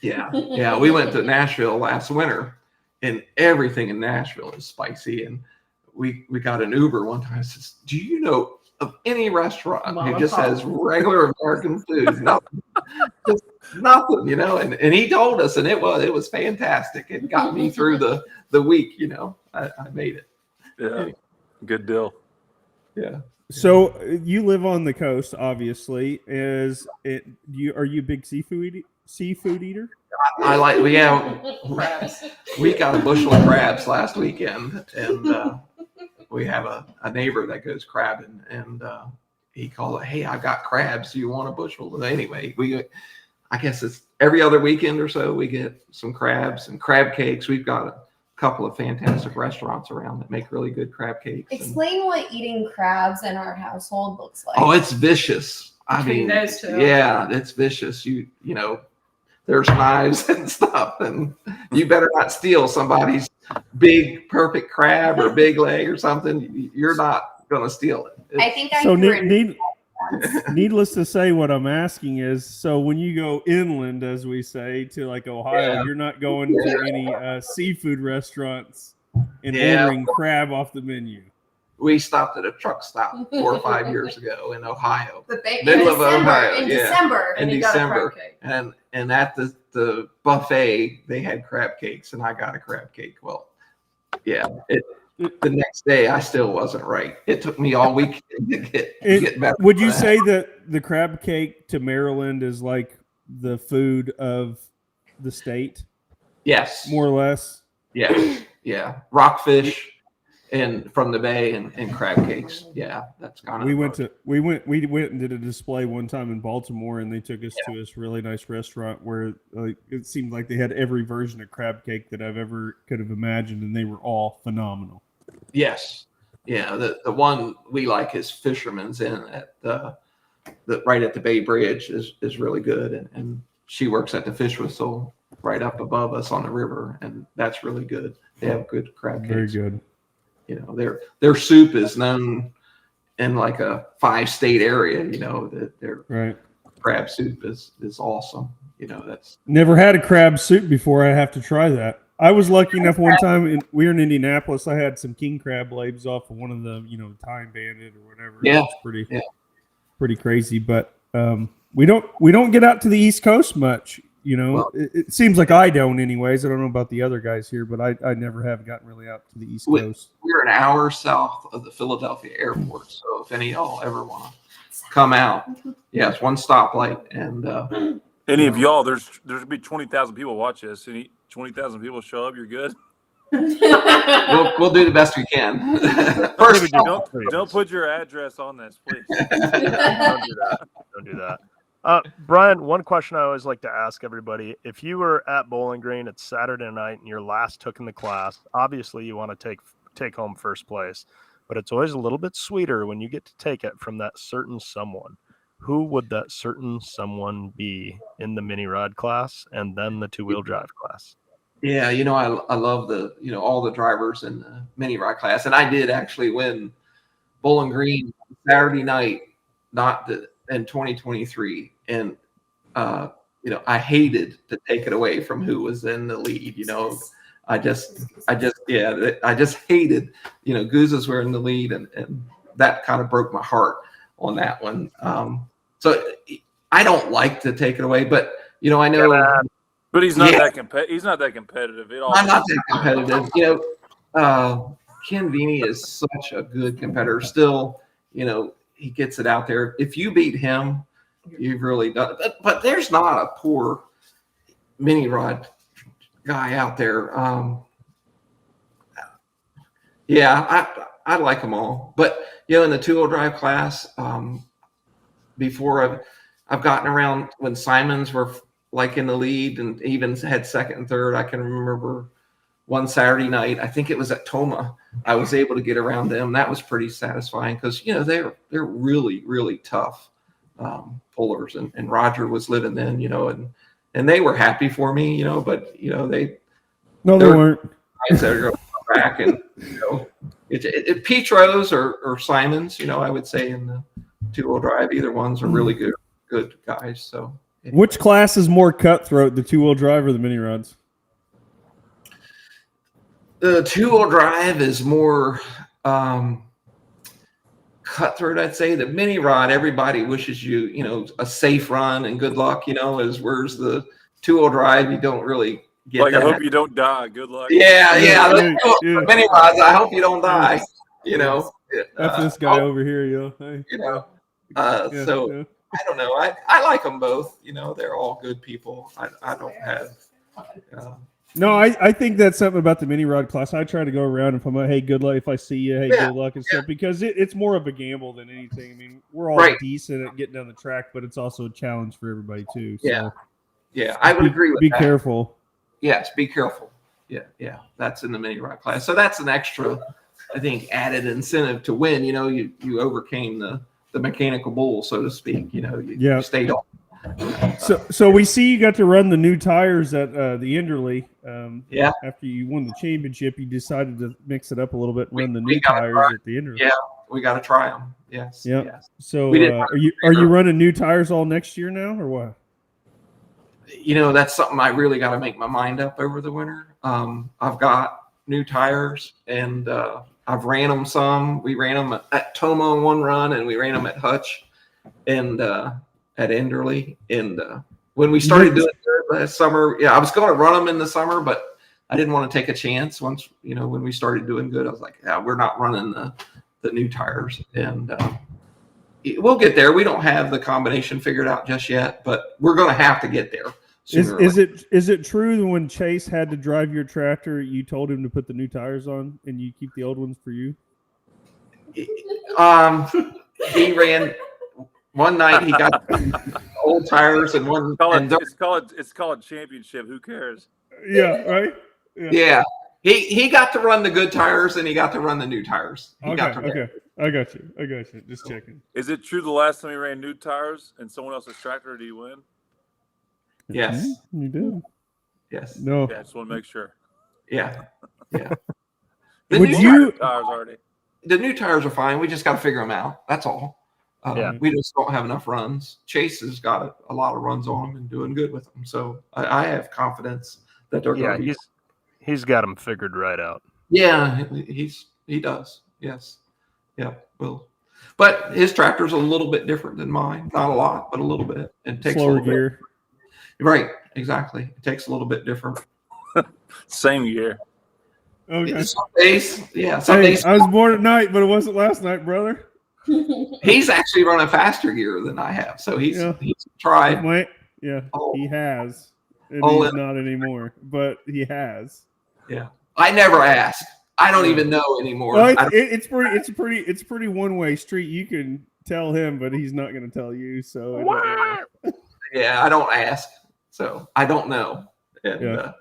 Yeah. We went to Nashville last winter, and everything in Nashville is spicy. And we got an Uber one time. I says, "Do you know of any restaurant who just has regular American food? Nothing, just nothing, And he told us, and it was fantastic. It got me through the week. I made it. Yeah, good deal. Yeah. So you live on the coast, obviously. Are you a big seafood eater? We got a bushel of crabs last weekend, and we have a neighbor that goes crabbing, and he called it, "Hey, I've got crabs. Do you want a bushel?" But anyway, I guess it's every other weekend or so we get some crabs and crab cakes. We've got a couple of fantastic restaurants around that make really good crab cakes. Explain what eating crabs in our household looks like. Oh, it's vicious. Between those two. Yeah, it's vicious. There's knives and stuff, and you better not steal somebody's big, perfect crab or big leg or something. You're not going to steal it. I think I So agree. needless to say, what I'm asking is, so when you go inland, as we say, to like Ohio, you're not going to any seafood restaurants and ordering crab off the menu. We stopped at a truck stop 4 or 5 years ago in Ohio. In December. In And he got a December. crab cake. And at the buffet, they had crab cakes, and I got a crab cake. Well, yeah, the next day I still wasn't right. It took me all week to get better. Would you say that the crab cake to Maryland is like the food of the state? Yes. More or less? Yeah. Rockfish and from the bay and crab cakes. Yeah, that's kind of. We went and did a display one time in Baltimore, and they took us to this really nice restaurant where it seemed like they had every version of crab cake that I've ever could have imagined, and they were all phenomenal. Yes. Yeah, the one we like is Fisherman's Inn at the right at the Bay Bridge is really good, and she works at the Fish Whistle right up above us on the river, and that's really good. They have good crab cakes. Very good. Their soup is known in like a 5-state area. That their Right. crab soup is awesome. That's Never had a crab soup before. I have to try that. I was lucky enough one time we were in Indianapolis. I had some king crab legs off of one of the Time Bandit or whatever. Yeah. It's pretty crazy. But we don't get out to the East Coast much. Well, it seems like I don't, anyways. I don't know about the other guys here, but I never have gotten really out to the East Coast. We're an hour south of the Philadelphia airport, so if any of y'all ever want to come out, it's one stoplight, and Any of y'all, there's gonna be 20,000 people watch this. Any 20,000 people show up, you're good. we'll do the best we can. First, don't put your address on this, please. Don't do that. Bryan, one question I always like to ask everybody: if you were at Bowling Green, it's Saturday night, and you're last took in the class, obviously you want to take home first place, but it's always a little bit sweeter when you get to take it from that certain someone. Who would that certain someone be in the mini rod class and then the two-wheel drive class? Yeah, I love all the drivers in the mini rod class, and I did actually win Bowling Green Saturday night. Not that in 2023, and I hated to take it away from who was in the lead. I just hated, Guzas were in the lead, and that kind of broke my heart on that one. So I don't like to take it away, but I know. But he's not that he's not that competitive. I'm not that competitive. Ken Vini is such a good competitor. Still, he gets it out there. If you beat him, you've really done. But there's not a poor mini rod guy out there. I like them all. But in the 2-wheel drive class, before I've gotten around when Simons were like in the lead and even had second and third. I can remember one Saturday night, I think it was at Toma, I was able to get around them. That was pretty satisfying because they're really, really tough pullers, and Roger was living then, and they were happy for me, but they weren't. They're going back, and Petros or Simons, I would say in the 2-wheel drive, either ones are really good guys. So. Which class is more cutthroat, the 2-wheel drive or the mini rods? The 2-wheel drive is more cutthroat, I'd say. The mini rod, everybody wishes you, a safe run and good luck, whereas the 2-wheel drive, you don't really get like that. I hope you don't die. Good luck. Yeah. The mini rods, I hope you don't die, That's this guy over here, Hey. So I don't know. I like them both. They're all good people. I don't have. No, I think that's something about the mini rod class. I try to go around and promote, hey, good luck. If I see you, hey, good luck and stuff, because it's more of a gamble than anything. I mean, we're all decent at getting down the track, but it's also a challenge for everybody too. So I would agree with that. Be careful. Yes, be careful. Yeah. That's in the mini rod class. So that's an extra, I think, added incentive to win. You overcame the mechanical bull, so to speak. You stayed on. So we see you got to run the new tires at the Enderley. After you won the championship, you decided to mix it up a little bit and run the new tires at the Enderley. Yeah, we got to try them. Yes. Yeah. Yes. So are you running new tires all next year now, or what? That's something I really got to make my mind up over the winter. I've got new tires, and I've ran them some. We ran them at Toma in one run, and we ran them at Hutch and at Enderley. And when we started doing it last summer, I was going to run them in the summer, but I didn't want to take a chance. Once, when we started doing good, I was like, we're not running the new tires. And we'll get there. We don't have the combination figured out just yet, but we're going to have to get there. Is it true that when Chase had to drive your tractor, you told him to put the new tires on and you keep the old ones for you? He ran one night. He got old tires and one. It's called championship. Who cares? Yeah. Right. Yeah. He got to run the good tires and he got to run the new tires. Okay. I got you. Just checking. Is it true the last time you ran new tires and someone else's tractor, do you win? Yes. You did. Yes. No. Yeah, I just want to make sure. Yeah. Would tires already? The new tires are fine. We just got to figure them out. That's all. We just don't have enough runs. Chase has got a lot of runs on them and doing good with them. So I have confidence that they're going to be. He's got them figured right out. Yeah, he does. Yes. Yeah. Well, but his tractor's a little bit different than mine. Not a lot, but a little bit. It takes slower a little gear. Bit. Right. Exactly. It takes a little bit different. Same year. Okay. Some days. Yeah. Some days. I was born at night, but it wasn't last night, brother. He's actually running faster gear than I have. So he's tried. He has. And he's not anymore, but he has. Yeah. I never ask. I don't even know anymore. Well, it's pretty one-way street. You can tell him, but he's not going to tell you. So yeah, I don't ask. So I don't know. And,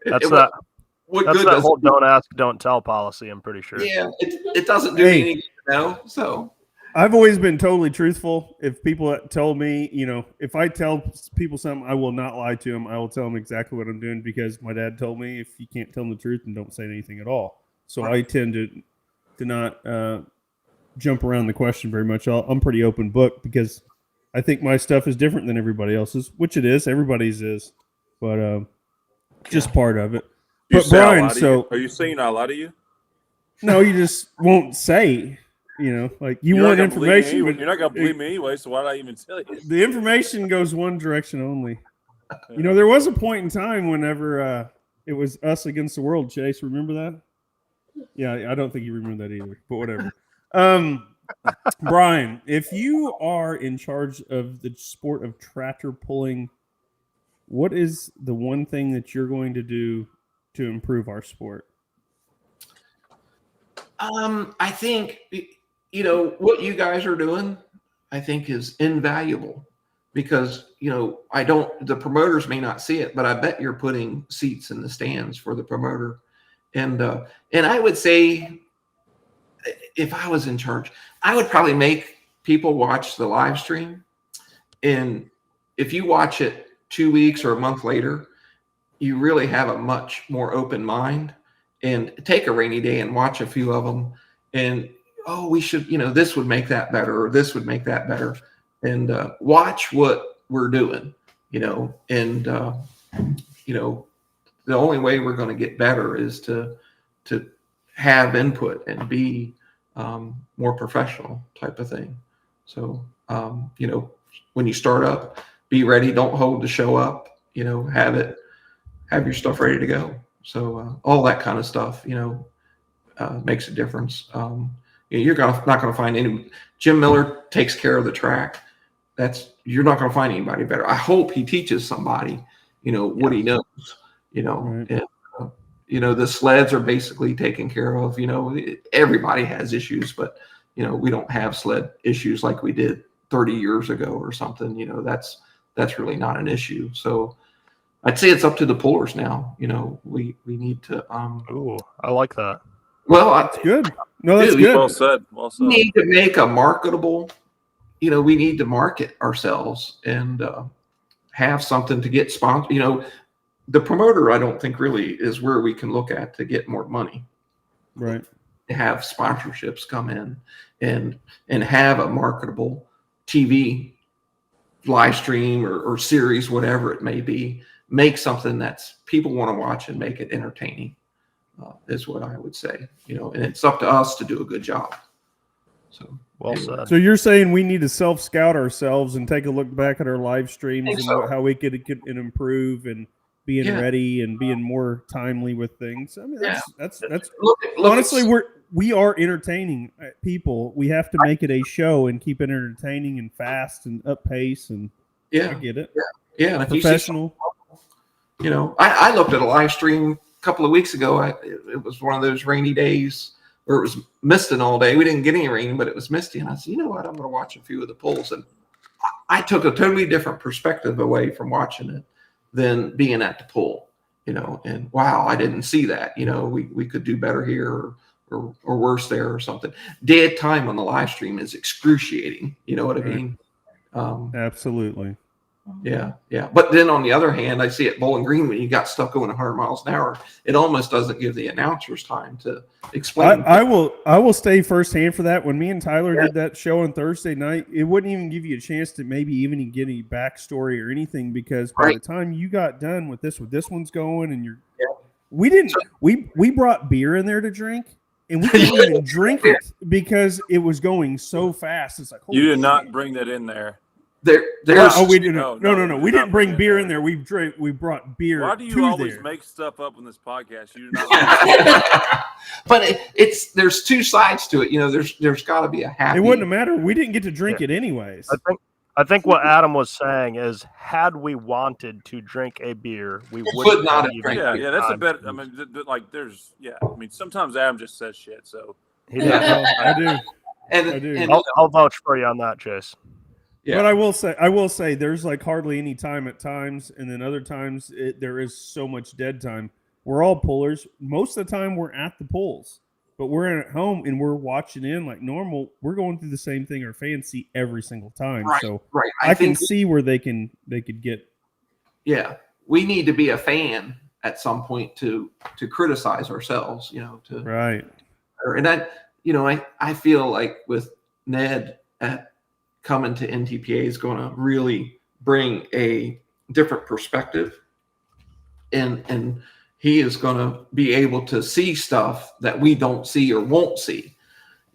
that's that whole don't ask, don't tell policy. I'm pretty sure. Yeah, it doesn't do anything to know. So I've always been totally truthful. If people told me, if I tell people something, I will not lie to them. I will tell them exactly what I'm doing because my dad told me if you can't tell them the truth, then don't say anything at all. So I tend to not jump around the question very much. I'm pretty open book because I think my stuff is different than everybody else's, which it is. Everybody's is, but just part of it. You But say I Bryan, lie to so you? Are you saying I lie to you? no, you just won't say. Like you You're want not gonna believe me information. anyway. but You're not gonna believe me anyway. So why did I even tell you? the information goes one direction only. There was a point in time whenever it was us against the world, Chase. Remember that? Yeah, I don't think you remember that either, but whatever. Bryan, if you are in charge of the sport of tractor pulling, what is the one thing that you're going to do to improve our sport? I think, what you guys are doing, I think is invaluable because, the promoters may not see it, but I bet you're putting seats in the stands for the promoter. And I would say if I was in charge, I would probably make people watch the live stream. And if you watch it 2 weeks or a month later, you really have a much more open mind. And take a rainy day and watch a few of them. And, we should, this would make that better, or this would make that better. And watch what we're doing, and, the only way we're going to get better is to have input and be more professional type of thing. So, when you start up, be ready. Don't hold the show up, have your stuff ready to go. So all that kind of stuff, makes a difference. You're not going to find any. Jim Miller takes care of the track. You're not going to find anybody better. I hope he teaches somebody, what he knows. Right. And the sleds are basically taken care of. Everybody has issues, but we don't have sled issues like we did 30 years ago or something. That's really not an issue. So I'd say it's up to the pullers now. We need to. Ooh, I like that. Well, That's good. No, that's Dude, good. Well said. Well said. we need to make a marketable. We need to market ourselves and have something to get sponsored. The promoter, I don't think really is where we can look at to get more money. Right. Have sponsorships come in and have a marketable TV live stream or series, whatever it may be. Make something that's people want to watch and make it entertaining, is what I would say. And it's up to us to do a good job. So Well said. So you're saying we need to self-scout ourselves and take a look back at our live streams and how we could improve and being ready and being more timely with things. I mean, that's look honestly, we are entertaining people. We have to make it a show and keep it entertaining and fast and up pace. And I get it. Yeah. And if Professional. I looked at a live stream a couple of weeks ago. It was one of those rainy days where it was misting all day. We didn't get any rain, but it was misty. And I said, you know what? I'm going to watch a few of the pulls. And I took a totally different perspective away from watching it than being at the pull, and wow, I didn't see that. We could do better here or worse there or something. Dead time on the live stream is excruciating. You know what I mean? Absolutely. Yeah. But then on the other hand, I see at Bowling Green when you got stuff going 100 miles an hour, it almost doesn't give the announcers time to explain. I will stay firsthand for that. When me and Tyler did that show on Thursday night, it wouldn't even give you a chance to maybe even get any backstory or anything because by the time you got done with this one's going and we brought beer in there to drink. And we couldn't even drink it because it was going so fast. It's like You did not bring that in there. We didn't. No. We didn't bring beer in there. We brought beer. Why do you always there. make stuff up on this podcast? You do not. But there's two sides to it. There's got to be a happy. It wouldn't have mattered. We didn't get to drink it anyways. I think what Adam was saying is, had we wanted to drink a beer, we would not have drank. Yeah, that's a better. I mean, sometimes Adam just says shit. So I do. I do. I'll vouch for you on that, Chase. Yeah. But I will say there's like hardly any time at times, and then other times there is so much dead time. We're all pullers. Most of the time we're at the pulls, but we're at home and we're watching in like normal. We're going through the same thing our fans see every single time. Right, so right. I can see where they could get. Yeah, we need to be a fan at some point to criticize ourselves. Right. And I feel like with Ned at coming to NTPA is going to really bring a different perspective, and he is going to be able to see stuff that we don't see or won't see.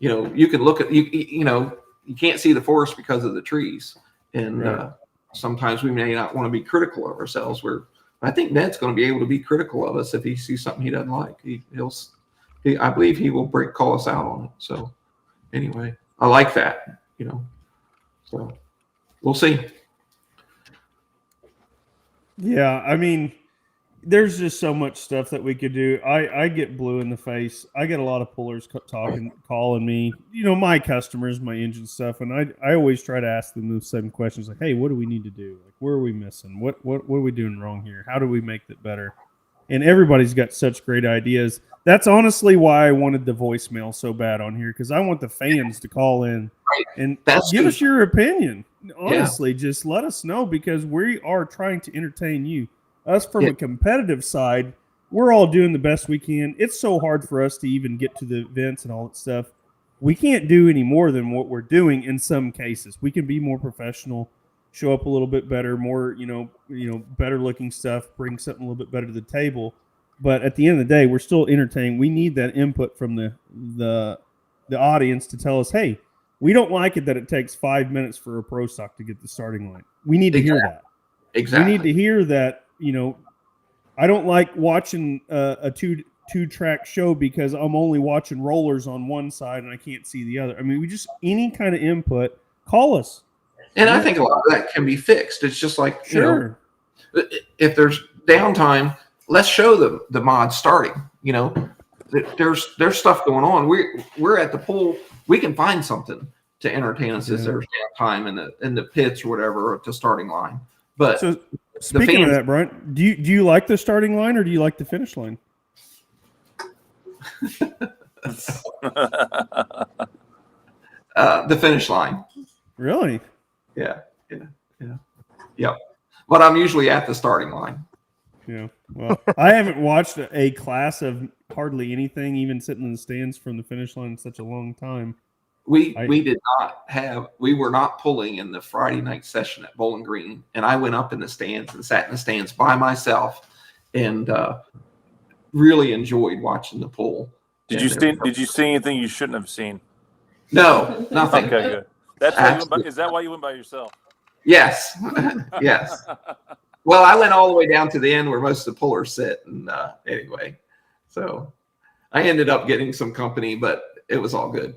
You can look at you can't see the forest because of the trees, and Right. Sometimes we may not want to be critical of ourselves. I think Ned's going to be able to be critical of us if he sees something he doesn't like. I believe he will call us out on it. So anyway, I like that. So we'll see. Yeah, I mean, there's just so much stuff that we could do. I get blue in the face. I get a lot of pullers calling me, my customers, my engine stuff, and I always try to ask them those same questions, like, hey, what do we need to do? Like, where are we missing? What are we doing wrong here? How do we make it better? And everybody's got such great ideas. That's honestly why I wanted the voicemail so bad on here, because I want the fans to call in and give us your opinion. Honestly, just let us know, because we are trying to entertain you. Us from a competitive side, we're all doing the best we can. It's so hard for us to even get to the events and all that stuff. We can't do any more than what we're doing in some cases. We can be more professional, show up a little bit better, more, better looking stuff, bring something a little bit better to the table. But at the end of the day, we're still entertaining. We need that input from the audience to tell us, hey, we don't like it that it takes 5 minutes for a pro stock to get the starting line. We need to hear that. Exactly. We need to hear that. I don't like watching a two-track show because I'm only watching rollers on one side and I can't see the other. I mean, any kind of input, call us. And I think a lot of that can be fixed. It's just like, Sure. If there's downtime, let's show the mod starting. There's stuff going on. We're at the pool. We can find something to entertain us as there's downtime in the pits or whatever at the starting line. But so speaking of that, Bryan, do you like the starting line or do you like the finish line? The finish line. Really? Yeah. But I'm usually at the starting line. Yeah. Well, I haven't watched a class of hardly anything, even sitting in the stands from the finish line in such a long time. We were not pulling in the Friday night session at Bowling Green, and I went up in the stands and sat in the stands by myself, and really enjoyed watching the pull. Did you see anything you shouldn't have seen? No, nothing. Okay, good. Is that why you went by yourself? Yes, yes. Well, I went all the way down to the end where most of the pullers sit, and anyway, so I ended up getting some company, but it was all good.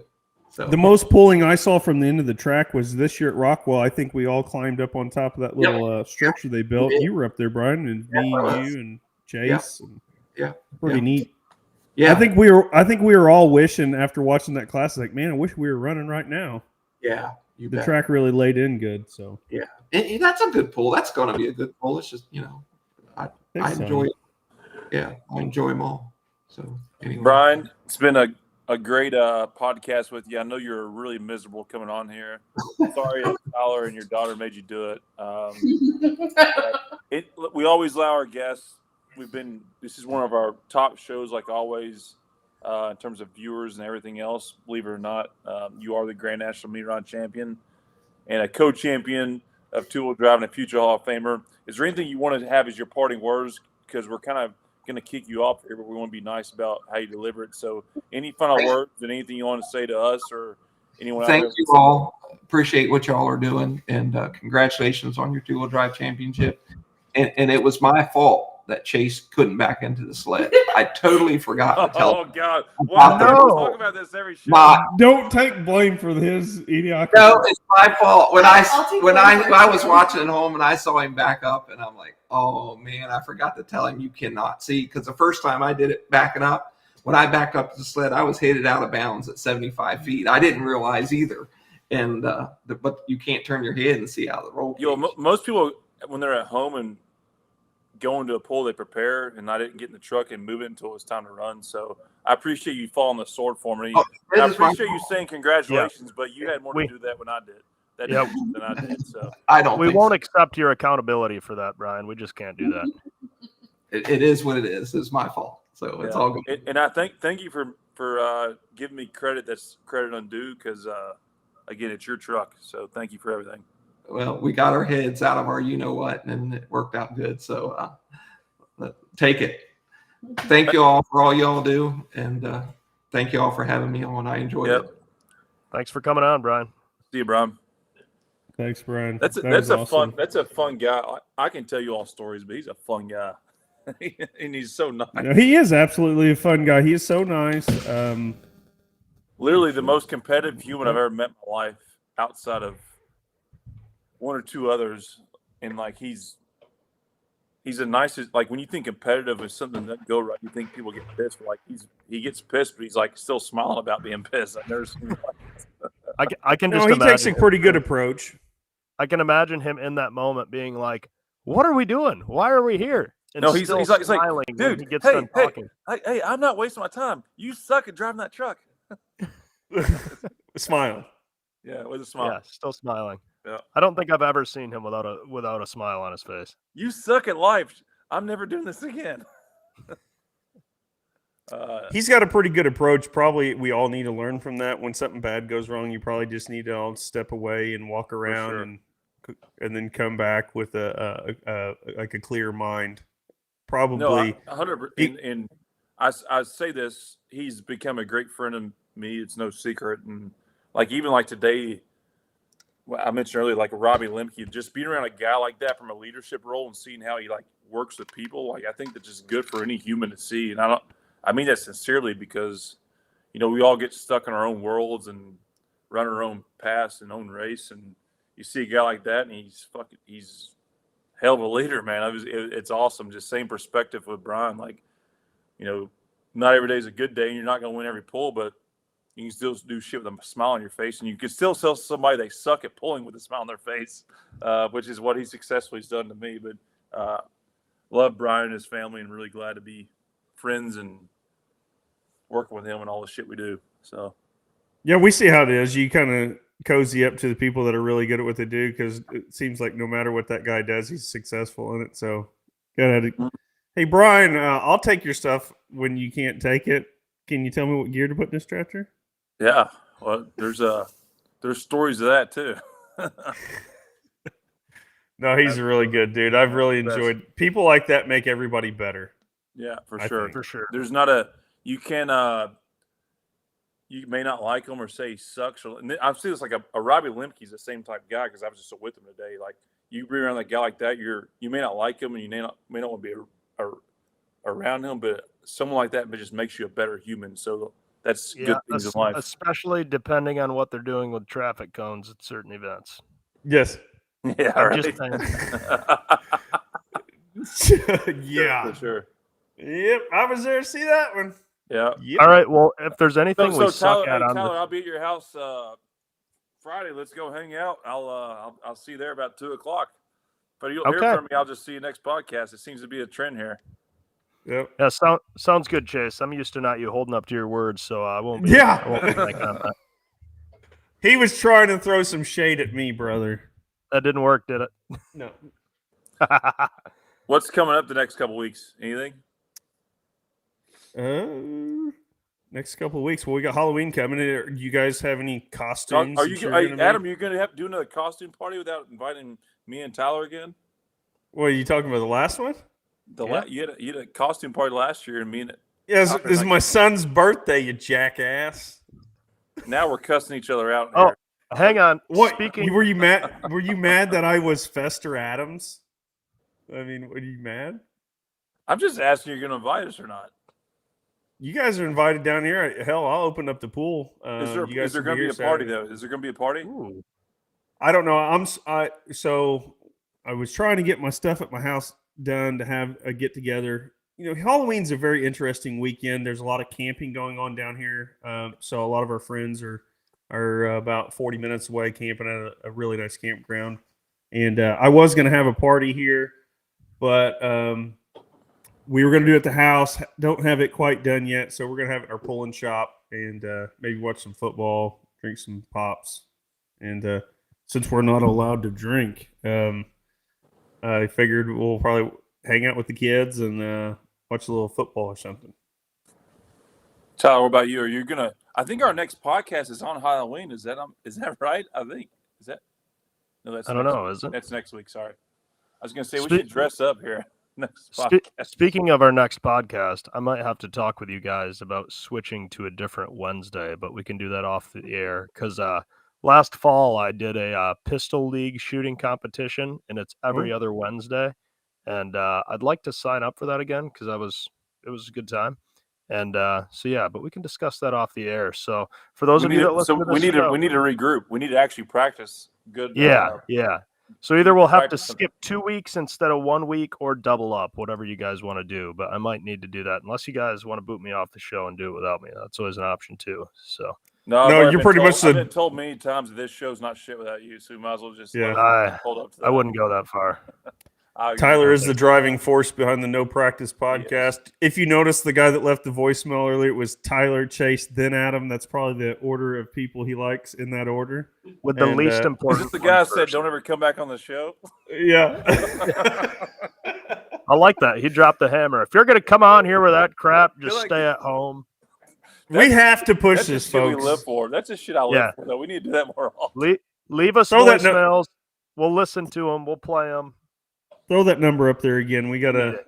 So the most pulling I saw from the end of the track was this year at Rockwell. I think we all climbed up on top of that little structure they built. You were up there, Bryan, and me, and you, and Chase. Pretty neat. Yeah, I think we were all wishing after watching that class, like, man, I wish we were running right now. Yeah, the track really laid in good. So yeah, and that's a good pull. That's going to be a good pull. It's just I enjoy it. Yeah, I enjoy them all. So anyway, Bryan, it's been a great podcast with you. I know you're really miserable coming on here. Sorry that Tyler and your daughter made you do it. We always allow our guests. This is one of our top shows, like always, in terms of viewers and everything else. Believe it or not, you are the Grand National Meet Run champion and a co-champion of two-wheel drive and a future Hall of Famer. Is there anything you want to have as your parting words? Because we're kind of going to kick you off here, but we want to be nice about how you deliver it. So any final words and anything you want to say to us or anyone Thank out there? you all. Appreciate what y'all are doing, and congratulations on your two-wheel drive championship. And it was my fault that Chase couldn't back into the sled. I totally forgot to tell him. Oh, God. Well, no. We talk about this every show. Don't take blame for his idiocracy. No, it's my fault. When I was watching at home and I saw him back up, and I'm like, oh, man, I forgot to tell him you cannot see. Because the first time I did it backing up, when I backed up the sled, I was headed out of bounds at 75 feet. I didn't realize either. And but you can't turn your head and see out of the roll. Most people, when they're at home and going to a pull, they prepare, and I didn't get in the truck and move it until it was time to run. So I appreciate you falling the sword for me. I appreciate you saying congratulations, but you had more to do that when I did. Than I did. So we won't accept your accountability for that, Bryan. We just can't do that. It is what it is. It's my fault. So it's all good. And I thank you for giving me credit that's credit undue, because again, it's your truck. So thank you for everything. Well, we got our heads out of our you-know-what, and it worked out good. So take it. Thank you all for all y'all do, and thank you all for having me on. I enjoyed it. Thanks for coming on, Bryan. See you, Brian. Thanks, Bryan. That's a fun guy. I can tell you all stories, but he's a fun guy. And he's so nice. No, he is absolutely a fun guy. He is so nice. Literally the most competitive human I've ever met in my life, outside of one or two others. And like he's the nicest. Like when you think competitive is something that doesn't go right, you think people get pissed. But like he gets pissed, but he's like still smiling about being pissed. I've never seen I can just he imagine. takes a pretty good approach. I can imagine him in that moment being like, "What are we doing? Why are we here?" And no, he's like, smiling when dude, he gets hey, done talking. hey, I'm not wasting my time. You suck at driving that truck. Smile. Yeah, with a smile. Yeah, still smiling. Yeah. I don't think I've ever seen him without a smile on his face. You suck at life. I'm never doing this again. He's got a pretty good approach. Probably we all need to learn from that. When something bad goes wrong, you probably just need to all step away and walk around and then come back with a clear mind. Probably. No, 100%. And I say this, he's become a great friend of me. It's no secret. And like even like today, I mentioned earlier, like Robbie Lemke, just being around a guy like that from a leadership role and seeing how he like works with people, like I think that's just good for any human to see. And I mean that sincerely, because we all get stuck in our own worlds and run our own paths and own race. And you see a guy like that, and he's hell of a leader, man. It's awesome. Just same perspective with Bryan. Like, not every day is a good day, and you're not going to win every pull, but you can still do shit with a smile on your face, and you can still tell somebody they suck at pulling with a smile on their face, which is what he successfully has done to me. But love Bryan and his family, and really glad to be friends and working with him and all the shit we do. So, yeah, we see how it is. You kind of cozy up to the people that are really good at what they do, because it seems like no matter what that guy does, he's successful in it. So, hey, Bryan, I'll take your stuff when you can't take it. Can you tell me what gear to put in this tractor? Yeah, well, there's stories of that too. No, he's a really good dude. I've really enjoyed people like that. Make everybody better. Yeah, for sure. There's not you may not like him or say he sucks. I've seen this like a Robbie Lemke's the same type of guy, because I was just with him today. Like you be around that guy like that, you may not like him and you may not want to be around him, but someone like that just makes you a better human. So that's good things in life. Especially depending on what they're doing with traffic cones at certain events. Yes. Yeah, right. Yeah, for sure. Yep, I was there to see that one. Yeah. Yep. All right. Well, if there's anything we suck at on Tyler, I'll be at your house Friday. Let's go hang out. I'll see you there about 2:00. But you'll hear from me. I'll just see you next podcast. It seems to be a trend here. Yep. Yeah. Sounds good, Chase. I'm used to not you holding up to your words, so I won't be. Yeah. I won't be that comment. He was trying to throw some shade at me, brother. That didn't work, did it? No. What's coming up the next couple weeks? Anything? Next couple of weeks. Well, we got Halloween coming. Do you guys have any costumes? Adam, you're going to have to do another costume party without inviting me and Tyler again? What are you talking about? The last one? You had a costume party last year, and me and yes, this is my son's birthday. You jackass! Now we're cussing each other out. Oh, hang on. What? Were you mad? Were you mad that I was Fester Adams? I mean, were you mad? I'm just asking, you're going to invite us or not? You guys are invited down here. Hell, I'll open up the pool. Is there going to be a party though? Is there going to be a party? Ooh. I don't know. So I was trying to get my stuff at my house done to have a get together. Halloween's a very interesting weekend. There's a lot of camping going on down here. So a lot of our friends are about 40 minutes away camping at a really nice campground. And I was going to have a party here, but we were going to do it at the house. Don't have it quite done yet. So we're going to have it at our pull-in shop and maybe watch some football, drink some pops. And since we're not allowed to drink, I figured we'll probably hang out with the kids and watch a little football or something. Tyler, what about you? Are you gonna? I think our next podcast is on Halloween. Is that right? I think is that. No, that's. I don't next know. week. Is it? That's next week. Sorry, I was gonna say we Spe- should dress up here next podcast. Speaking of our next podcast, I might have to talk with you guys about switching to a different Wednesday, but we can do that off the air because last fall I did a pistol league shooting competition, and it's every other Wednesday, and I'd like to sign up for that again because it was a good time, and so yeah, but we can discuss that off the air. So for those of you that listen to this we need show, to regroup. We need to actually practice good. yeah. So either we'll have to practice skip 2 weeks instead of 1 week or double up, whatever you guys want to do. But I might need to do that unless you guys want to boot me off the show and do it without me. That's always an option too. So No, you're pretty much I've been told many times that this show's not shit without you, so we might as well just hold up to that. I wouldn't go that far. Tyler is the driving force behind the No Practice podcast. Yes. If you notice, the guy that left the voicemail earlier, it was Tyler, Chase, then Adam. That's probably the order of people he likes in that order. With the least important. Is this the guy who said don't ever come back on the show? Yeah. I like that. He dropped the hammer. If you're going to come on here with that crap, just stay at home. We have to push that's this, the shit folks. we live for. That's the shit I live for, though. We need to do that more often. Leave us voicemails. We'll listen to them. We'll play them. Throw that number up there again. We got to.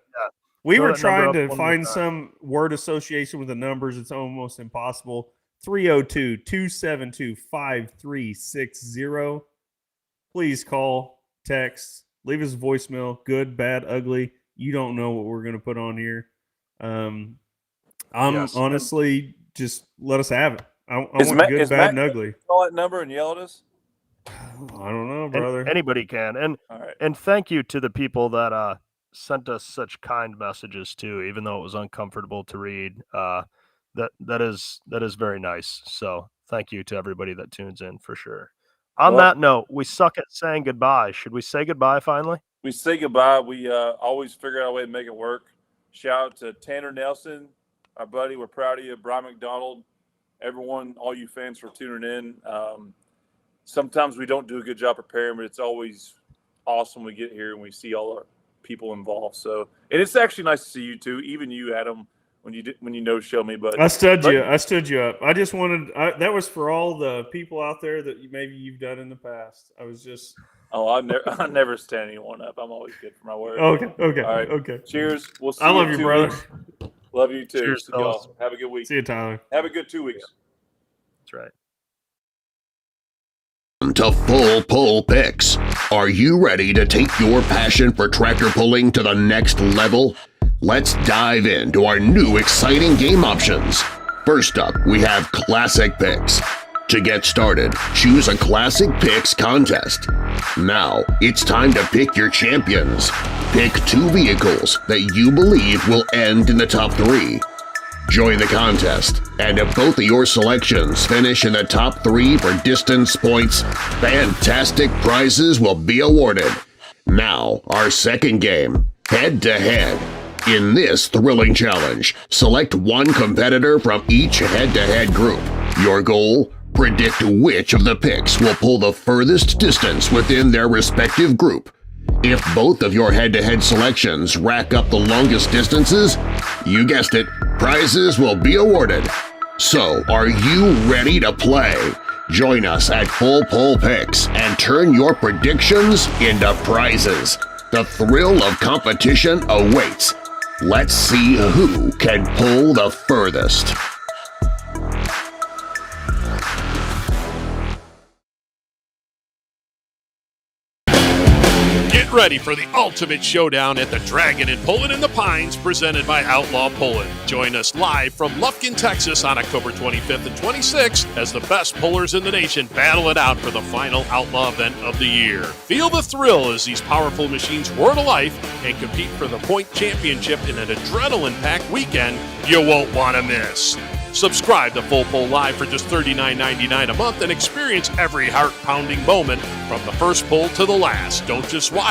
We were trying to find some word association with the numbers. It's almost impossible. 302-272-5360. Please call, text, leave us a voicemail. Good, bad, ugly. You don't know what we're going to put on here. Honestly, just let us have it. I want good, bad, and ugly. Call that number and yell at us. I don't know, brother. Anybody can. And thank you to the people that sent us such kind messages too, even though it was uncomfortable to read. That is very nice. So thank you to everybody that tunes in for sure. On that note, we suck at saying goodbye. Should we say goodbye finally? We say goodbye. We always figure out a way to make it work. Shout out to Tanner Nelson, our buddy. We're proud of you. Bryan McDonald, everyone, all you fans for tuning in. Sometimes we don't do a good job preparing, but it's always awesome we get here and we see all our people involved. So, and it's actually nice to see you too, even you, Adam, when you show me. But I stood you up. I just wanted that was for all the people out there that maybe you've done in the past. I was just. Oh, I never stand anyone up. I'm always good for my word. Okay. All right. Okay. Cheers. We'll see I love you, brother. Weeks. Love you too. Cheers, y'all. Have a good week. See you, Tyler. Have a good 2 weeks. That's right. To Full Pull Picks. Are you ready to take your passion for tractor pulling to the next level? Let's dive into our new exciting game options. First up, we have Classic Picks. To get started, choose a Classic Picks contest. Now, it's time to pick your champions. Pick 2 vehicles that you believe will end in the top 3. Join the contest, and if both of your selections finish in the top 3 for distance points, fantastic prizes will be awarded. Now, our second game, Head-to-Head. In this thrilling challenge, select one competitor from each head-to-head group. Your goal? Predict which of the picks will pull the furthest distance within their respective group. If both of your head-to-head selections rack up the longest distances, you guessed it, prizes will be awarded. So, are you ready to play? Join us at Full Pull Picks and turn your predictions into prizes. The thrill of competition awaits. Let's see who can pull the furthest. Get ready for the ultimate showdown at the Dragon and Pullin' in the Pines presented by Outlaw Pullin'. Join us live from Lufkin, Texas on October 25th and 26th as the best pullers in the nation battle it out for the final Outlaw event of the year. Feel the thrill as these powerful machines whir to life and compete for the point championship in an adrenaline-packed weekend you won't want to miss. Subscribe to Full Pull Live for just $39.99 a month and experience every heart-pounding moment from the first pull to the last. Don't just watch